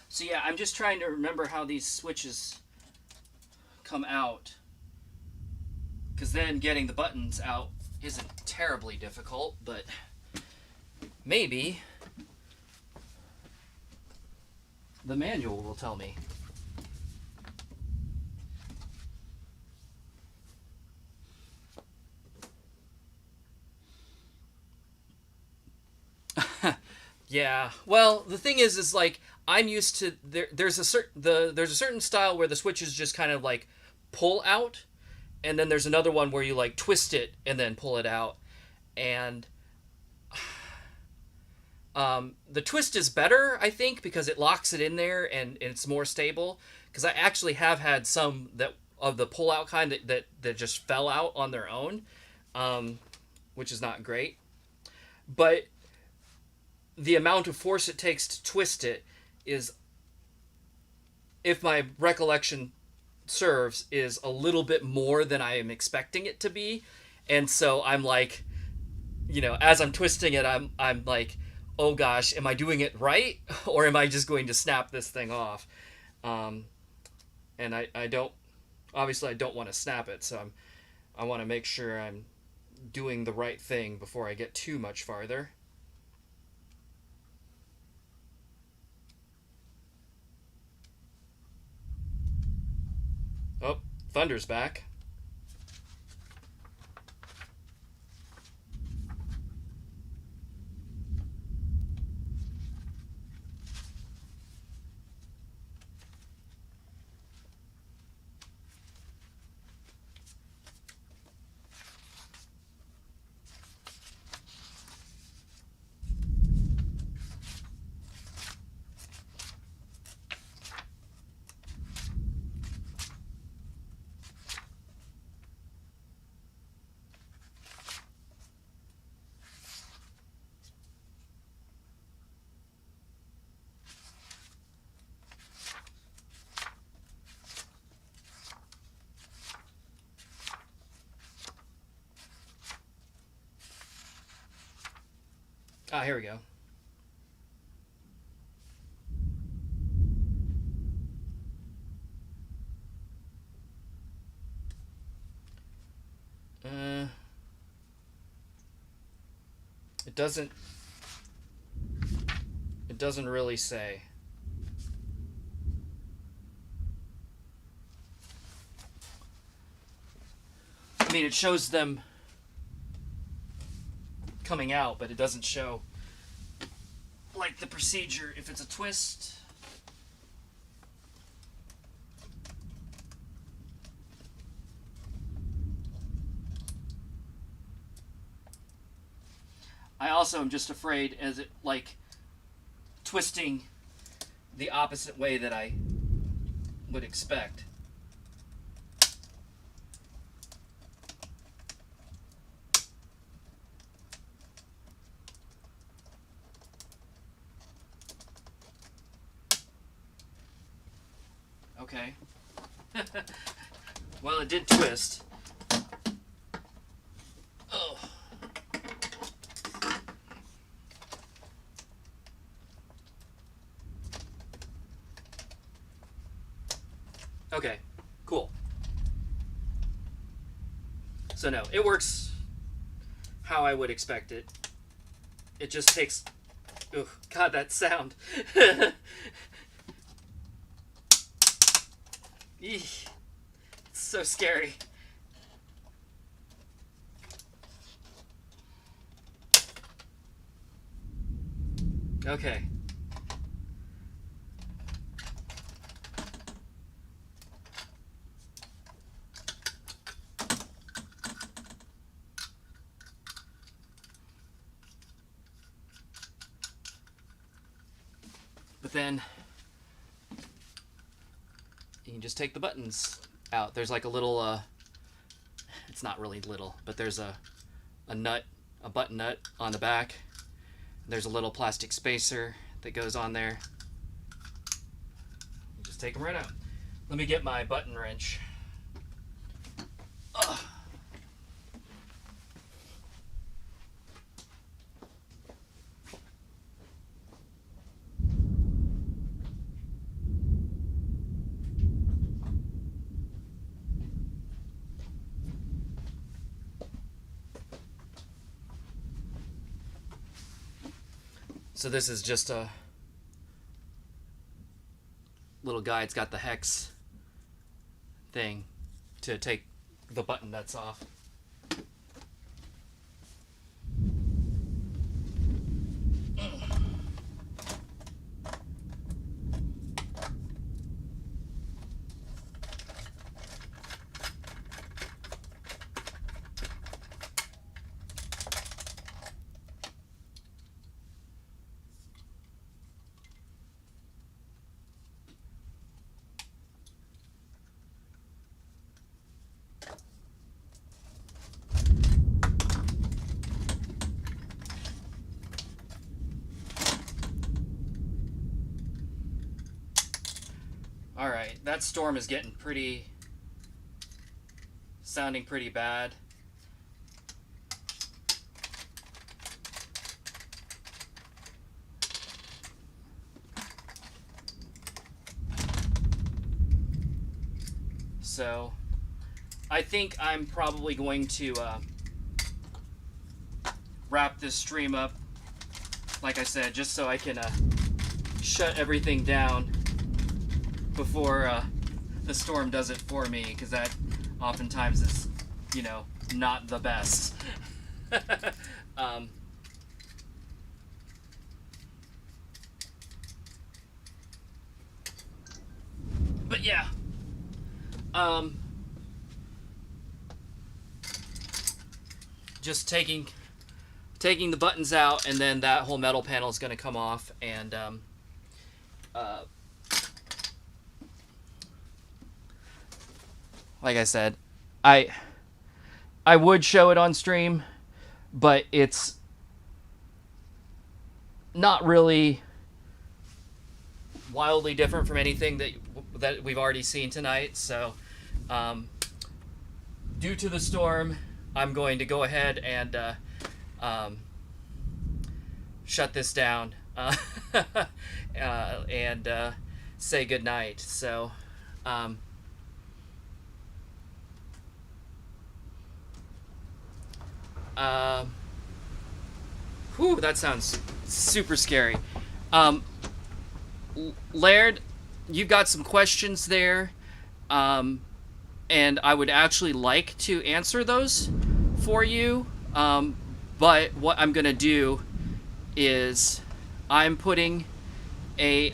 So yeah, I'm just trying to remember how these switches come out, because then getting the buttons out isn't terribly difficult, but maybe the manual will tell me. Yeah, well, the thing is like, I'm used to there's a certain style where the switches just kind of like pull out, and then there's another one where you like twist it and then pull it out, and the twist is better, I think, because it locks it in there and it's more stable. Because I actually have had some that of the pull out kind that just fell out on their own, which is not great. But the amount of force it takes to twist it is, if my recollection serves, is a little bit more than I am expecting it to be. And so I'm like, you know, as I'm twisting it, I'm like, oh gosh, am I doing it right? Or am I just going to snap this thing off? And I don't, obviously I don't want to snap it. So I want to make sure I'm doing the right thing before I get too much farther. Oh, Thunder's back. Ah, here we go. It doesn't really say. I mean, it shows them coming out, but it doesn't show like the procedure if it's a twist. I also am just afraid as it like twisting the opposite way that I would expect. Okay. Well, it did twist. Oh. Okay, cool. So no, it works how I would expect it. It just takes... Oh, God, that sound. Eesh. It's so scary. Okay. But then you can just take the buttons out. There's like a little, it's not really little, but there's a nut, a button nut on the back. There's a little plastic spacer that goes on there. You just take them right out. Let me get my button wrench. Ugh. So this is just a little guy. It's got the hex thing to take the button nuts off. Alright, that storm is getting sounding pretty bad. So, I think I'm probably going to wrap this stream up, like I said, just so I can shut everything down before the storm does it for me, because that oftentimes is, you know, not the best. But yeah, just taking the buttons out, and then that whole metal panel is going to come off, and like I said, I would show it on stream, but it's not really wildly different from anything that we've already seen tonight. So, due to the storm, I'm going to go ahead and shut this down and say goodnight. So, whew, that sounds super scary. Laird, you've got some questions there, and I would actually like to answer those for you, but what I'm gonna do is I'm putting a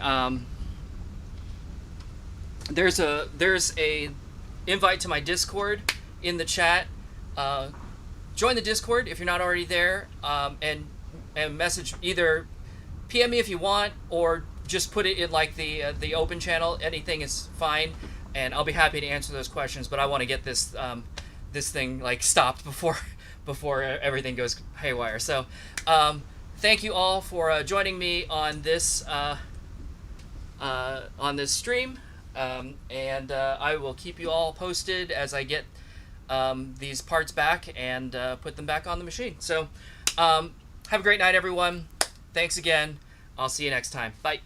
there's a invite to my Discord in the chat. Join the Discord if you're not already there, and message, either PM me if you want, or just put it in like the open channel. Anything is fine. and I'll be happy to answer those questions. But I want to get this this thing like stopped before before everything goes haywire. So thank you all for joining me on this stream, and I will keep you all posted as I get these parts back and put them back on the machine. So have a great night, everyone. Thanks again. I'll see you next time. Bye.